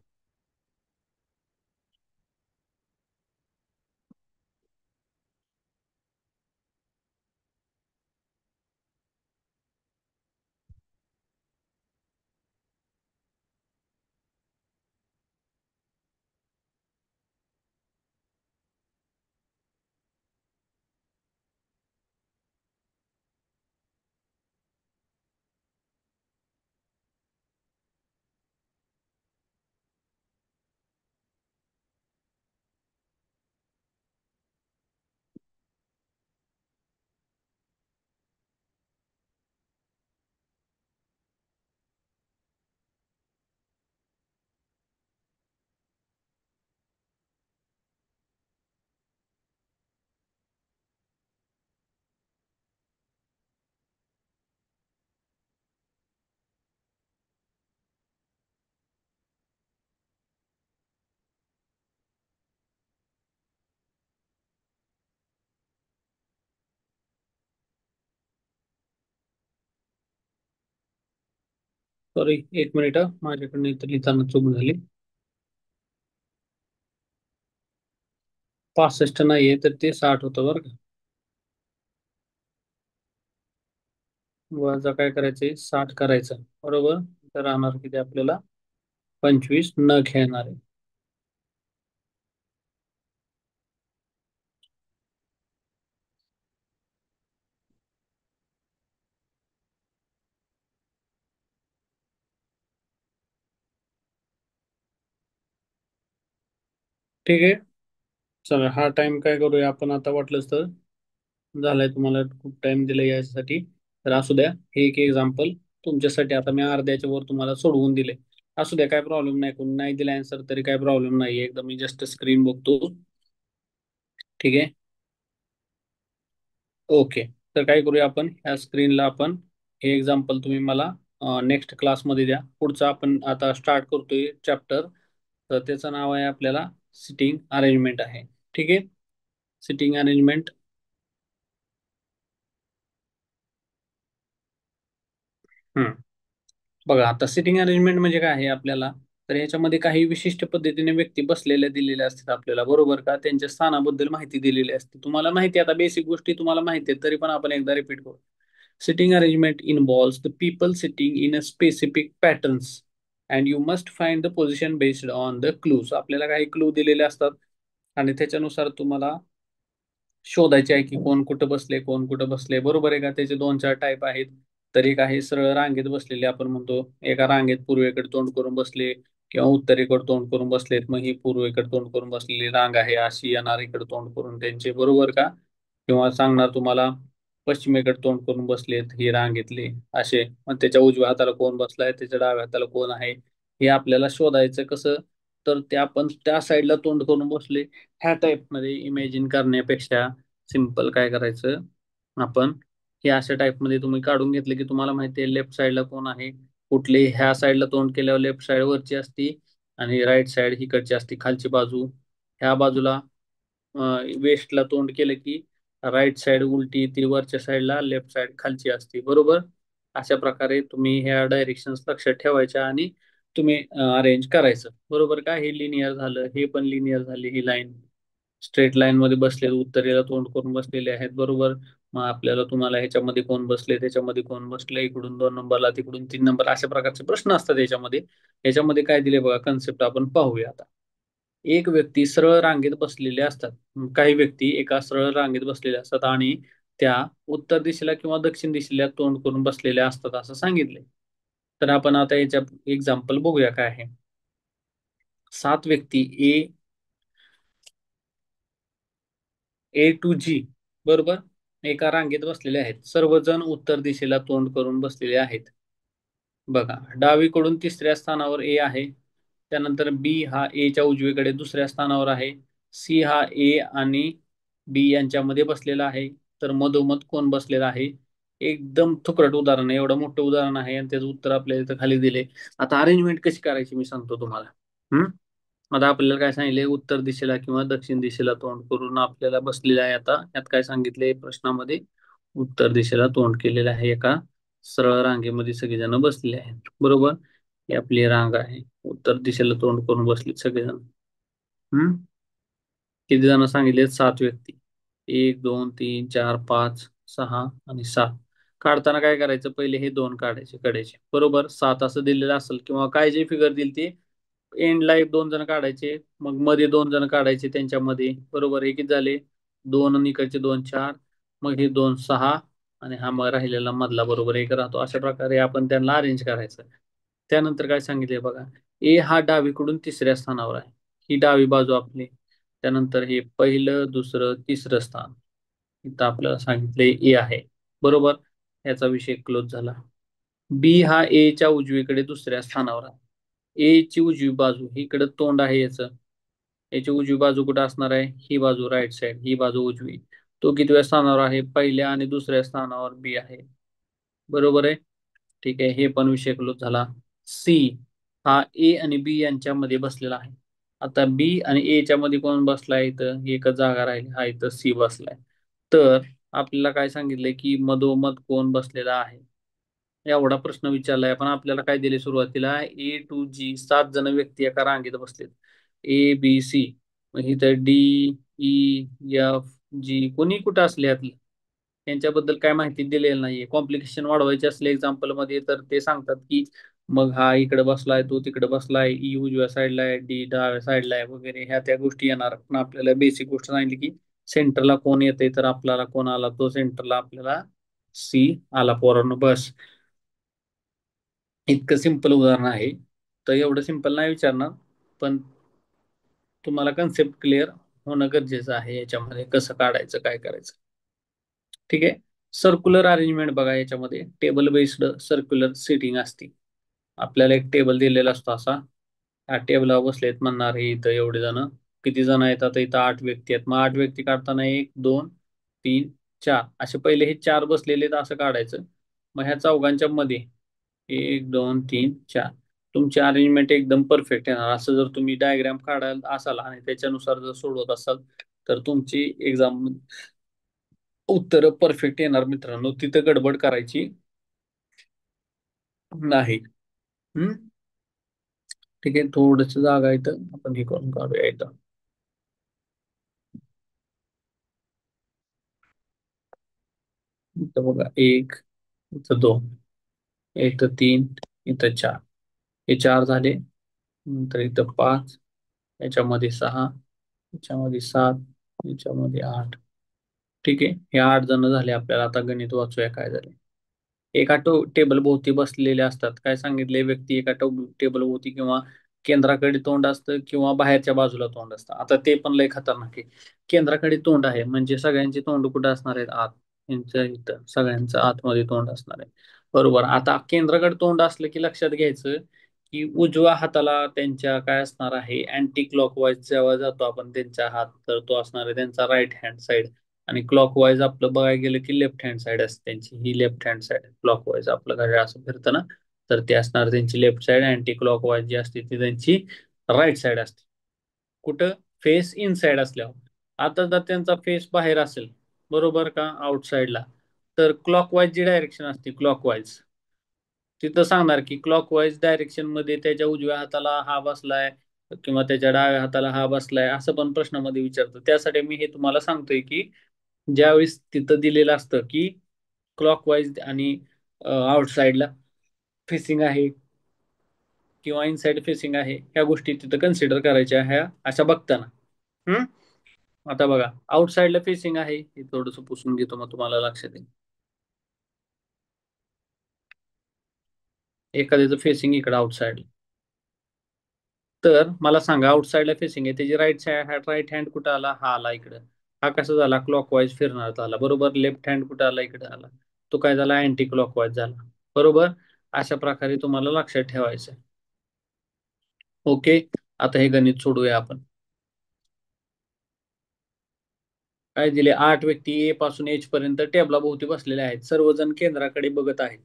सॉरी, 1 मिनिट, माझ्याकडनं इथं लिहिताना चूक झाली. 65 नाहीये तर ते 60 होतं बरं का. वजा काय करायचे? 60 करायचं, बरोबर. तर राहणार किती आपल्याला? 25 न खेळणारे. ठीक आहे. चला, हा टाइम काय करूया आपण आता, वाटलंच तर. झालाय, तुम्हाला खूप टाइम दिलाय यासाठी. तर असू द्या, हे एक एक्झाम्पल तुमच्यासाठी आता मी अर्ध्याच्या वर तुम्हाला सोडवून दिले. असू द्या, काय प्रॉब्लेम नाही. कोणी नाही दिला आन्सर तरी काय प्रॉब्लेम नाही. एकदम मी जस्ट स्क्रीन बघतो. ठीक आहे. ओके. तर काय करूया आपण, ह्या स्क्रीनला आपण हे एक्झाम्पल तुम्ही मला नेक्स्ट क्लासमध्ये द्या. पुढचा आपण आता स्टार्ट करतोय चॅप्टर. तर त्याचं नाव आहे आपल्याला सिटिंग अरेंजमेंट आहे. ठीक आहे. Sitting arrangement. बघा, आता सिटिंग अरेंजमेंट म्हणजे काय आहे आपल्याला. तर याच्यामध्ये काही विशिष्ट पद्धतीने व्यक्ती बसलेल्या दिलेल्या असतात आपल्याला, बरोबर का. त्यांच्या स्थानाबद्दल माहिती दिलेली असते. तुम्हाला माहिती आहे, आता बेसिक गोष्टी तुम्हाला माहिती आहेत, तरी पण आपण एकदा रिपीट करू. Sitting arrangement involves the people sitting in a specific patterns and you must find the position based on the clues. आपल्याला काही क्लू दिलेले असतात आणि त्याच्यानुसार तुम्हाला शोधायचे आहे की कोण कुठं बसले, कोण कुठं बसले, बरोबर आहे का. त्याचे 2-4 टाईप आहेत. तर एक आहे सरळ रांगेत बसलेले, आपण म्हणतो. एका रांगेत पूर्वेकडे तोंड करून बसले किंवा उत्तरेकडे तोंड करून बसलेत, मग ही पूर्वेकडे तोंड करून बसलेली रांग आहे. अशी येणार इकडे तोंड करून त्यांचे, बरोबर का. किंवा सांगणार तुम्हाला पश्चिमेकडे तोंड करून बसलेत ही रांगेतले असे. मग त्याच्या उजव्या हाताला कोण बसलाय, त्याच्या डाव्या हाताला कोण आहे, हे आपल्याला शोधायचं कसं. तर ते आपण त्या साईडला तोंड करून बसले, ह्या टाईप मध्ये इमॅजिन करण्यापेक्षा सिम्पल काय करायचं आपण, हे अशा टाईप मध्ये तुम्ही काढून घेतले की तुम्हाला माहिती आहे लेफ्ट साईडला कोण आहे. कुठले ह्या साईडला तोंड केल्यावर लेफ्ट साईड वरची असती आणि राईट साईड हिकडची असती, खालची बाजू. ह्या बाजूला वेस्टला तोंड केलं की राईट साईड उलटी, ती वरच्या साईडला, लेफ्ट साईड खालची असते, बरोबर. अशा प्रकारे तुम्ही ह्या डायरेक्शन्स लक्षात ठेवायच्या आणि तुम्ही अरेंज करायचं, बरोबर का. हे लिनियर झालं, हे पण लिनियर झाली ही लाईन. स्ट्रेट लाईन मध्ये बसलेले, उत्तरेला तोंड करून बसलेले आहेत, बरोबर. मग आपल्याला तुम्हाला ह्याच्यामध्ये कोण बसले, त्याच्यामध्ये कोण बसले, इकडून 2 नंबरला, तिकडून 3 नंबर, अशा प्रकारचे प्रश्न असतात याच्यामध्ये. याच्यामध्ये काय दिले बघा कन्सेप्ट, आपण पाहूया आता. एक व्यक्ती सरळ रांगेत बसलेले असतात. काही व्यक्ती एका सरळ रांगेत बसलेले असतात आणि त्या उत्तर दिशेला किंवा दक्षिण दिशेला तोंड करून बसलेल्या असतात असं सांगितले. तर आपण आता याच्या एक्झाम्पल बघूया काय आहे. 7 व्यक्ती A to G, बरोबर, एका रांगेत बसलेले आहेत. सर्वजण उत्तर दिशेला तोंड करून बसलेले आहेत. बघा, डावीकडून तिसऱ्या स्थानावर ए आहे. त्यानंतर बी हा एच्या उजवीकडे दुसऱ्या स्थानावर आहे. सी हा ए आणि बी यांच्यामध्ये बसलेला आहे. तर मधोमध कोण बसलेला आहे. एकदम तुकरट उदाहरण आहे, एवढं मोठं उदाहरण आहे आणि त्याचं उत्तर आपल्याला इथं खाली दिले. आता अरेंजमेंट कशी करायची मी सांगतो तुम्हाला. आता आपल्याला काय सांगितले, उत्तर दिशेला किंवा दक्षिण दिशेला तोंड करून आपल्याला बसलेलं आहे. आता यात काय सांगितले प्रश्नामध्ये, उत्तर दिशेला तोंड केलेलं आहे, एका सरळ रांगेमध्ये सगळेजण बसलेले आहेत. बरोबर, ही आपली रांग आहे, उत्तर दिशेला तोंड करून बसले सगळेजण. हम्म किती जण सांगितले, 7 व्यक्ती. 1 2 3 4 5 6 आणि 7. काढताना काय करायचं, पहिले हे 2 काढायचे कडेचे. बरोबर, 7 असं दिलेलं असेल किंवा काय जे फिगर दिली ते एंडला 2 जण काढायचे, मग मध्ये 2 जण काढायचे त्यांच्यामध्ये. बरोबर, हे किती झाले, 2 आणि इकडचे 2 4, मग हे 2 6 आणि हा मग राहिलेला मधला बरोबर 1 राहतो. अशा प्रकारे आपण त्यांना अरेंज करायचं. त्यानंतर काय सांगितले बघा, ए हा डावीकडून तिसऱ्या स्थानावर आहे, ही डावी बाजू आपली. त्यानंतर हे पहिलं दुसरं तिसरं स्थान इथं आपल्याला सांगितले ए आहे. बरोबर, याचा विषय क्लोज झाला. बी हा ए च्या उजवीकडे दुसऱ्या स्थानावर आहे. ए ची उजवी बाजू, इकडे तोंड आहे याचं, याची उजवी बाजू कुठे असणार आहे, ही बाजू राईट साइड, ही बाजू उजवी. तो कितव्या स्थानावर आहे, पहिल्या आणि दुसऱ्या स्थानावर बी आहे. बरोबर आहे, ठीक आहे, हे पण विषय क्लोज झाला. सी हा ए आणि बी यांच्यामध्ये बसलेला आहे. आता बी आणि ए च्या मध्ये कोण बसलाय, इथं एकच जागा राहिली, हा इथं सी बसलाय. तर आपल्याला काय सांगितलंय की मधोमध कोण बसलेला आहे, एवढा प्रश्न विचारलाय. पण आपल्याला काय दिले सुरुवातीला, A to G 7 जण व्यक्ती एका रांगेत बसलेत, A B C. मग इथं D E F G कोणी कुठं असले यातलं, त्यांच्याबद्दल काय माहिती दिलेली नाहीये. कॉम्प्लिकेशन वाढवायचे असले एक्झाम्पल मध्ये तर ते सांगतात की मग हा इकडे बसलाय, तो तिकडे बसलाय, ई उजव्या साईडला आहे, डी डाव्या साईडला आहे वगैरे, ह्या त्या गोष्टी येणार. पण आपल्याला बेसिक गोष्ट सांगितली की सेंटरला कोण येते, तर आपल्याला कोण आला, तो सेंटरला आपल्याला सी आला पोरांनो. बस, इतकं सिंपल उदाहरण आहे. तर एवढं सिंपल नाही विचारणार, पण तुम्हाला कन्सेप्ट क्लिअर होणं गरजेचं आहे, याच्यामध्ये कसं काढायचं काय करायचं. ठीक आहे, सर्क्युलर अरेंजमेंट बघा, याच्यामध्ये टेबल बेस्ड सर्क्युलर सिटिंग असते. आपल्याला एक टेबल दिलेला असतो असा, ह्या टेबलावर बसलेत म्हणणार हे इथं एवढे जण. किती जण आहेत, आता इथं 8 व्यक्ती आहेत. मग 8 व्यक्ती काढताना 1 2 3 4 असे पहिले हे 4 बसलेले आहेत असं काढायचं. मग ह्या चौघांच्या मध्ये 1 2 3 4 तुमची अरेंजमेंट एकदम परफेक्ट येणार. असं जर तुम्ही डायग्राम काढायला असाल आणि त्याच्यानुसार जर सोडवत असाल तर तुमची एक्झाम उत्तर परफेक्ट येणार मित्रांनो. तिथं गडबड करायची नाही. हम्म ठीक आहे, थोडस जागा इथं आपण हे करून काढूया इथं. इथं बघा, 1 इथं 2 इथं 3 इथं 4, हे 4 झाले. नंतर इथं 5, याच्यामध्ये 6, याच्यामध्ये 7, याच्यामध्ये 8. ठीक आहे, हे 8 जण झाले आपल्याला. आता गणित वाचूया काय झाले. एका टेबल भोवती बसलेले असतात. काय सांगितले, व्यक्ती एका टेबल भोवती किंवा केंद्राकडे तोंड असतं किंवा बाहेरच्या बाजूला तोंड असतं. आता ते पण लय खतरनाक आहे. केंद्राकडे तोंड आहे म्हणजे सगळ्यांची तोंड कुठे असणार आहेत, आत. यांच्या इथं सगळ्यांचं आतमध्ये तोंड असणार आहे. बरोबर, आता केंद्राकडे तोंड असलं की लक्षात घ्यायचं की उजव्या हाताला त्यांच्या काय असणार आहे, अँटी क्लॉकवाईज जेव्हा जातो आपण त्यांच्या हात, तर तो असणार आहे त्यांचा राईट हँड साइड. आणि क्लॉकवाईज आपलं बघायला गेलं की लेफ्ट हँड साइड असते त्यांची, ही लेफ्ट हँड साइड. क्लॉकवाईज आपलं घड्याळ असं फिरतं ना, तर ते असणार त्यांची लेफ्ट साइड. अँटी क्लॉकवाईज जी असते ती त्यांची राईट साइड असते. कुठं, फेस इन साइड असल्यावर. आता जर त्यांचा फेस बाहेर असेल, बरोबर का, आउटसाईडला, तर क्लॉकवाईज जी डायरेक्शन असते क्लॉकवाईज, तिथं सांगणार की क्लॉकवाईज डायरेक्शन मध्ये त्याच्या उजव्या हाताला हा बसलाय किंवा त्याच्या डाव्या हाताला हा बसलाय, असं पण प्रश्नामध्ये विचारतो. त्यासाठी मी हे तुम्हाला सांगतोय की ज्यावेळेस तिथं दिलेलं असतं की क्लॉकवाईज आणि आउटसाईडला फेसिंग आहे किंवा इनसाइड फेसिंग आहे, ह्या गोष्टी तिथं कन्सिडर करायच्या ह्या अशा बघताना. हम्म आता बघा, आउटसाईडला फेसिंग आहे, हे थोडंसं पुसून घेतो मग तुम्हाला लक्षात येईल. एखाद्याचं फेसिंग इकडं आउटसाईड, तर मला सांगा आउटसाईडला फेसिंग आहे, त्याची राईट साईड, राईट हँड कुठं आला, हा आला इकडं. हा कसा झाला, क्लॉकवाईज फिरणार झाला. बरोबर, लेफ्ट हँड कुठं आला, इकडे आला. तो काय झाला, अँटी क्लॉकवाईज झाला. बरोबर, अशा प्रकारे तुम्हाला लक्षात ठेवायचं. ओके, आता हे गणित सोडूया आपण. काय दिले? 8 व्यक्ती ए पासून एच पर्यंत टेबलाभोवती बसलेले आहेत, सर्वजण केंद्राकडे बघत आहेत.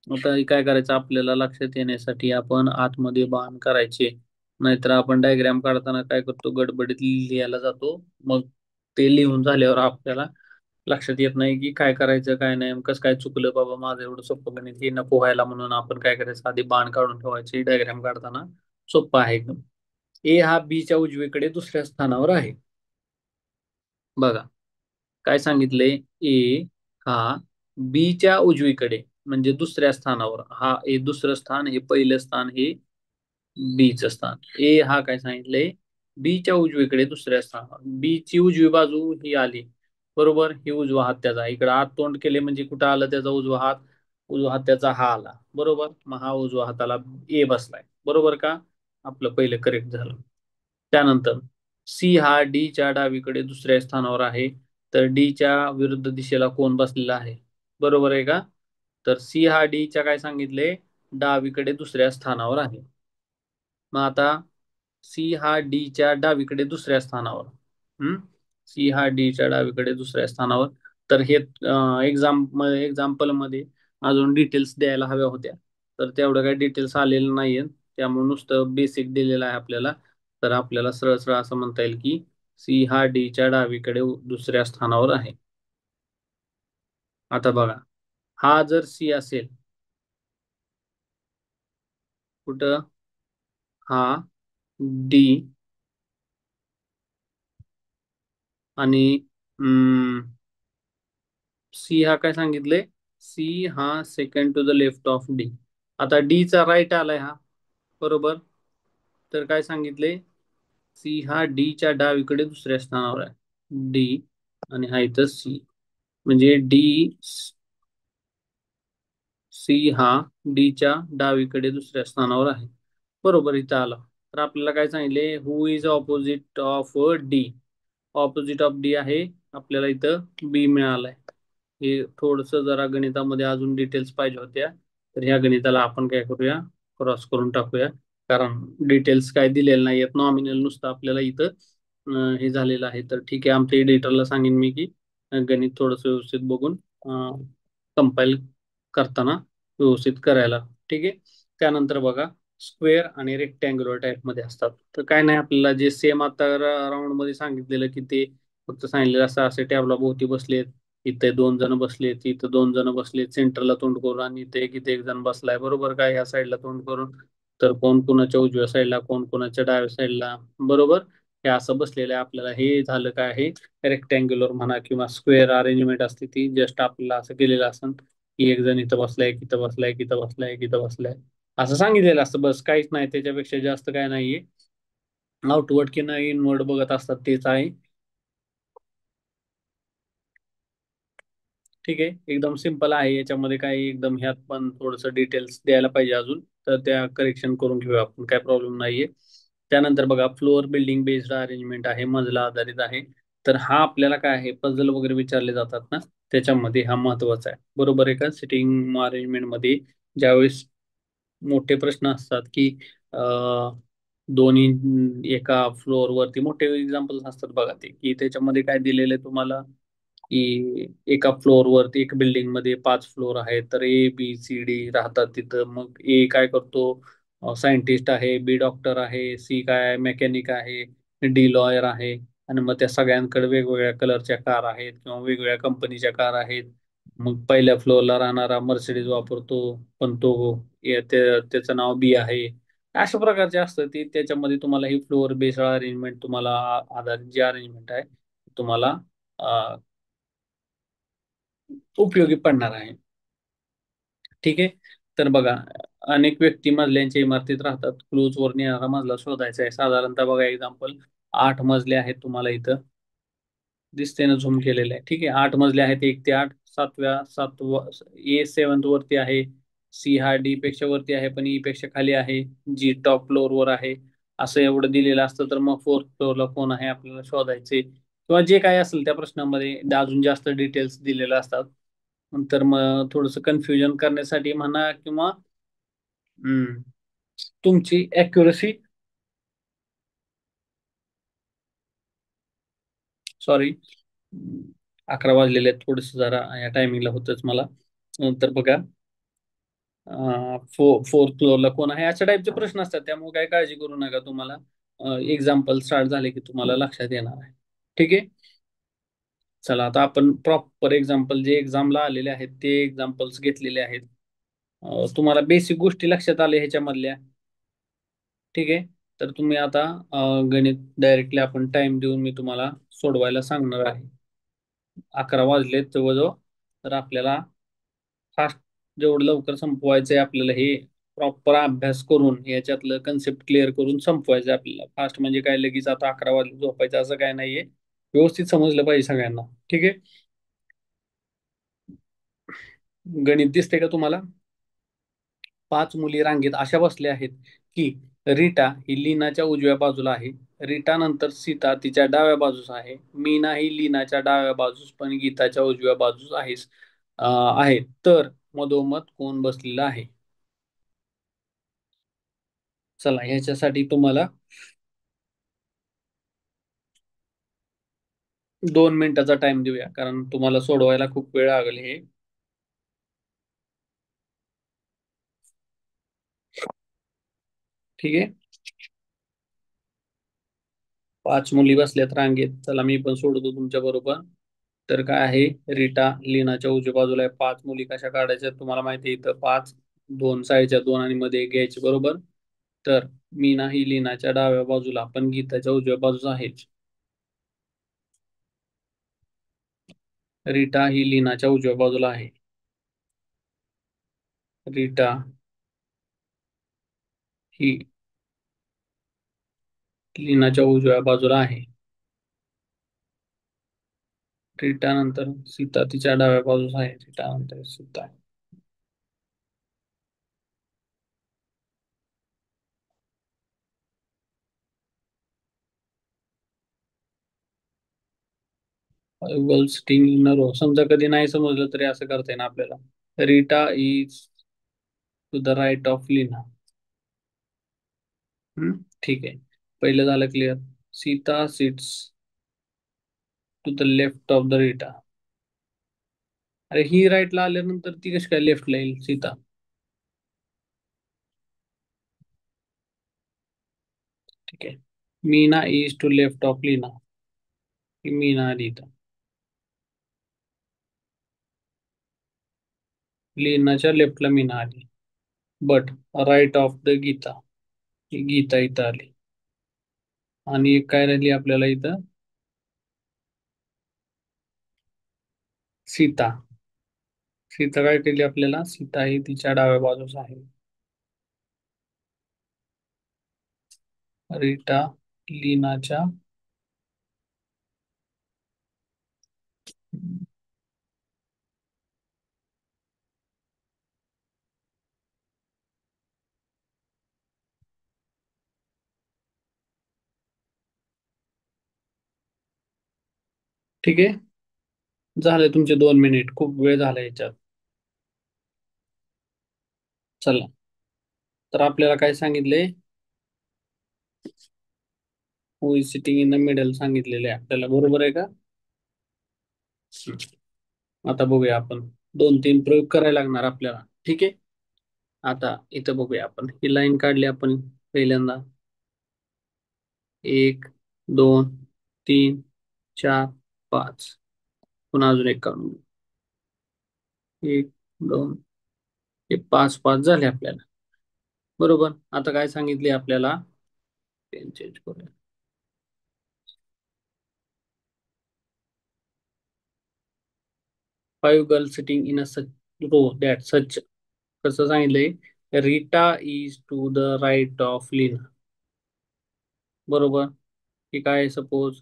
आता हे काय करायचं आपल्याला लक्षात येण्यासाठी, आपण आतमध्ये बाण करायचे, नाहीतर आपण डायग्राम काढताना काय करतो, गडबडीत लिहायला जातो, मग ते लिहून झाल्यावर आपल्याला लक्षात येत नाही की काय करायचं काय नाही, कसं काय चुकलं बाबा माझं, एवढं सोपं गणित हे नको व्हायला म्हणून आपण काय करायचं, आधी बाण काढून ठेवायचे, डायग्राम काढताना सोपं आहे एकदम. ए हा बी च्या उजवीकडे दुसऱ्या स्थानावर आहे. बघा काय सांगितले, ए हा बी च्या उजवीकडे म्हणजे दुसऱ्या स्थानावर, हा ए दुसरं स्थान, हे पहिलं स्थान, हे बी चं स्थान. ए हा काय सांगितलंय, बी च्या उजवीकडे दुसऱ्या स्थानावर, बी ची उजवी बाजू ही आली, बरोबर, ही उजवा हात त्याचा, इकडे हात तोंड केले म्हणजे कुठं आलं त्याचा उजवा हात, उजवा हात त्याचा हा आला, बरोबर, मग हा उजवा हाताला ए बसलाय, बरोबर का, आपलं पहिलं करेक्ट झालं. त्यानंतर सी हा डी च्या डावीकडे दुसऱ्या स्थानावर आहे, तर डी च्या विरुद्ध दिशेला कोण बसलेला आहे, बरोबर आहे का, तर सी हा डी च्या काय सांगितले, डावीकडे दुसऱ्या स्थानावर आहे. मग आता सी हा डी च्या डावीकडे दुसऱ्या स्थानावर, हम्म सी हा डी च्या डावीकडे दुसऱ्या स्थानावर, तर हे एक्झाम्पल मध्ये अजून डिटेल्स द्यायला हव्या होत्या, तर तेवढं काही डिटेल्स आलेलं नाहीये, त्यामुळे नुसतं बेसिक दिलेलं आहे आपल्याला, तर आपल्याला सरळ सरळ असं म्हणता येईल की सी हा डी च्या डावीकडे दुसऱ्या स्थानावर आहे. आता बघा, हा जर सी असेल, कुठं, हा डी, आणि सी हा काय सांगितले, सी हा second to the left of D, आता डी चा राईट आलाय हा, बरोबर, तर काय सांगितले, सी हा डी च्या डावीकडे दुसऱ्या स्थानावर आहे, डी, आणि हा इथं सी, म्हणजे डी, सी हा डी च्या डावीकडे दुसऱ्या स्थानावर आहे, बरोबर, इथं आला, तर आपल्याला काय सांगितले, who is opposite of D, opposite of D आहे, आपल्याला इथं बी मिळालाय. हे थोडस जरा गणितामध्ये अजून डिटेल्स पाहिजे होत्या, तर ह्या गणिताला आपण काय करूया, क्रॉस करून टाकूया, कारण डिटेल्स काय दिलेले नाही आहेत, नॉमिनल नुसतं आपल्याला इथं हे झालेलं आहे. तर ठीक आहे, आमच्या एडिटरला सांगेन मी की गणित थोडंसं व्यवस्थित बघून कंपाईल करताना व्यवस्थित करायला, ठीक आहे. त्यानंतर बघा, स्क्वेअर आणि रेक्टँग्युलर टाईप मध्ये असतात, तर काय नाही, आपल्याला जे सेम आता राऊंड मध्ये सांगितलेलं की ते फक्त सांगितलेलं असं, असे टॅबला भोवती बसलेत, इथे 2 जण बसलेत, इथं 2 जण बसलेत सेंटरला तोंड करून, आणि इथे एक जण बसलाय, बरोबर काय, ह्या साईडला तोंड करून, तर कोण कुणाच्या उजव्या साईडला, कोण कुणाच्या डाव्या साईडला, बरोबर, हे असं बसलेलं आहे. आपल्याला हे झालं काय आहे, रेक्टँग्युलर म्हणा किंवा स्क्वेअर अरेंजमेंट असते ती, जस्ट आपल्याला असं केलेलं असं की एक जण इथं बसलाय, इथं बसलाय, इथं बसलाय, इथं बसलाय, असं सांगितलेलं असतं, बस काहीच नाही, त्याच्यापेक्षा जास्त काय नाहीये. आउटवर्ड की नाही इनवर्ड बघत असतात तेच आहे. ठीक आहे, एकदम सिंपल आहे, याच्यामध्ये काही एकदम ह्यात पण थोडंसं डिटेल्स द्यायला पाहिजे अजून, तर त्या करेक्शन करून घेऊया आपण, काय प्रॉब्लेम नाहीये. त्यानंतर बघा, फ्लोअर बिल्डिंग बेस्ड अरेंजमेंट आहे, मजला आधारित आहे, तर हा आपल्याला काय आहे, पझल वगैरे विचारले जातात ना, त्याच्यामध्ये हा महत्वाचा आहे, बरोबर आहे का, सिटिंग अरेंजमेंट मध्ये ज्यावेळेस मोठे प्रश्न असतात की दोन्ही एका फ्लोअर वरती, मोठे एक्झाम्पल्स असतात बघा ते, की त्याच्यामध्ये काय दिलेलं आहे तुम्हाला, की एका फ्लोअर वरती, एक बिल्डिंग मध्ये 5 फ्लोअर आहेत, तर ए बी सी डी राहतात तिथं, मग ए काय करतो, सायंटिस्ट आहे, बी डॉक्टर आहे, सी काय मेकॅनिक आहे, डी लॉयर आहे, आणि मग त्या सगळ्यांकडे वेगवेगळ्या कलरच्या कार आहेत किंवा वेगवेगळ्या कंपनीच्या कार आहेत. मग पहिल्या फ्लोअरला राहणारा मर्सिडीज वापरतो, पण तो त्याचं नाव बी आहे, अशा प्रकारचे असतं ती, त्याच्यामध्ये तुम्हाला ही फ्लोअर बेस्ड अरेंजमेंट, तुम्हाला आधारित जी अरेंजमेंट आहे तुम्हाला उपयोगी पडणार आहे. ठीक आहे, तर बघा, अनेक व्यक्ती मजल्यांच्या इमारतीत राहतात, क्लूज वर येणारा मजला शोधायचा आहे, साधारणतः बघा एक्झाम्पल, 8 मजले आहेत तुम्हाला इथं दिसते ना, झूम केलेलं आहे, ठीक आहे, 8 मजले आहेत, 1 ते 8, सातव्या ए सेवन्थ वरती आहे, सी हा डी पेक्षा वरती आहे पण ई पेक्षा खाली आहे, जी टॉप फ्लोअर वर आहे, असं एवढं दिलेलं असतं, तर मग 4th फ्लोअरला कोण आहे आपल्याला शोधायचे, किंवा जे काय असेल त्या प्रश्नामध्ये अजून जास्त डिटेल्स दिलेले असतात, तर मग थोडंसं कन्फ्युजन करण्यासाठी म्हणा, किंवा हम्म, तुमची अॅक्युरसी सॉरी, 11 वाजलेले आहेत, थोडस जरा या टायमिंगला होतच मला. नंतर बघा, फोर्थ फ्लोअरला कोण आहे, अशा टाईपचे प्रश्न असतात, त्यामुळे काही काळजी करू नका. तुम्हाला एक्झाम्पल स्टार्ट झाले की तुम्हाला लक्षात येणार आहे. ठीक आहे. चला, आता आपण प्रॉपर एक्झाम्पल जे एक्झामला आलेले आहेत ते एक्झाम्पल्स घेतलेले आहेत. तुम्हाला बेसिक गोष्टी लक्षात आल्या ह्याच्यामधल्या. ठीक आहे. तर तुम्ही आता गणित डायरेक्टली आपण टाइम देऊन मी तुम्हाला सोडवायला सांगणार आहे. 11 वाजलेत जवळजवळ. तर आपल्याला फास्ट, जेवढं लवकर संपवायचं आहे आपल्याला, हे प्रॉपर अभ्यास करून याच्यातलं कन्सेप्ट क्लिअर करून संपवायचं आहे आपल्याला. फास्ट म्हणजे काय, लगेच आता 11 वाजले झोपायचं असं काय नाहीये. व्यवस्थित समजलं पाहिजे सगळ्यांना. ठीक आहे. गणित दिसते का तुम्हाला? 5 मुली रांगेत अशा बसल्या आहेत की रीटा ही लीनाच्या उजव्या बाजूला आहे. रीटा नंतर सीता तिच्या डाव्या बाजूस आहे. मीना ही लीनाच्या डाव्या बाजूस पण गीताच्या उजव्या बाजूस आहे. तर मधोमध कोण बसलेला आहे? चला, ह्याच्यासाठी तुम्हाला 2 मिनिटाचा टाइम देऊया, कारण तुम्हाला सोडवायला खूप वेळ लागेल हे. ठीक आहे. 5 मुली बसल्यात रांगेत. चला, मी पण सोडतो तुमच्या बरोबर. तर काय आहे, रीटा लीनाच्या उजव्या बाजूला आहे. 5 मुली कशा काढायच्या तुम्हाला माहिती आहे. इथं 5, 2 साईडच्या 2 आणि मध्ये एक घ्यायची, बरोबर. तर मीना ही लीनाच्या डाव्या बाजूला पण गीताच्या उजव्या बाजूला आहे. रीटा ही लीनाच्या उजव्या बाजूला आहे. रीटा ही लीनाच्या उजव्या बाजूला आहे. रीटा नंतर सीता तिच्या डाव्या बाजूला आहे. रीटा नंतर Sita. Girl sitting in a row. समजा कधी नाही समजलं तरी असं करता येईल आपल्याला. Rita is to the right of Leena. ठीक आहे. पहिलं झालं clear. Sita sits to the left of the Rita. अरे, ही राईटला आल्यानंतर ती कशी काय लेफ्टला येईल सीता? ठीक आहे. Meena is to left of Leena. ही मीना आली इथं. लीनाच्या लेफ्टला मीना आली. But right of the Geeta, ही गीता इथं आली. आणि एक काय राहिली आपल्याला इथं? सीता. सीता काय केली आपल्याला? सीता ही तिच्या डाव्या बाजूस आहे. रीटा लीनाच्या ठीक आहे. झाले तुमचे 2 मिनिट, खूप वेळ झाला याच्यात. चला, तर आपल्याला काय सांगितले? Who is sitting in the middle सांगितलेले आहे आपल्याला, बरोबर आहे का? आता बघूया आपण. 2-3 प्रयोग करायला लागणार आपल्याला. ठीक आहे. आता इथं बघूया, आपण ही लाईन काढली आपण पहिल्यांदा. 1, 2, 3, 4, 5. पुन्हा अजून एक काढून घेऊ. 1, 2, हे 5 5 झाले आपल्याला, बरोबर. आता काय सांगितले आपल्याला? पेन चेंज करूया. 5 girls sitting in a row that such. कसं सांगितलंय? Rita is to the right of Leena. बरोबर. ही काय, सपोज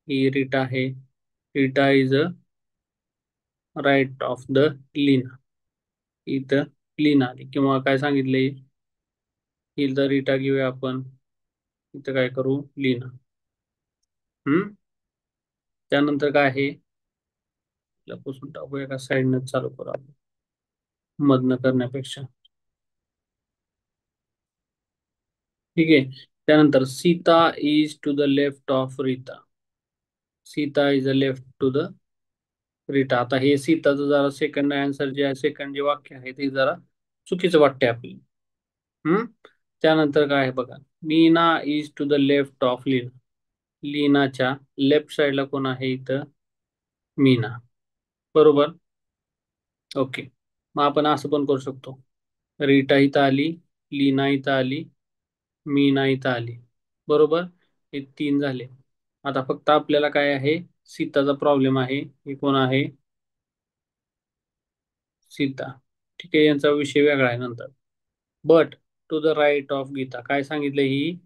ही रीटा आहे. Rita is a right of the Leena. इथं लीना आली, किंवा काय सांगितले, इथं रीटा घेऊया आपण, इथं काय करू, लीना. हम्म त्यानंतर काय आहे, पुसून टाकूया, एका साईडनं चालू करू आपण, मधनं करण्यापेक्षा. ठीक आहे. त्यानंतर Sita is to the left of Rita. Sita is a left to the Rita. आता हे सीताचं जरा सेकंड आन्सर जे आहे, सेकंड जे वाक्य आहे ते जरा चुकीचं वाटतंय आपल्याला. हम्म. त्यानंतर काय आहे बघा, Meena is to the left of Leena. लीनाच्या लेफ्ट साइडला कोण आहे इथं? मीना. बरोबर. ओके. मग आपण असं पण करू शकतो, रीटा इथं आली, लीना इथं आली, मीना इथं आली. बरोबर. हे तीन झाले. आता फक्त आपल्याला काय आहे, सीताचा प्रॉब्लेम आहे. हे कोण आहे? सीता. ठीक आहे, यांचा विषय वेगळा आहे नंतर. But to the right of Geeta काय सांगितलं? ही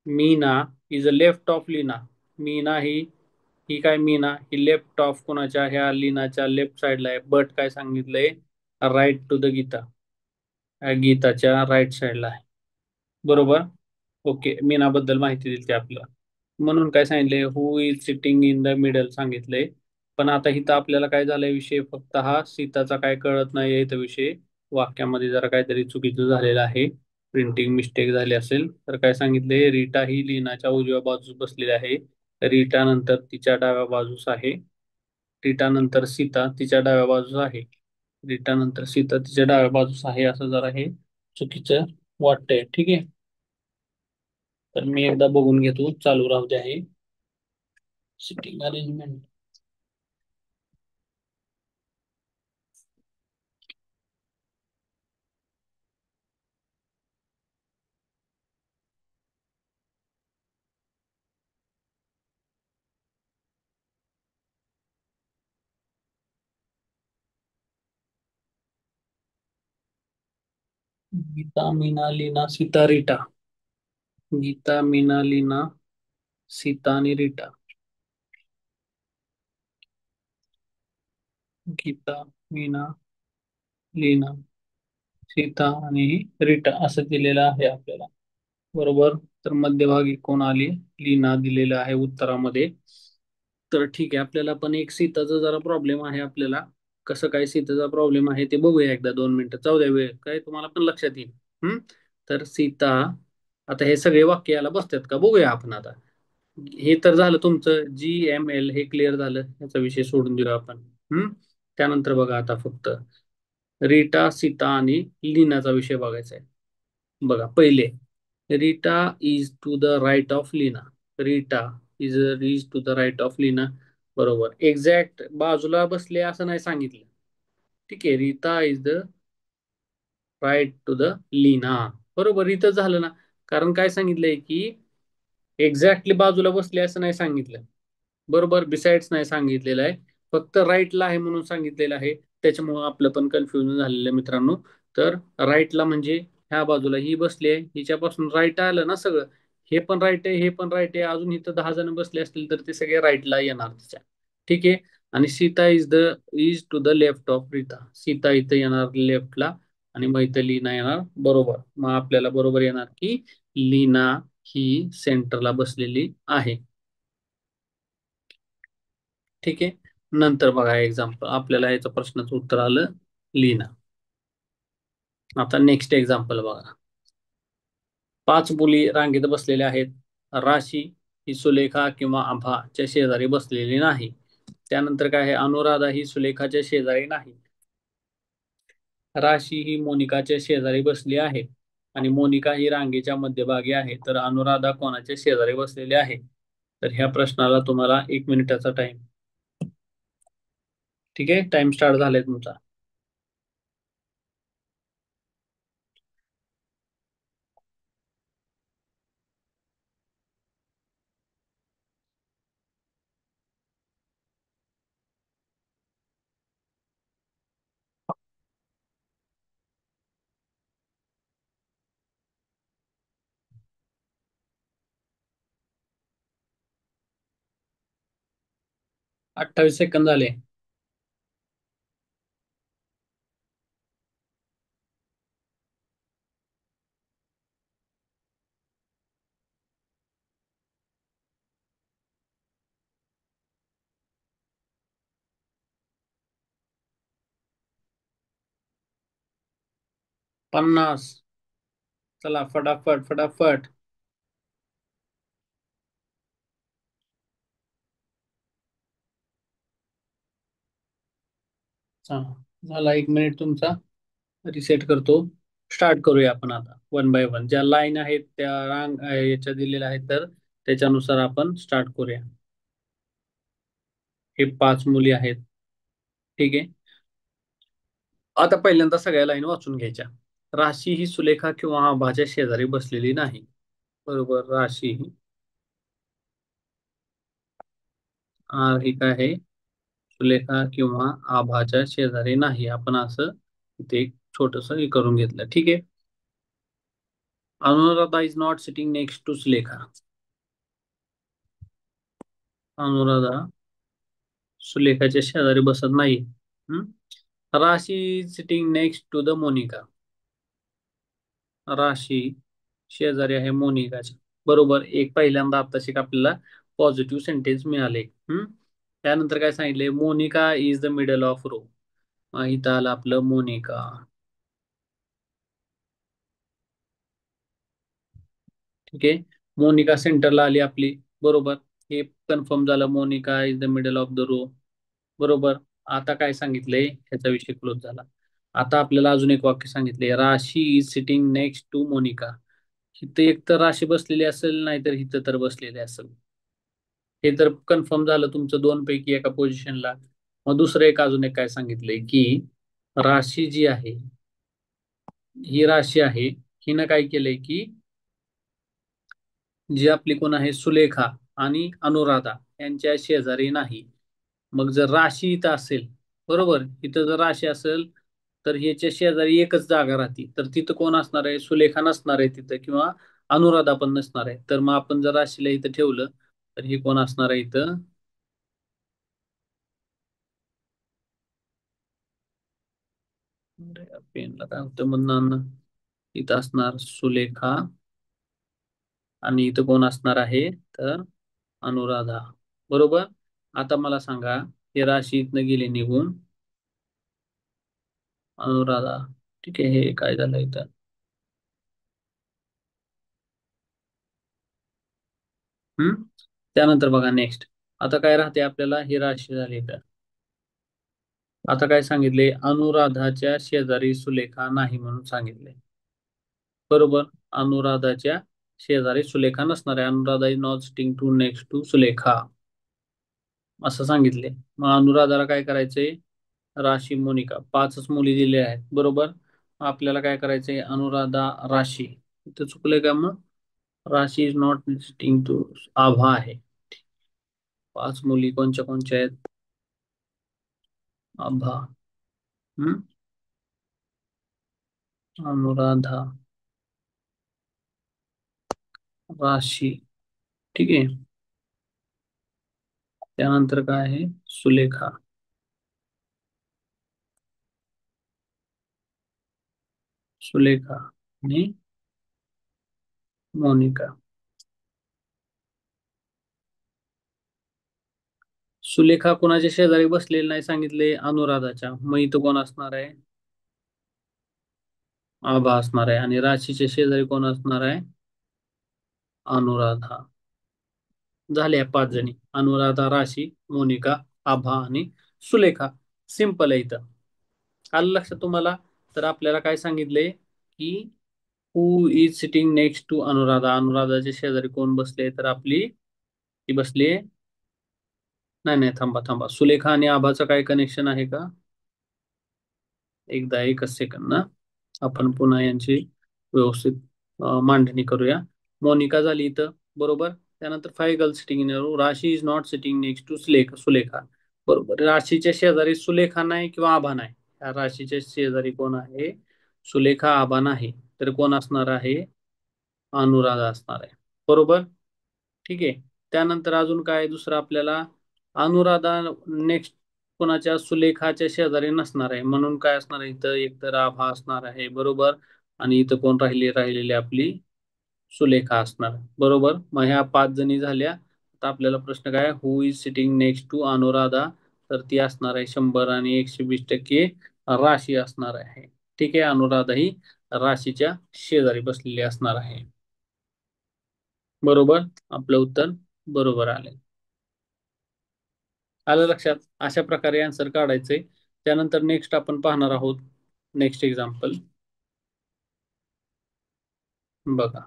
Meena is a left of Leena. Meena ही ही काय, मीना ही लेफ्ट ऑफ कोणाच्या? ह्या लीनाच्या लेफ्ट साइडला आहे. बट काय सांगितलंय? राईट टू द गीता, गीताच्या राईट साइडला आहे. बरोबर. ओके, मीनाबद्दल माहिती दिली आपल्याला. म्हणून काय सांगितले? Who is sitting in the middle सांगितलंय. पण आता इथं आपल्याला काय झालंय, विषय फक्त हा सीताचा काय कळत नाही इथं विषय. वाक्यामध्ये जरा काहीतरी चुकीचं झालेलं आहे, प्रिंटिंग मिस्टेक झाली असेल. तर काय सांगितले? रीटा ही लीनाच्या उजव्या बाजूस बसलेली आहे. रीटा नंतर तिच्या डाव्या बाजूस आहे. रीटा नंतर सीता तिच्या डाव्या बाजूस आहे. रीटा नंतर सीता तिच्या डाव्या बाजूस आहे, असं जरा हे चुकीचं वाटतंय. ठीक आहे. तर मी एकदा बघून घेतो, चालू राहू दे आहे सिटिंग अरेंजमेंट. गीता, मीना, लीना, सीता, रीटा. गीता, मीना, लीना, सीता आणि रीटा. गीता, मीना, लीना, सीता आणि रीटा असं दिलेलं आहे आपल्याला. बरोबर. तर मध्यभागी कोण आली? लीना दिलेलं आहे उत्तरामध्ये. तर ठीक आहे, आपल्याला पण एक सीताचा जरा प्रॉब्लेम आहे आपल्याला. कसं काय सीताचा प्रॉब्लेम आहे ते बघूया एकदा. 2 मिनिटं जाऊ द्या, वेळ काय तुम्हाला पण लक्षात येईल. हम्म. तर सीता, आता हे सगळे वाक्य याला बसतात का बघूया आपण आता. हे तर झालं तुमचं GML, हे क्लिअर झालं, याचा विषय सोडून दिला आपण. हम्म. त्यानंतर बघा आता फक्त रीटा, सीता आणि लीनाचा विषय बघायचा आहे. बघा पहिले, Rita is to the right of Leena. Rita is is to the right of Leena. बरोबर. एक्झॅक्ट बाजूला बसले असं नाही सांगितलं. ठीक आहे, Rita is the right to the Leena. बरोबर, इथं झालं ना. कारण काय सांगितलंय की एक्झॅक्टली बाजूला बसले असं नाही सांगितलं. बरोबर, बिसाइड्स नाही सांगितलेलं आहे, फक्त राईटला आहे म्हणून सांगितलेलं आहे. त्याच्यामुळं आपलं पण कन्फ्युजन झालेलं आहे मित्रांनो. तर राईटला म्हणजे ह्या बाजूला ही बसली आहे, हिच्यापासून राईट आलं ना सगळं. हे पण राईट आहे, हे पण राईट आहे, अजून इथं 10 जण बसले असतील तर ते सगळे राईटला येणार तिच्या. ठीक आहे. आणि Sita is to the left of Rita. Sita इथं येणार लेफ्टला, आणि मग इथं लीना येणार. बरोबर. मग आपल्याला बरोबर येणार की लीना ही सेंटरला बसलेली आहे. ठीक आहे. नंतर बघा एक्झाम्पल, आपल्याला याचं प्रश्नाचं उत्तर आलं लीना. आता नेक्स्ट एक्झाम्पल बघा. 5 मुली रांगेत बसलेल्या आहेत. राशी ही सुलेखा किंवा आभाच्या शेजारी बसलेली नाही. त्यानंतर काय आहे, अनुराधा ही सुलेखाच्या शेजारी नाही. राशी ही मोनिकाच्या शेजारी बसली आहे, आणि मोनिका ही रांगेच्या मध्यभागी आहे. तर अनुराधा कोणाच्या शेजारी बसलेली आहे? तर ह्या प्रश्नाला तुम्हाला 1 मिनिटाचा टाइम. ठीक आहे, टाइम स्टार्ट झालाय तुमचा. 28 सेकंद झाले. 50. चला फटाफट फटाफट. चला, झाला 1 मिनिट तुमचा. रिसेट करतो. स्टार्ट करूया आपण आता वन बाय वन. ज्या लाईन आहेत त्या रांग याच्या दिलेल्या आहेत, तर त्याच्यानुसार आपण स्टार्ट करूया. हे 5 मुली आहेत. ठीक आहे. आता पहिल्यांदा सगळ्या लाईन वाचून घ्यायच्या. राशी ही सुलेखा किंवा आभाच्या शेजारी बसलेली नाही. बरोबर. राशी ही काय आहे? सुलेखा किंवा आभाच्या शेजारी नाही. आपण असं ते एक छोटस हे करून घेतलं. ठीक आहे. Anuradha is not sitting next to Sulekha. Anuradha सुलेखाच्या शेजारी बसत नाही. Hmm? Rashi is sitting next to the Monica. Rashi शेजारी आहे मोनिकाच्या. बरोबर. एक पहिल्यांदा आत्ताशिक आपल्याला पॉझिटिव्ह सेंटेन्स मिळाले. त्यानंतर काय सांगितले? Monica is the middle of row. इथं आलं आपलं मोनिका. ठीक आहे. मोनिका सेंटरला आली आपली. बरोबर. हे कन्फर्म झालं, Monica is the middle of the row. बरोबर. आता काय सांगितलंय? ह्याचा विषय क्लोज झाला. आता आपल्याला अजून एक वाक्य सांगितले, Rashi is sitting next to Monica. इथं एक तर राशी बसलेली असेल, नाहीतर इथं तर बसलेली असेल. हे तर कन्फर्म झालं तुमचं 2 पैकी एका पोझिशनला. मग दुसरं एक अजून एक काय सांगितलंय की राशी जी आहे, ही राशी आहे, हिनं काय केलंय की जी आपली कोण आहे सुलेखा आणि अनुराधा यांच्या शेजारी नाही. मग जर राशी इथं असेल, बरोबर, इथं जर राशी असेल तर ह्याच्या शेजारी एकच जागा राहते, तर तिथं कोण असणार आहे? सुलेखा नसणार आहे तिथं, किंवा अनुराधा पण नसणार आहे. तर मग आपण जर राशीला इथं ठेवलं तर हे कोण असणार आहे इथं? पेनला काय होतं म्हणणं, इथं असणार सुलेखा आणि इथं कोण असणार आहे? तर अनुराधा. बरोबर. आता मला सांगा, हे राशी इथनं गेले निघून, अनुराधा. ठीक आहे. हे काय झालं इथं? हम्म. त्यानंतर बघा नेक्स्ट. आता काय राहते आपल्याला? ही राशी झाली इथं. आता काय सांगितले? अनुराधाच्या शेजारी सुलेखा नाही म्हणून सांगितले. बरोबर. अनुराधाच्या शेजारी सुलेखा नसणार आहे. Anuradha is not sitting to next to Sulekha असं सांगितले. मग अनुराधाला काय करायचंय? राशी मोनिका 5च मुली दिल्या आहेत. बरोबर. आपल्याला काय करायचंय? अनुराधा राशी. इथं चुकलंय का मग? राशी इज नॉट सिटिंग टू आभा आहे. 5 मुली कोणच्या कोणच्या आहेत? आभा. हम्म. अनुराधा, राशी. ठीक आहे. त्यानंतर काय आहे? सुलेखा. सुलेखा आणि मोनिका. सुलेखा कोणाच्या शेजारी बसलेली नाही सांगितले? अनुराधाच्या. मग इथं कोण असणार आहे? आभा असणार आहे. आणि राशीच्या शेजारी कोण असणार आहे? अनुराधा. झाल्या 5 जणी. अनुराधा, राशी, मोनिका, आभा आणि सुलेखा. सिंपल आहे इथं. आलं लक्षात तुम्हाला? तर आपल्याला काय सांगितले की who is sitting next to Anuradha. अनुराधाच्या शेजारी कोण बसले? तर आपली ती बसली. नाही नाही, थांबा थांबा. सुलेखा आणि आभाचं काय कनेक्शन आहे का? एकदा एकच सेकंद ना. आपण पुन्हा यांची व्यवस्थित मांडणी करूया. मोनिका झाली इथं. बरोबर. त्यानंतर 5 girls sitting in row. Rashi is not sitting next to Sulekha. बरोबर. राशीच्या शेजारी सुलेखा नाही किंवा आभा नाही. या राशीच्या शेजारी कोण आहे? सुलेखा, आभा नाही. तर कोण असणार आहे? अनुराधा असणार आहे. बरोबर. ठीक आहे. त्यानंतर अजून काय दुसरं आपल्याला? अनुराधा नेक्स्ट कोणाच्या? सुलेखाच्या शेजारी नसणार आहे. म्हणून काय असणार आहे इथं? एकतर आभा असणार आहे. बरोबर. आणि इथं कोण राहिलेली आपली सुलेखा असणार. बरोबर. मग ह्या 5 जणी झाल्या. आता आपल्याला प्रश्न काय? Who is sitting next to Anuradha. तर ती असणार आहे 100 आणि 120% राशी असणार आहे. ठीक आहे. अनुराधा ही राशीच्या शेजारी बसलेली असणार आहे. बरोबर. आपलं उत्तर बरोबर आले. आलं लक्षात? अशा प्रकारे आन्सर काढायचे. त्यानंतर नेक्स्ट आपण पाहणार आहोत नेक्स्ट एक्झाम्पल. बघा,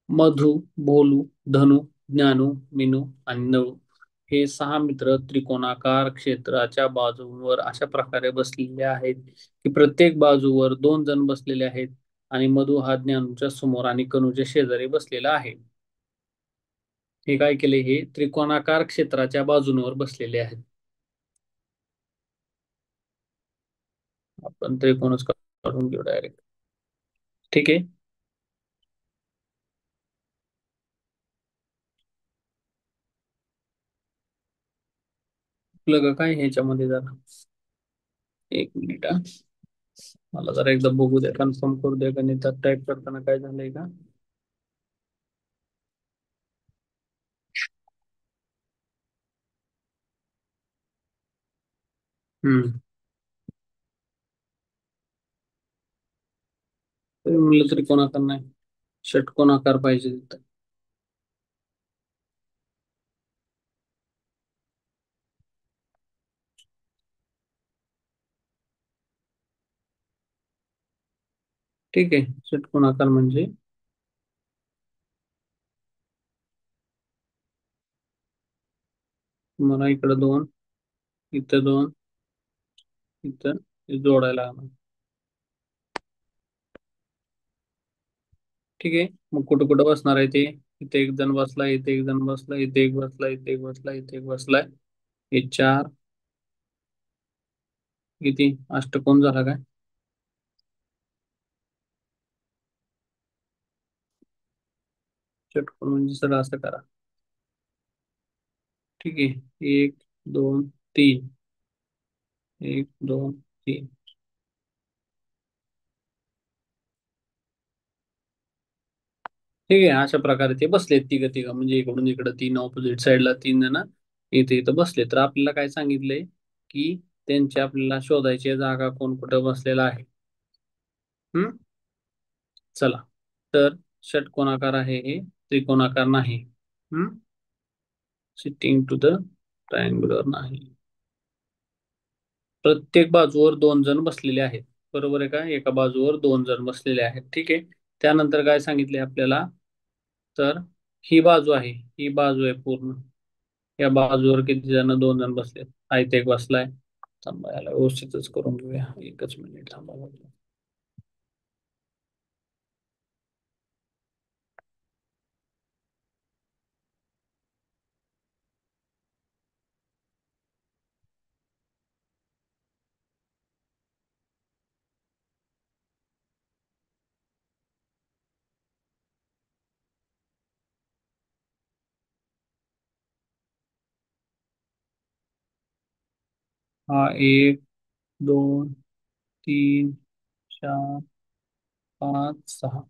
मधु, भोलू, धनु, ज्ञानू, मीनू आणि नळू हे सहा मित्र त्रिकोणाकार क्षेत्राच्या बाजूंवर अशा प्रकारे बसलेले आहेत की प्रत्येक बाजूवर दोन जण बसलेले आहेत आणि मधु हा ज्ञानूच्या समोर आणि कनूच्या शेजारी बसलेला आहे. हे काय केले, हे त्रिकोणाकार क्षेत्राच्या बाजूंवर बसलेले आहेत. आपण त्रिकोणच काढून घेऊ डायरेक्ट. ठीक आहे. आपलं काय ह्याच्यामध्ये जरा एक मिनिट हा. मला जरा एकदा बघू द्या, कन्फर्म करू द्या गणितात टाईप करताना काय झालंय का. हम्म. तरी म्हणलं त्रिकोणाकार नाही, षटकोनाकार पाहिजे तिथं. ठीक आहे, षटकोनाकार म्हणजे मला इकडं दोन, इथं दोन, इथं हे जोडायला लागणार. ठीक आहे, मग कुठं कुठं बसणार आहे ते. इथे एक जण बसलाय, इथे एक जण बसलाय, इथे एक बसलाय, इथे एक बसलाय, इथे एक बसलाय. हे चार, किती अष्टकोन झाला काय. षटकोन म्हणजे सगळं असं करा. ठीक आहे, एक, दोन, तीन, एक, दोन, तीन. ठीक आहे, अशा प्रकारे ते बसलेत तिघ तिघ, म्हणजे इकडून इकडं तीन ऑपोजिट साईडला तीन जण इथे इथं बसले. तर आपल्याला काय सांगितलंय की त्यांची आपल्याला शोधायची जागा कोण कुठं बसलेला आहे. हम्म. चला, तर षटकोनाकार आहे हे, त्रिकोणाकार नाही. हम्म. सिटिंग टू द ट्रायंग्युलर नाही. प्रत्येक बाजूवर दोन जण बसलेले आहेत. बरोबर आहे का, एका बाजूवर दोन जण बसलेले आहेत. ठीक आहे. त्यानंतर काय सांगितले आपल्याला, तर ही बाजू आहे, ही बाजू आहे पूर्ण. या बाजूवर किती जण, दोन जण बसलेत. आयत एक बसलाय. थांबा, याला व्यवस्थितच करून घेऊया, एकच मिनिट थांबा. हा एक, दोन, तीन, चार, पाच, सहा.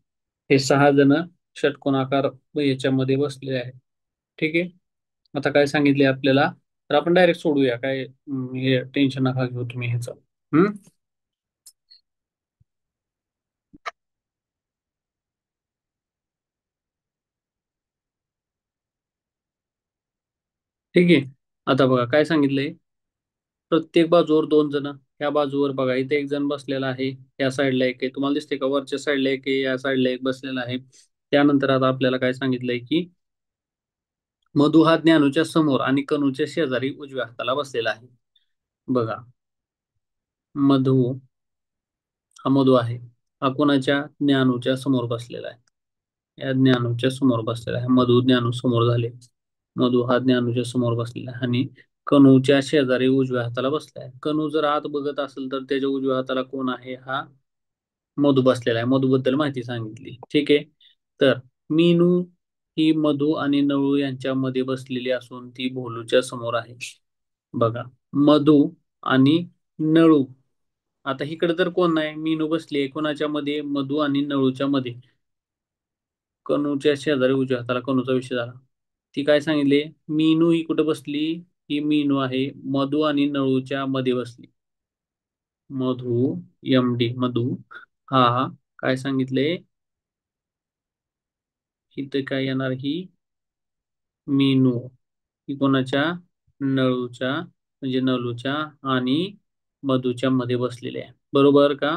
हे सहा जण षटकोनाकार याच्यामध्ये बसलेले आहेत. ठीक आहे. आता काय सांगितले आपल्याला, तर आपण डायरेक्ट सोडूया, काय हे टेन्शन नका घेऊ तुम्ही ह्याचं. हम्म. ठीक आहे. आता बघा काय सांगितलंय, प्रत्येक बाजूवर दोन जण. या बाजूवर बघा, इथे एक जण बसलेला आहे, या साईडला एक आहे, तुम्हाला दिसते का, वरच्या साईडला एक आहे, या साईडला एक बसलेला आहे. त्यानंतर आता आपल्याला काय सांगितलंय की मधु हा ज्ञानूच्या समोर आणि कनूच्या शेजारी उजव्या हाताला बसलेला आहे. बघा, मधु, हा मधु आहे, हा कोणाच्या, ज्ञानूच्या समोर बसलेला आहे. या ज्ञानूच्या समोर बसलेला आहे. मधु ज्ञानू समोर झाले. मधु हा ज्ञानूच्या समोर बसलेला आहे आणि कनूच्या शेजारी उजव्या हाताला बसलाय. कनू जर आत बघत असेल तर त्याच्या उजव्या हाताला कोण आहे, हा मधु बसलेला आहे. मधु बद्दल माहिती सांगितली. ठीक आहे. तर मीनू ही मधु आणि नळू यांच्यामध्ये बसलेली असून ती भोलूच्या समोर आहे. बघा, मधु आणि नळू. आता इकडे तर कोण नाही, मीनू बसली आहे कोणाच्या मध्ये, मधु आणि नळूच्या मध्ये. कनूच्या शेजारी उजव्या हाताला कनूचा विषय झाला. ती काय सांगितले, मीनू ही कुठे बसली, ही मीनू आहे मधु आणि नळूच्या मध्ये बसली. मधु, एम डी मधु, हा काय सांगितले, इथे काय येणार, ही मीनू ही कोणाच्या, नळूच्या म्हणजे नळूच्या आणि मधूच्या मध्ये बसलेले आहे, बरोबर का?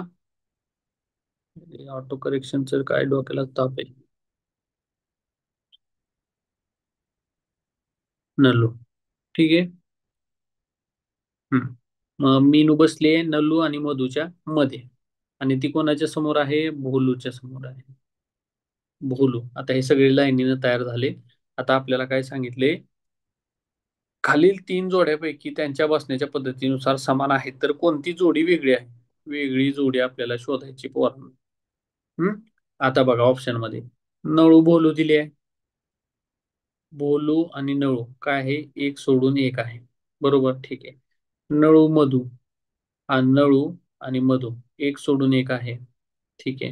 ऑटो करेक्शनचं काय डोक्याला ताप आहे. नल्लू. ठीक आहे. हम्म. मग मीनू बसले नल्लू आणि मधूच्या मध्ये, आणि ती कोणाच्या समोर आहे? भोलूच्या समोर आहे. भोलू. आता हे सगळे लाईनीनं तयार झाले. आता आपल्याला काय सांगितले? खालील तीन जोड्यापैकी त्यांच्या बसण्याच्या पद्धतीनुसार समान आहेत, तर कोणती जोडी वेगळी आहे? वेगळी जोडी आपल्याला शोधायची पोरांनो. हम्म. आता बघा ऑप्शन मध्ये नळू भोलू दिले आहे. भोलू आणि नळू काय आहे? एक सोडून एक आहे. बरोबर, ठीक आहे. नळू मधू, हा नळू आणि मधू एक सोडून एक आहे. ठीक आहे.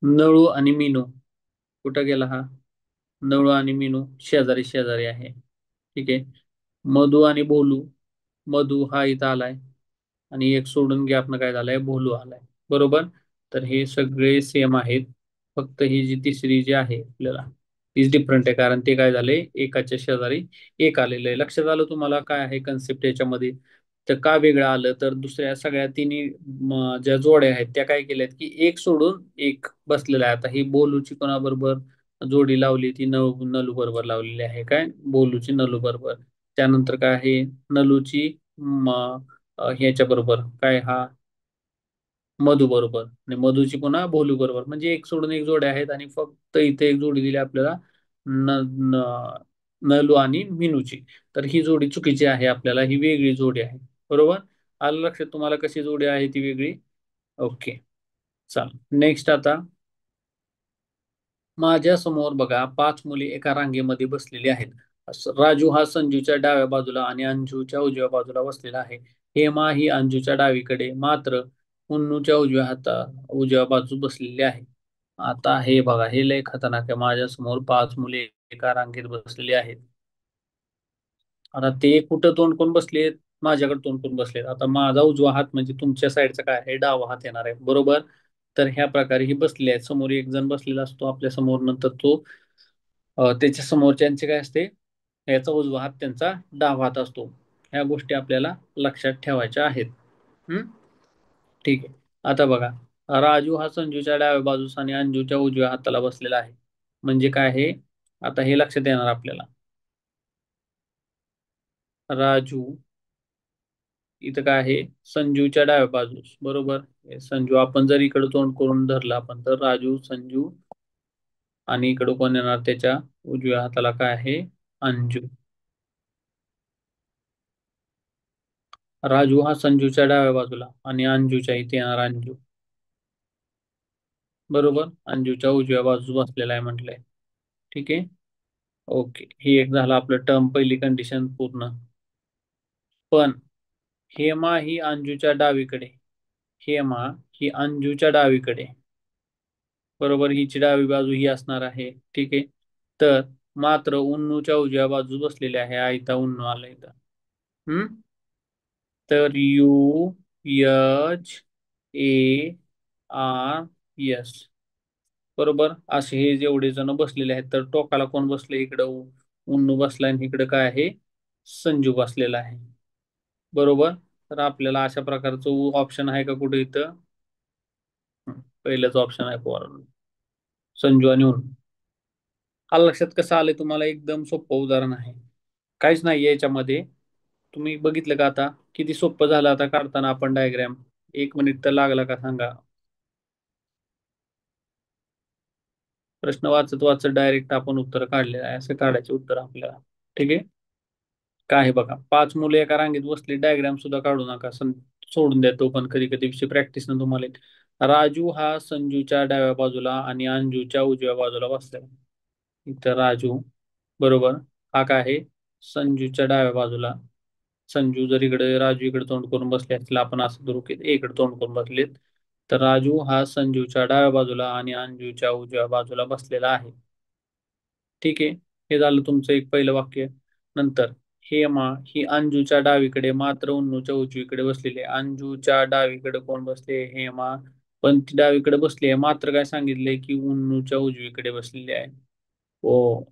नळू आणि मीनू, कुठं गेला हा? नळू आणि मीनू शेजारी शेजारी आहे. ठीक आहे. मधू आणि भोलू, मधू हा इथं आलाय, आणि एक सोडून गॅपनं काय झालंय? भोलू आलाय. बरोबर. तर हे सगळे सेम आहेत. फक्त ही जी तिसरी जी आहे आपल्याला, तीच डिफरंट आहे, कारण ते काय झाले? एकाच्या शेजारी एक आलेलं आहे. लक्षात आलं तुम्हाला काय आहे कन्सेप्ट याच्यामध्ये? तर का वेगळं आलं? तर दुसऱ्या सगळ्या तिन्ही ज्या जोड्या आहेत त्या काय केल्यात की एक सोडून एक बसलेला आहे. आता ही बोलूची कोणाबरोबर जोडी लावली? ती नलू बरोबर लावलेली आहे. काय? बोलूची नलू बरोबर. त्यानंतर काय आहे? नलूची ह्याच्या बरोबर काय? हा मधू बरोबर, आणि मधूची पुन्हा भोलू बरोबर, म्हणजे एक सोडून एक जोड्या आहेत, आणि फक्त इथे एक जोडी दिली आपल्याला न, न, नलू आणि मीनूची. तर ही जोडी चुकीची आहे, आपल्याला ही वेगळी जोडी आहे. बरोबर. आलं लक्षात तुम्हाला कशी जोडी आहे ती वेगळी? ओके. चल नेक्स्ट आता, माझ्या समोर बघा पाच मुली एका रांगेमध्ये बसलेली आहेत. राजू हा संजूच्या डाव्या बाजूला आणि अंजूच्या उजव्या बाजूला बसलेला आहे. हेमा ही अंजूच्या डावीकडे, मात्र पुन्नूच्या उजव्या बाजू बसलेली आहे. आता हे बघा, हे लय खतरनाक आहे. माझ्या समोर पाच मुले एका रांगेत बसलेली आहेत. आता ते कुठं तोंड करून बसलेत? माझ्याकडे तोंड करून बसलेत. आता माझा उजवा हात म्हणजे तुमच्या साईडचा काय आहे? डावा हात येणार आहे. बरोबर. तर ह्या प्रकारे ही बसले आहेत. समोर एक जण बसलेला असतो आपल्या समोर, नंतर तो त्याच्या समोरच्यांचे काय असते? याचा उजवा हात त्यांचा डावा हात असतो. ह्या गोष्टी आपल्याला लक्षात ठेवायच्या आहेत. हम्म. ठीक आहे. आता बघा, राजू हा संजूच्या डाव्या बाजूस आणि अंजूच्या उजव्या हाताला बसलेला आहे. म्हणजे काय आहे? आता हे लक्षात येणार आपल्याला. राजू इथं काय आहे? संजूच्या डाव्या बाजूस. बरोबर. हे संजू आपण जर इकडे तोंड करून धरलं आपण, तर राजू, संजू, आणि इकडे कोण येणार? त्याच्या उजव्या हाताला काय आहे? अंजू. राजू हा संजूच्या डाव्या बाजूला आणि अंजूच्या इथे येणार अंजू. बरोबर. अंजूच्या उजव्या बाजूस बसलेला आहे म्हटलंय. ठीक आहे. ओके, ही एक झालं आपलं टर्म, पहिली कंडिशन पूर्ण. पण हेमा ही अंजूच्या डावीकडे, हेमा ही अंजूच्या डावीकडे, बरोबर. हिची डावी बाजू ही असणार आहे. ठीक आहे. तर मात्र उन्नूच्या उजव्या बाजूस बसलेले आहे. आयता उन्नू आला इथं. हम्म. तर UHARS, बरोबर. असे हे जेवढे जण बसलेले आहेत, तर टोकाला कोण बसले? इकडं उन्नू बसलाय, आणि इकडं काय आहे? संजू बसलेला आहे. बरोबर. तर आपल्याला अशा प्रकारचं ऑप्शन आहे का कुठे इथं? पहिलंच ऑप्शन आहे पोरांनो, संजू आणि उन्नू. आलं लक्षात? कसं आलंय तुम्हाला? एकदम सोपं उदाहरण आहे. काहीच नाही याच्यामध्ये. तुम्ही बघितलं का आता? किती सोपं झालं आता काढताना आपण डायग्राम. 1 मिनिट तर लागला का सांगा? प्रश्न वाचत वाचत डायरेक्ट आपण उत्तर काढले आहे. असं काढायचे उत्तर आपल्याला. ठीक आहे. काय आहे बघा, पाच मुले एका रांगेत बसली. डायग्राम सुद्धा काढू नका, सोडून देतो, पण कधी कधी विषय प्रॅक्टिस न तुम्हाला येईल. राजू हा संजूच्या डाव्या बाजूला आणि अंजूच्या उजव्या बाजूला बसला. इथं राजू, बरोबर. हा काय आहे? संजूच्या डाव्या बाजूला. संजू जर इकडे, राजू इकडे तोंड करून बसले असतील, आपण असं धरू की इकडे तोंड करून बसलेत, तर राजू हा संजूच्या डाव्या बाजूला आणि अंजूच्या उजव्या बाजूला बसलेला आहे. ठीक आहे. हे झालं तुमचं एक पहिलं वाक्य. नंतर हेमा ही अंजूच्या डावीकडे, मात्र उन्नूच्या उजवीकडे बसलेली आहे. अंजूच्या डावीकडे कोण बसले? हेमा. पण ती डावीकडे बसली आहे, मात्र काय सांगितले की उन्नूच्या उजवीकडे बसलेली आहे. हो.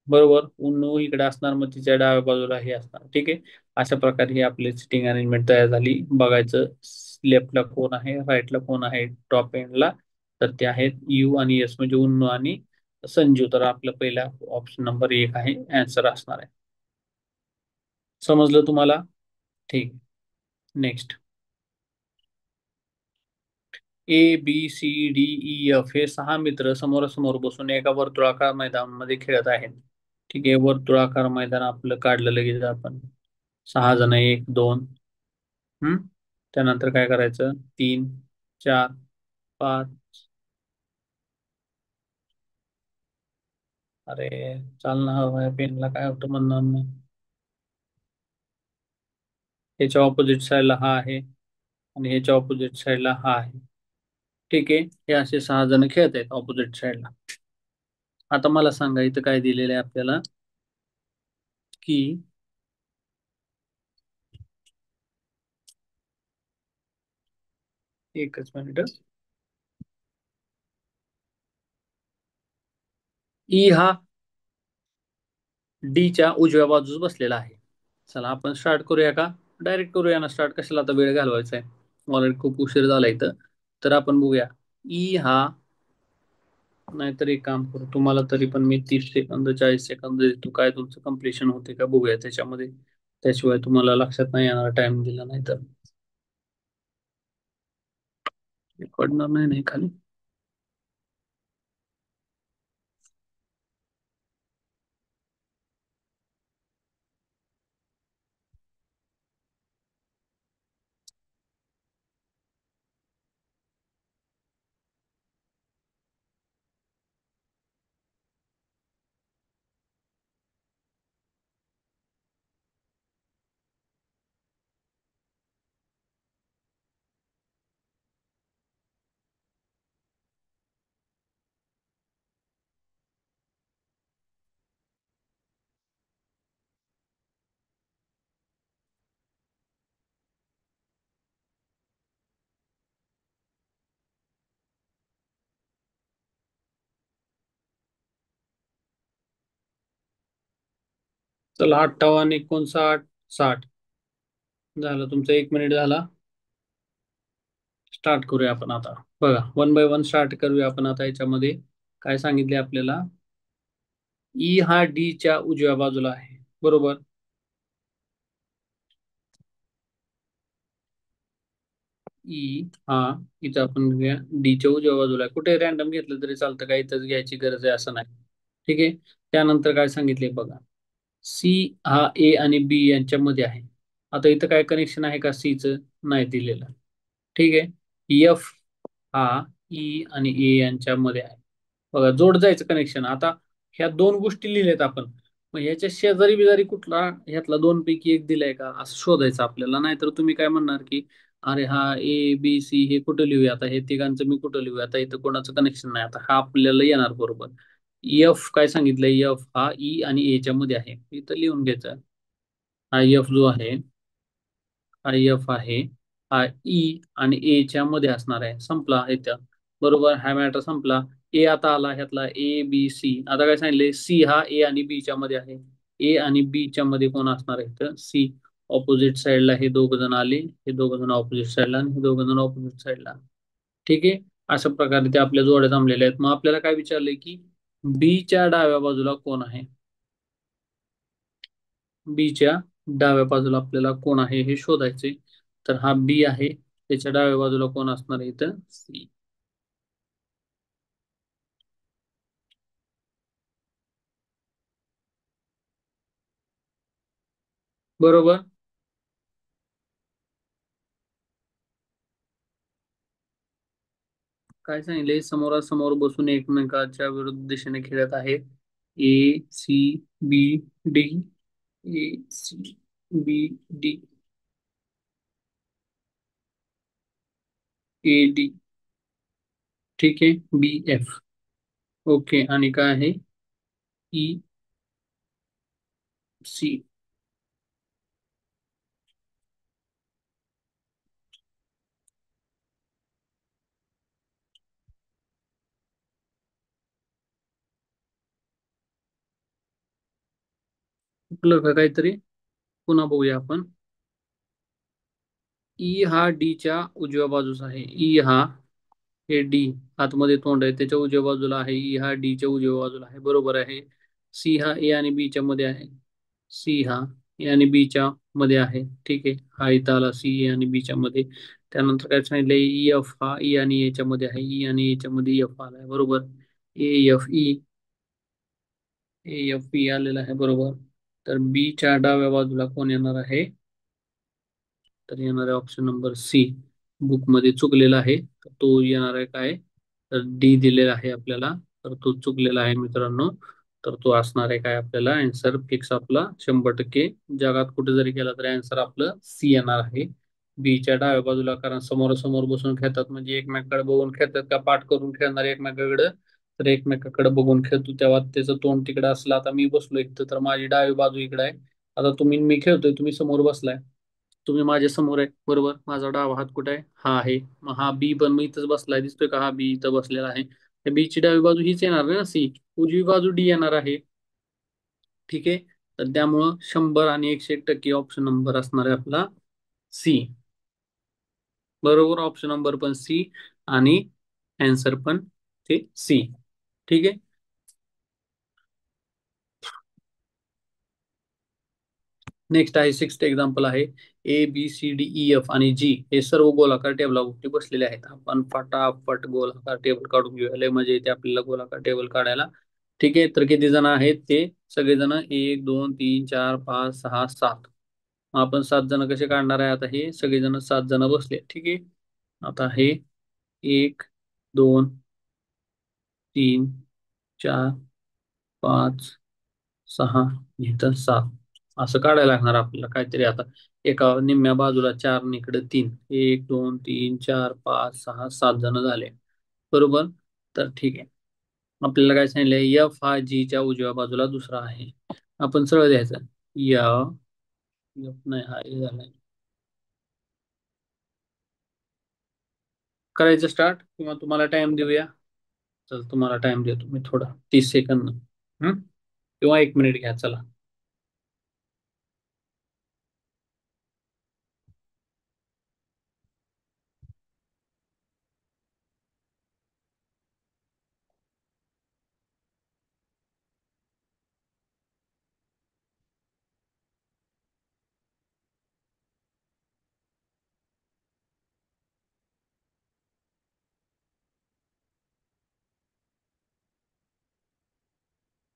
बरोबर, उन्नू इकडे असणार, मग तिच्या डाव्या बाजूला हे असणार. ठीक आहे. अशा प्रकारे ही आपली सिटिंग अरेंजमेंट तयार झाली. बघायचं लेफ्टला कोण आहे, राईटला कोण आहे, टॉप एंडला. तर ते आहेत यू आणि एस, म्हणजे उन्नू आणि संजू. तर आपलं पहिला ऑप्शन नंबर एक आहे आन्सर असणार आहे. समजलं तुम्हाला? ठीक. Next. A B C D E F हे सहा मित्र समोरासमोर बसून एका वर्तुळाकार मैदानामध्ये खेळत आहेत. ठीक आहे. वर्तुळाकार मैदान आपलं काढलं लगेच आपण. सहा जण, एक, दोन. हम्म. त्यानंतर काय करायचं? तीन, चार, पाच. अरे, चालना हवं पेनला, काय होतं म्हणणं. ह्याच्या ऑपोजिट साईडला हा आहे आणि ह्याच्या ऑपोजिट साईडला हा आहे. ठीक आहे. हे असे सहा जण खेळत आहेत ऑपोजिट साईडला. आता मला सांगा इथं काय दिलेलं आहे आपल्याला, की एकच मिनिट. ई हा डी च्या उजव्या बाजूस बसलेला आहे. चला आपण स्टार्ट करूया का? डायरेक्ट करूया ना स्टार्ट, कशाला आता वेळ घालवायचा आहे. ऑलरेडी खूप उशीर झाला इथं. तर आपण बघूया. ई हा, नाहीतर एक काम करू, तुम्हाला तरी पण मी 30 सेकंद 40 सेकंद देतो, काय तुमचं कम्प्लिशन होते का बघूया त्याच्यामध्ये. त्याशिवाय तुम्हाला लक्षात नाही येणार टाइम दिला नाही तर. पडणार नाही नाही खाली. चला 58, 59, 60. झालं तुमचा 1 मिनिट झाला. स्टार्ट करूया आपण आता. बघा, वन बाय वन स्टार्ट करूया आपण आता. याच्यामध्ये काय सांगितले आपल्याला? ई हा डी च्या उजव्या बाजूला आहे, बरोबर. ई हा, इथं आपण घेऊया डी च्या उजव्या बाजूला आहे. कुठे रॅन्डम घेतलं तरी चालतं, काही इथंच घ्यायची गरज आहे असं नाही. ठीक आहे. त्यानंतर काय सांगितले बघा, सी हा ए आणि बी यांच्यामध्ये आहे. आता इथं काय कनेक्शन आहे का सीचं? नाही दिलेलं. ठीक आहे. एफ हा ई आणि ए यांच्यामध्ये आहे. बघा, जोड जायचं कनेक्शन. आता ह्या दोन गोष्टी लिहिल्यात आपण, मग ह्याच्या शेजारी बिजारी कुठला ह्यातला दोन पैकी एक दिलाय का असं शोधायचं आपल्याला. नाहीतर तुम्ही काय म्हणणार की अरे हा ए बी सी हे कुठं लिहूया आता, हे तिघांचं मी कुठं लिहूया आता, इथं कोणाचं कनेक्शन नाही. आता हा आपल्याला येणार बरोबर. एफ काय सांगितलंय? एफ हा ई आणि एच्या मध्ये आहे, इथं लिहून घ्यायचं. हा एफ जो आहे, हा एफ आहे, हा ई आणि ए च्या मध्ये असणार आहे. संपला इथं, बरोबर. हा मॅटर संपला. ए आता आला ह्यातला ए बी सी. आता काय सांगितले? सी हा ए आणि बी च्या मध्ये आहे. ए आणि बी च्या मध्ये कोण असणार आहे? तर सी. ऑपोजिट साइडला हे दोघ जण आले, हे दोघ जण ऑपोजिट साइडला आणि हे दोघ जण ऑपोजिट साइडला. ठीक आहे. अशा प्रकारे ते आपल्या जोड्या जमलेल्या आहेत. मग आपल्याला काय विचारलंय की बी च्या डाव्या बाजूला कोण आहे? बी च्या डाव्या बाजूला आपल्याला कोण आहे हे शोधायचे. तर हा बी आहे, त्याच्या डाव्या बाजूला कोण असणार आहे? इथं सी. बरोबर. काय सांगितले? समोरासमोर बसून एकमेकाच्या विरुद्ध दिशेने खेळत आहेत. A C B D. A C B D. A D. ठीक आहे. B F. ओके. आणि काय आहे? E C. चुकलं का काहीतरी? पुन्हा बघूया आपण. ई हा डी च्या उजव्या बाजूस आहे. ई हा, हे डी आतमध्ये तोंड आहे त्याच्या उजव्या बाजूला आहे. ई हा डी च्या उजव्या बाजूला आहे, बरोबर आहे. सी हा ए आणि बी च्या मध्ये आहे. सी हा ए आणि बी च्या मध्ये आहे. ठीक आहे, हा इथं आला सी ए आणि बी च्या मध्ये. त्यानंतर काय सांगितलंय, ई एफ हा ई आणि ए च्या मध्ये आहे. ई आणि ए च्या मध्ये एफ आलाय, बरोबर. A F E, A F E आलेला आहे, बरोबर. तर बी च्या डाव्या बाजूला कोण येणार आहे? तर येणार आहे ऑप्शन नंबर सी. बुक मध्ये चुकलेला आहे, तर तो येणार आहे काय? तर डी दिलेला आहे आपल्याला, तर तो चुकलेला आहे मित्रांनो. तर तो असणार आहे काय? आपल्याला आन्सर फिक्स आपला 100%. जगात कुठे जरी गेला तरी आन्सर आपलं सी येणार आहे. बीच्या डाव्या बाजूला, कारण समोरासमोर बसून खेळतात म्हणजे एकमेकाकडे बघून खेळतात का पाठ करून खेळणार एकमेकाकडे? तर एकमेकाकडे बघून खेळतो, तेव्हा त्याचं तोंड तिकडे असलं. आता मी बसलो इथं, तर माझी डावी बाजू इकडे आहे. आता मी खेळतोय, तुम्ही समोर बसलाय, तुम्ही माझ्या समोर आहे, बरोबर. माझा डावा हात कुठे आहे? हा आहे. मग हा बी पण मी इथंच बसलाय, दिसतोय का? हा बी इथं बसलेला आहे. त्या बी ची डावी बाजू हीच येणार आहे ना, सी. उजवी बाजू डी येणार आहे. ठीक आहे. तर त्यामुळं 100 आणि 101% ऑप्शन नंबर असणार आहे आपला सी. बरोबर, ऑप्शन नंबर पण सी आणि आन्सर पण ते सी. ठीक आहे. नेक्स्ट आहे 6th एक्झाम्पल आहे. A B C D E F आणि जी हे सर्व गोलाकार टेबलावरती बसलेले आहेत. आपण फटाफट गोलाकार टेबल काढून घेऊया, लय मजा येते आपल्याला गोलाकार टेबल काढायला. ठीक आहे. तर किती जण आहेत ते? सगळेजण 1 2 3 4 5 6 7. आपण 7 जण कसे काढणार आहे? आता हे सगळेजण 7 जण बसले, ठीक आहे. आता हे 1 2 3 4 5 6 इथं 7 असं काढायला लागणार आपल्याला काहीतरी. आता एका निम्म्या बाजूला 4 आणि इकडे 3. 1 2 3 4 5 6 7 जण झाले, बरोबर. तर ठीक आहे. आपल्याला काय सांगितलंय? एफ हा जी च्या उजव्या बाजूला दुसरा आहे. आपण सरळ द्यायचं. या एफ नाही, हा ए झालाय. करायचं स्टार्ट किंवा तुम्हाला टाइम देऊया? चल, तुम्हाला टाइम देतो मी थोडा, 30 सेकंद. किंवा 1 मिनिट घ्या, चला.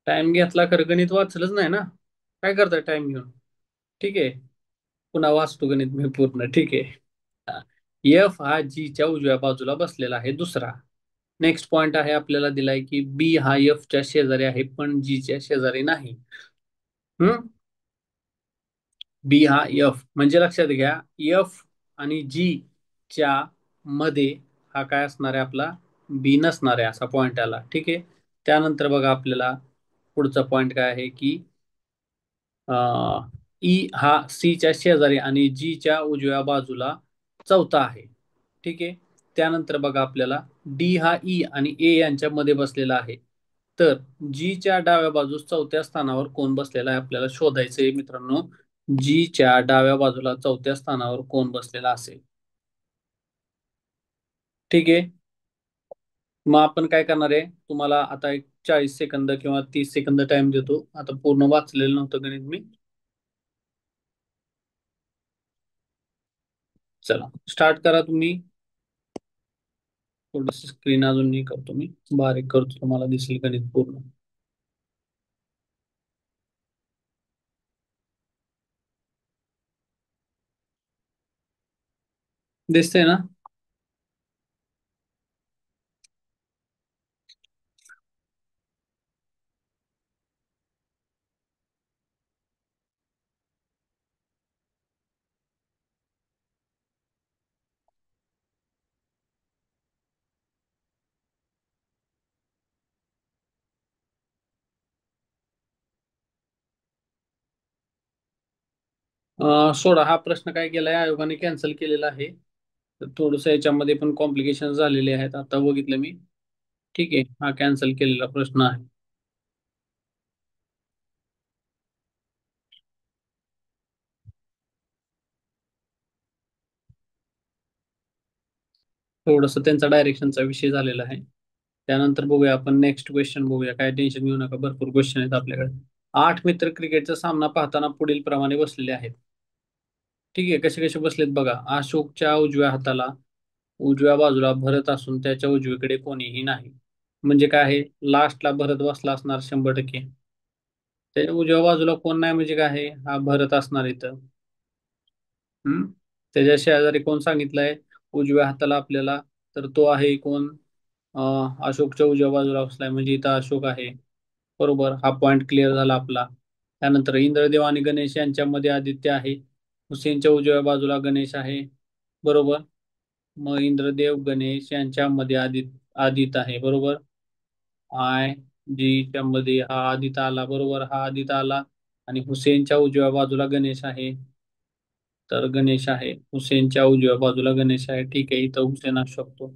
टाइम घेतला, खरं गणित वाचलंच नाही ना. काय करताय टाइम घेऊन? ठीक आहे, पुन्हा वाचतो गणित मी पूर्ण, ठीक आहे. एफ हा जी च्या उजव्या बाजूला बसलेला आहे दुसरा. नेक्स्ट पॉइंट आहे आपल्याला दिलाय की बी हा एफ च्या शेजारी आहे पण जी च्या शेजारी नाही. हम्म बी हा एफ म्हणजे लक्षात घ्या, एफ आणि जी च्या मध्ये हा काय असणार आहे? आपला बी नसणार आहे, असा पॉइंट आला. ठीक आहे. त्यानंतर बघा आपल्याला पुढचा पॉइंट काय आहे की ई हा सी च्या शेजारी आणि जी च्या उजव्या बाजूला चौथा आहे. ठीक आहे. त्यानंतर बघा आपल्याला डी हा ई आणि ए यांच्या मध्ये बसलेला आहे. तर जी च्या डाव्या बाजूस चौथ्या स्थानावर कोण बसलेला आहे आपल्याला शोधायचं आहे मित्रांनो. जी च्या डाव्या बाजूला चौथ्या स्थानावर कोण बसलेला असेल? ठीक आहे. मग आपण काय करणार आहे? तुम्हाला आता एक 40 सेकंद किंवा 30 सेकंद टाइम देतो. आता पूर्ण वाचलेलं नव्हतं गणित मी. चला, स्टार्ट करा तुम्ही. थोडस स्क्रीन अजून नाही करतो मी, बारीक करतो, तुम्हाला दिसेल गणित पूर्ण. दिसतंय ना? सोडा, हा प्रश्न काय केलाय आयोगाने? कॅन्सल केलेला आहे. तर थोडस याच्यामध्ये पण कॉम्प्लिकेशन झालेले आहेत, आता बघितलं मी. ठीक आहे, हा कॅन्सल केलेला प्रश्न आहे. थोडस त्यांचा डायरेक्शनचा विषय झालेला आहे. त्यानंतर बघूया आपण नेक्स्ट क्वेश्चन बघूया. काय टेन्शन घेऊ नका, भरपूर क्वेश्चन आहेत आपल्याकडे. 8 मित्र क्रिकेटचा सामना पाहताना पुढील प्रमाणे बसलेले आहेत. ठीक आहे, कसे कसे बसलेत बघा. अशोकच्या उजव्या हाताला उजव्या बाजूला भरत असून त्याच्या उजवीकडे कोणीही नाही. म्हणजे काय आहे, लास्टला भरत बसला असणार 100%. त्याच्या उजव्या बाजूला कोण नाही म्हणजे काय आहे, हा भरत असणार इथं. हम्म. त्याच्या शेजारी कोण सांगितलंय उजव्या हाताला आपल्याला, तर तो आहे कोण, अशोकच्या उजव्या बाजूला बसलाय म्हणजे इथं अशोक आहे. बरोबर, हा पॉइंट क्लिअर झाला आपला. त्यानंतर इंद्रदेव आणि गणेश यांच्यामध्ये आदित्य आहे. हुसेनच्या उजव्या बाजूला गणेश आहे. बरोबर. मग इंद्रदेव गणेश यांच्यामध्ये आदित आहे. बरोबर. आय जी च्या मध्ये हा आदित आला. बरोबर, हा आदित आला. आणि हुसेनच्या उजव्या बाजूला गणेश आहे. तर गणेश आहे, हुसेनच्या उजव्या बाजूला गणेश आहे. ठीक आहे, इथं हुसेन असू शकतो.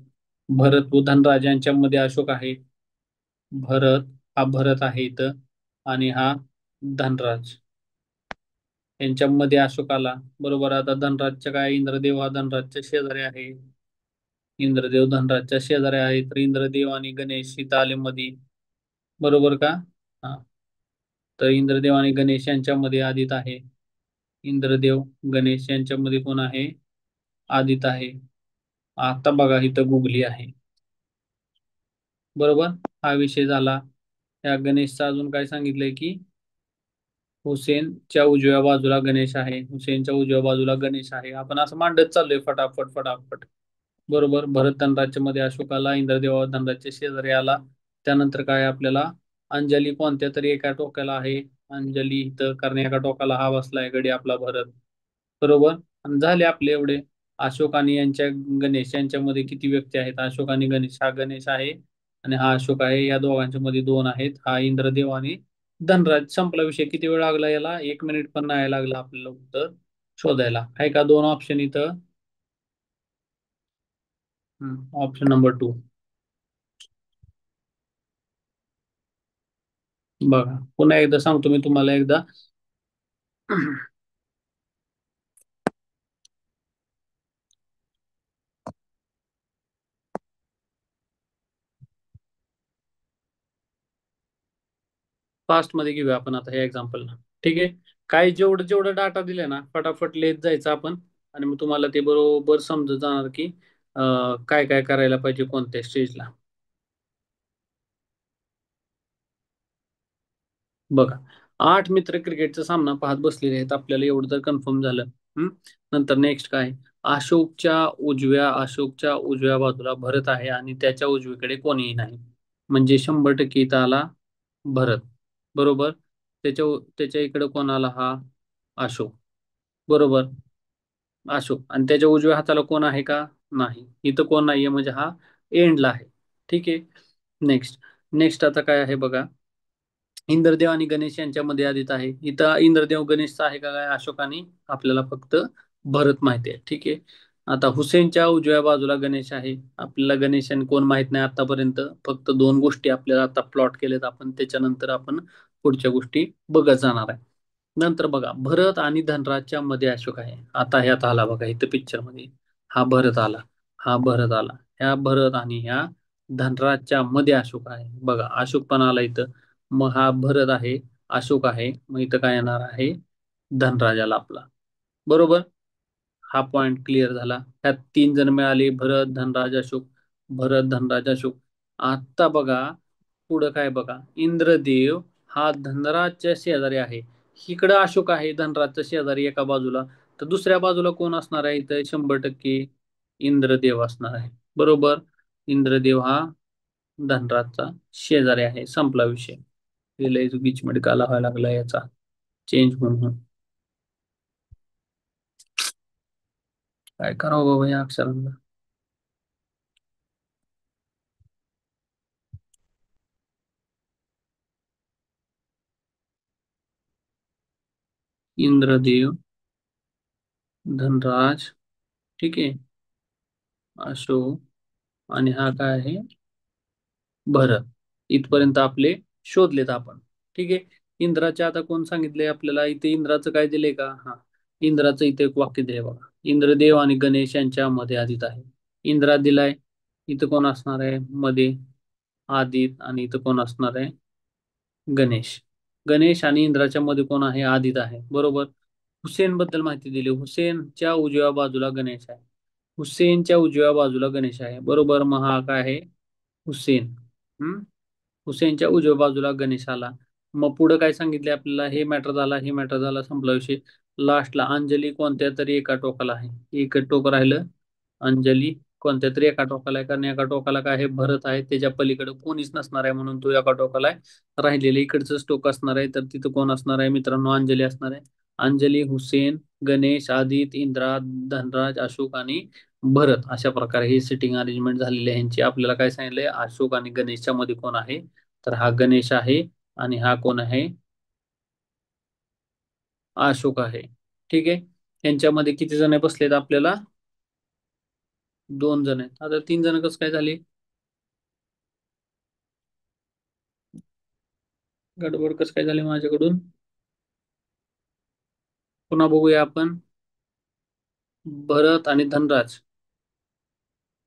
भरत व धनराज यांच्यामध्ये अशोक आहे. भरत, हा भरत आहे इथं. आणि हा धनराज यांच्यामध्ये अशोक आला. बरोबर. आता धनराजच्या काय, इंद्रदेव हा धनराजच्या शेजारी आहे. इंद्रदेव धनराजच्या शेजारी आहे, तर इंद्रदेव आणि गणेश इथं आले मध्ये. बरोबर का? हा. तर इंद्रदेव आणि गणेश यांच्यामध्ये आदित आहे. इंद्रदेव गणेश यांच्यामध्ये कोण आहे, आदित आहे. आता बघा इथं गुगली आहे. बरोबर, हा विषय झाला. या गणेशचा अजून काय सांगितलंय की हुसेनच्या उजव्या बाजूला गणेश आहे. हुसेनच्या उजव्या बाजूला गणेश आहे. आपण असं मांडत चाललोय फटाफट फटाफट. बरोबर. भरत धनराजच्या मध्ये अशोक आला. इंद्रदेव धनराजच्या शेजारी आला. त्यानंतर काय आपल्याला अंजली कोणत्या तरी एका टोकाला आहे. अंजली इथं, कारण एका टोकाला हा बसलाय गडी आपला भरत. बरोबर. आणि झाले आपले एवढे. अशोक आणि यांच्या गणेश यांच्यामध्ये किती व्यक्ती आहेत, अशोक आणि गणेश. हा गणेश आहे आणि हा अशोक आहे. या दोघांच्या मध्ये दोन आहेत, हा इंद्रदेव आणि धनराज. संपला विषय. किती वेळ लागला याला, 1 मिनिट पण नाही लागला आपल्याला उत्तर शोधायला. आहे का दोन ऑप्शन इथं. Option number 2. बघा, पुन्हा एकदा सांगतो मी तुम्हाला एकदा. फास्ट मध्ये घेऊया आपण आता हे एक्झाम्पलला. ठीक आहे. काय जेवढं जेवढं डाटा दिले ना, फटाफट लिहित जायचं आपण. आणि मग तुम्हाला ते बरोबर समजत जाणार की काय काय करायला पाहिजे कोणत्या स्टेजला. बघा, 8 मित्र क्रिकेटचा सामना पाहत बसलेले आहेत, आपल्याला एवढं तर कन्फर्म झालं. हम्म. नंतर नेक्स्ट काय, अशोकच्या उजव्या बाजूला भरत आहे आणि त्याच्या उजवीकडे कोणीही नाही. म्हणजे 100% इथं आला भरत. बरोबर. त्याच्या त्याच्या इकडे कोण आला, हा अशोक. बरोबर. अशोक आणि त्याच्या उजव्या हाताला कोण आहे का, नाही. इथं कोण नाहीये म्हणजे हा एंडला आहे. ठीक आहे. नेक्स्ट. नेक्स्ट आता काय आहे बघा, इंद्रदेव आणि गणेश यांच्यामध्ये आदित आहे. इथं इंद्रदेव गणेशचा आहे का काय, अशोक आणि आपल्याला फक्त भरत माहिती आहे. ठीक आहे. आता हुसेनच्या उजव्या बाजूला गणेश आहे. आपल्याला गणेश आणि कोण माहित नाही आतापर्यंत. फक्त दोन गोष्टी आपल्याला आता प्लॉट केलेत आपण, त्याच्यानंतर आपण पुढच्या गोष्टी बघत जाणार आहे. नंतर बघा, भरत आणि धनराजच्या मध्ये अशोक आहे. आता ह्यात आला बघा, इथं पिक्चर मध्ये हा भरत आला, हा भरत आला. ह्या भरत आणि ह्या धनराजच्या मध्ये अशोक आहे. बघा, अशोक पण आला इथं. मग हा भरत आहे, अशोक आहे, मग इथं काय येणार आहे, धनराजाला आपला. बरोबर. हा पॉइंट क्लिअर झाला. ह्यात 3 जण मिळाले, भरत धनराज अशोक. भरत धनराज अशोक. आता बघा पुढं काय बघा, इंद्रदेव हा धनराजच्या शेजारी आहे. इकडं अशोक आहे धनराजच्या शेजारी एका बाजूला. तर दुसऱ्या बाजूला कोण असणार आहे इथं, 100% इंद्रदेव असणार आहे. बरोबर. इंद्रदेव हा धनराजचा शेजारी आहे. संपला विषय. बीच मध्ये काला व्हायला लागला याचा चेंज म्हणून. काय करावं बाबा या अक्षरांना. इंद्रदेव, धनराज, ठीक आहे, अशोक आणि हा काय आहे, भरत. इथपर्यंत आपले शोधलेत आपण. ठीक आहे. इंद्राचे आता कोण सांगितले आपल्याला, इथे इंद्राचं काय दिले का, हा इंद्राचं इथे एक वाक्य दिले बघा, इंद्रदेव आणि गणेश यांच्या मध्ये आदित आहे. इंद्रा दिलाय. इथं कोण असणार आहे मध्ये? आदित. आणि इथं कोण असणार आहे? गणेश. गणेश आणि इंद्राच्या मध्ये कोण आहे? आदित आहे, बरोबर. हुसेन बद्दल माहिती दिली. हुसेनच्या उजव्या बाजूला गणेश आहे. हुसेनच्या उजव्या बाजूला गणेश आहे, बरोबर. मग हा काय आहे? हुसेन. हम्म. हुसेनच्या उजव्या बाजूला गणेश आला. मग पुढे काय सांगितले आपल्याला? हे मॅटर झाला, हे मॅटर झाला, संपला विषय. लास्टला अंजली कोणत्या तरी एका टोकाला आहे. एकच टोक राहिलं. अंजली कोणत्या तरी एका टोकाला आहे, कारण एका टोकाला काय आहे? भरत आहे. त्याच्या पलीकडे कोणीच नसणार आहे, म्हणून तो एका टोकाला आहे. राहिलेलं इकडचंच टोक असणार आहे, तर तिथं कोण असणार आहे मित्रांनो? अंजली असणार आहे. अंजली, हुसेन, गणेश, आदित, इंद्रा, धनराज, अशोक आणि भरत, अशा प्रकारे ही सिटिंग अरेंजमेंट झालेली आहे यांची. आपल्याला काय सांगितलंय? अशोक आणि गणेशच्या मध्ये कोण आहे? तर हा गणेश आहे. आणि हा कोण आहे? अशोक आहे. ठीक आहे. यांच्यामध्ये किती जण बसलेत आपल्याला? 2 जण आहेत. आता 3 जण कसं काय झाले? गडबड कसं काय झाली माझ्याकडून? पुन्हा बघूया आपण. भरत आणि धनराज,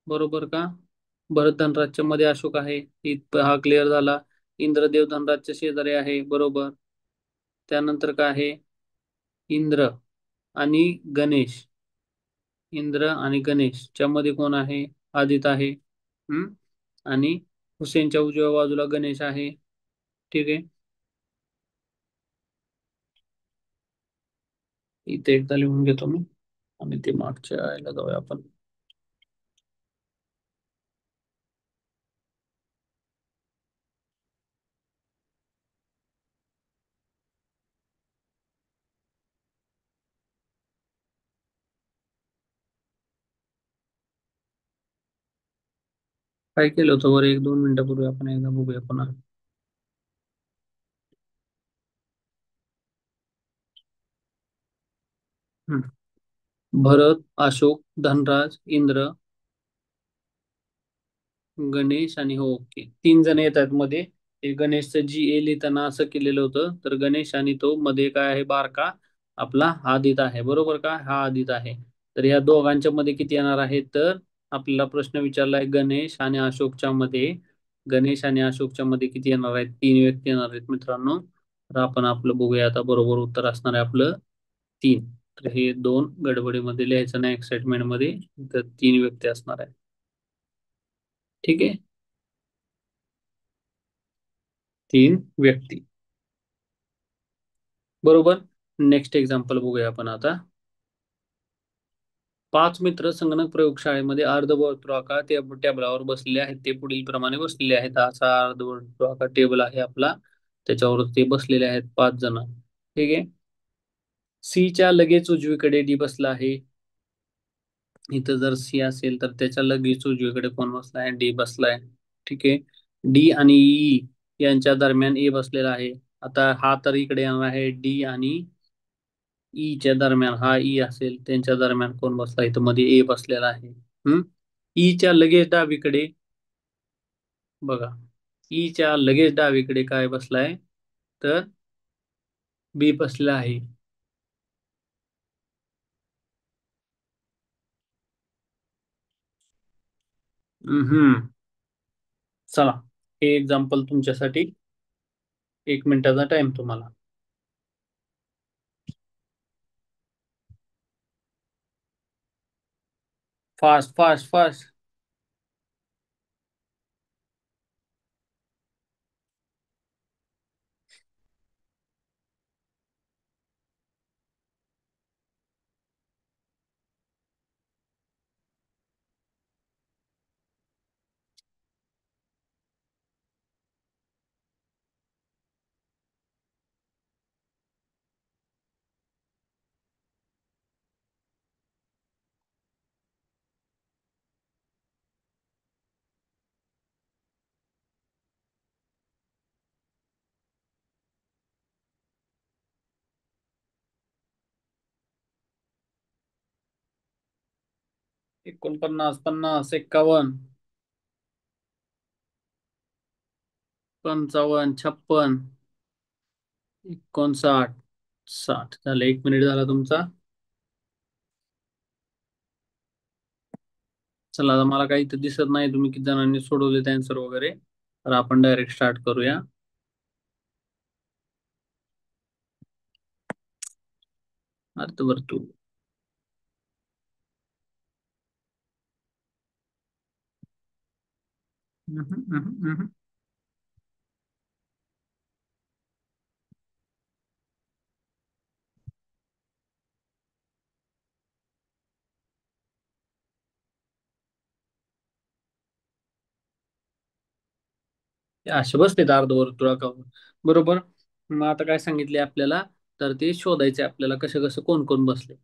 बरोबर का? भरत धनराजच्या मध्ये अशोक आहे. हा क्लिअर झाला. इंद्रदेव धनराजच्या शेजारी आहे, बरोबर. त्यानंतर काय आहे? इंद्र आणि गणेश. इंद्र आणि गणेशच्या मध्ये कोण आहे? आदित आहे. हम्म. आणि हुसेनच्या उजव्या बाजूला गणेश आहे. ठीक आहे. इथे एकदा लिहून घेतो मी. आणि ते मागच्या याला जाऊया आपण. काय केलं होतं बरं? 1-2 मिनिटापूर्वी आपण एकदा बघूया पुन्हा. हम्म. भरत, अशोक, धनराज, इंद्र, गणेश आणि हो, ओके, 3 जण येत आहेत मध्ये. ते गणेशचं जी ए लिहिताना असं केलेलं होतं, तर गणेश आणि तो मध्ये काय आहे? बारका आपला आदित आहे, बरोबर का? हा आदित आहे. तर या दोघांच्या मध्ये किती येणार आहे? तर आपल्याला प्रश्न विचारलाय गणेश आणि अशोकच्या मध्ये. गणेश आणि अशोकच्या मध्ये किती येणार आहेत? 3 व्यक्ती येणार आहेत मित्रांनो. तर आपण आपलं बघूया आता. बरोबर उत्तर असणार आहे आपलं 3. तर हे 2 गडबडीमध्ये लिहायचं नाही, एक्साइटमेंट मध्ये. तर 3 व्यक्ती असणार आहे. ठीक आहे. 3 व्यक्ती, बरोबर. नेक्स्ट एक्झाम्पल बघूया आपण आता. 5 मित्र संगणक प्रयोगशाळेमध्ये अर्धवर्तुळाकार टेबलावर बसलेले आहेत. ते पुढील प्रमाणे बसलेले आहेत. असा अर्धवर्तुळाकार टेबल आहे आपला. त्याच्यावर ते बसलेले आहेत 5 जण. ठीक आहे. सी च्या लगेच उजवीकडे डी बसला आहे. इथं जर सी असेल तर त्याच्या लगेच उजवीकडे कोण बसलाय? डी बसलाय. ठीक आहे. डी आणि ई यांच्या दरम्यान ए बसलेला आहे. आता हा तर इकडे येणार आहे. डी आणि ई च्या दरम्यान हा ई असेल, त्यांच्या दरम्यान कोण बसला? इथं मध्ये ए बसलेला आहे. हम्म. ई च्या लगेच डावीकडे बघा. ई च्या लगेच डावीकडे काय बसलाय? तर बी बसलेला आहे. हम्म. चला, हे एक्झाम्पल तुमच्यासाठी. 1 मिनिटाचा टाइम तुम्हाला. Fast fast fast. एकोणपन्नास, 50, 51, 55, 56, 59, 60 झालं. 1 मिनिट झाला तुमचा. चला आता मला काही इथं दिसत नाही तुम्ही किती जणांनी सोडवले आन्सर वगैरे, तर आपण डायरेक्ट स्टार्ट करूया. अर्धवर्तुळ. हम्म, हम्म, हम्म. हे असे बसलेत अर्धवर्तुळाकार. बरोबर. मग आता काय सांगितले आपल्याला, तर ते शोधायचे आपल्याला कसं कसं कोण कोण बसले.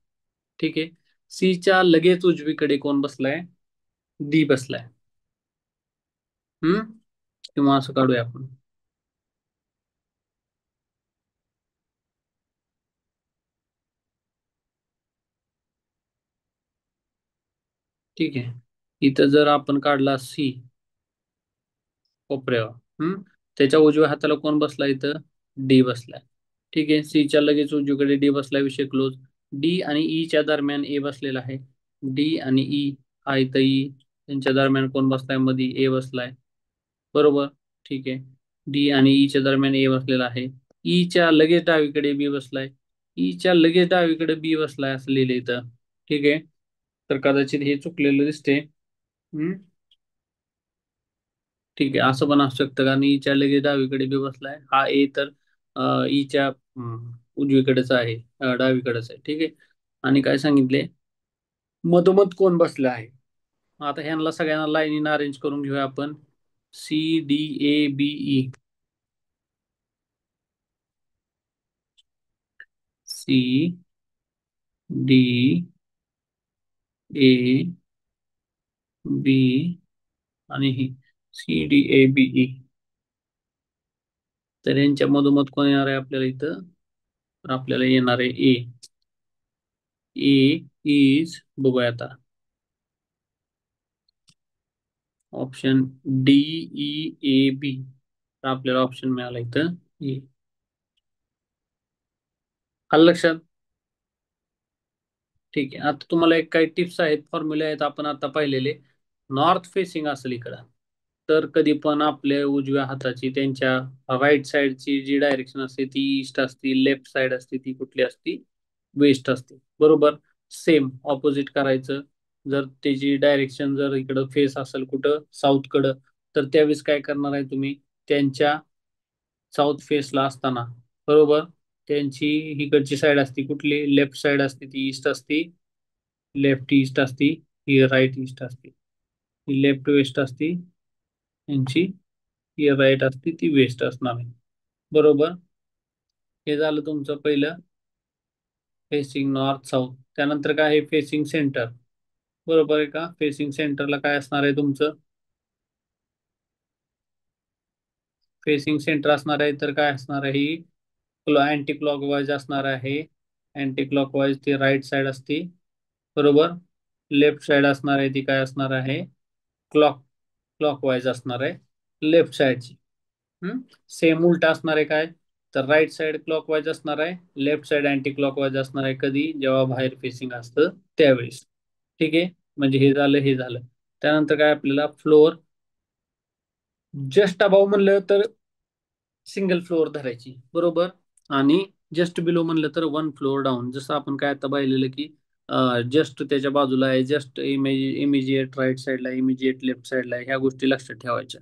ठीक आहे. सीच्या लगेच उजवीकडे कोण बसलाय? डी बसलाय. हम्म. किंवा असं काढूया आपण. ठीक आहे. इथं जर आपण काढला सी कोपऱ्यावर, त्याच्या उजव्या हाताला कोण बसला इथं? डी बसलाय. ठीक आहे. सीच्या लगेच उजवीकडे डी बसला, विषय क्लोज. डी आणि ई च्या दरम्यान ए बसलेला आहे. डी आणि ई, हा इथं ई, त्यांच्या दरम्यान कोण बसलाय? मध्ये ए बसलाय. बरोबर. ठीक आहे. डी आणि ई च्या दरम्यान ए बसलेला आहे. ई च्या लगेच डावीकडे बी बसलाय. ई च्या लगेच डावीकडे बी बसलाय असं लिहिलं इथं. ठीक आहे. तर कदाचित हे चुकलेलं दिसते. हम्म. ठीक आहे. असं पण असू शकतं, कारण ईच्या लगेच डावीकडे बी बसलाय. हा ए तर ईच्या उजवीकडेच आहे, डावीकडेच आहे. ठीक आहे. आणि काय सांगितले? मधोमध कोण बसलं आहे? आता ह्यांना सगळ्यांना लाईनीनं अरेंज करून घेऊया आपण. CDABE. CDAB आणि ही CDABE. तर यांच्या मधोमध कोण येणार आहे आपल्याला इथं? तर आपल्याला येणार आहे ए. ए इज, बघूया आता, ऑप्शन DEAB. तर आपल्याला ऑप्शन मिळाला इथं ए. आलं लक्षात? ठीक आहे. आता तुम्हाला एक काही टिप्स आहेत, फॉर्म्युले आहेत आपण आता पाहिलेले. नॉर्थ फेसिंग असेल इकडं, तर कधी पण आपल्या उजव्या हाताची त्यांच्या राईट साईडची जी डायरेक्शन असते ती ईस्ट असते, लेफ्ट साईड असते ती कुठली असते? वेस्ट असते. बरोबर. सेम ऑपोजिट करायचं. जर त्याची डायरेक्शन जर इकडं फेस असेल कुठं साऊथकडं, तर त्यावेळेस काय करणार आहे तुम्ही? त्यांच्या साऊथ फेसला असताना, बरोबर, त्यांची इकडची साईड असते कुठली? लेफ्ट साईड असते ती ईस्ट असते. लेफ्ट ईस्ट असती, ही राईट ईस्ट असते. ही लेफ्ट वेस्ट असती, यांची ही राईट असते ती वेस्ट असणार आहे. बरोबर. हे झालं तुमचं पहिलं फेसिंग नॉर्थ साऊथ. त्यानंतर काय आहे? Facing centre. बरोबर आहे का? फेसिंग सेंटरला काय असणार आहे तुमचं? फेसिंग सेंटर असणार आहे तर काय असणार आहे? ही अँटी क्लॉकवाईज असणार आहे. अँटी क्लॉकवाईज ती राईट साईड असते. बरोबर. लेफ्ट साईड असणार आहे ती काय असणार आहे? क्लॉकवाईज असणार आहे लेफ्ट साईडची. सेम उलट असणार आहे काय? तर राईट साईड क्लॉकवाईज असणार आहे, लेफ्ट साईड अँटी क्लॉकवाईज असणार आहे. कधी? जेव्हा बाहेर फेसिंग असतं त्यावेळेस. ठीक आहे. म्हणजे हे झालं, हे झालं. त्यानंतर काय आपल्याला फ्लोअर जस्ट अबाव म्हणलं तर सिंगल फ्लोअर धरायची. बरोबर. आणि जस्ट बिलो म्हणलं तर वन फ्लोअर डाऊन. जसं आपण काय आता पाहिलेलं की जस्ट त्याच्या बाजूला आहे, जस्ट इमिजिएट राईट साईडला, इमिजिएट लेफ्ट साईडला आहे, ह्या गोष्टी लक्षात ठेवायच्या.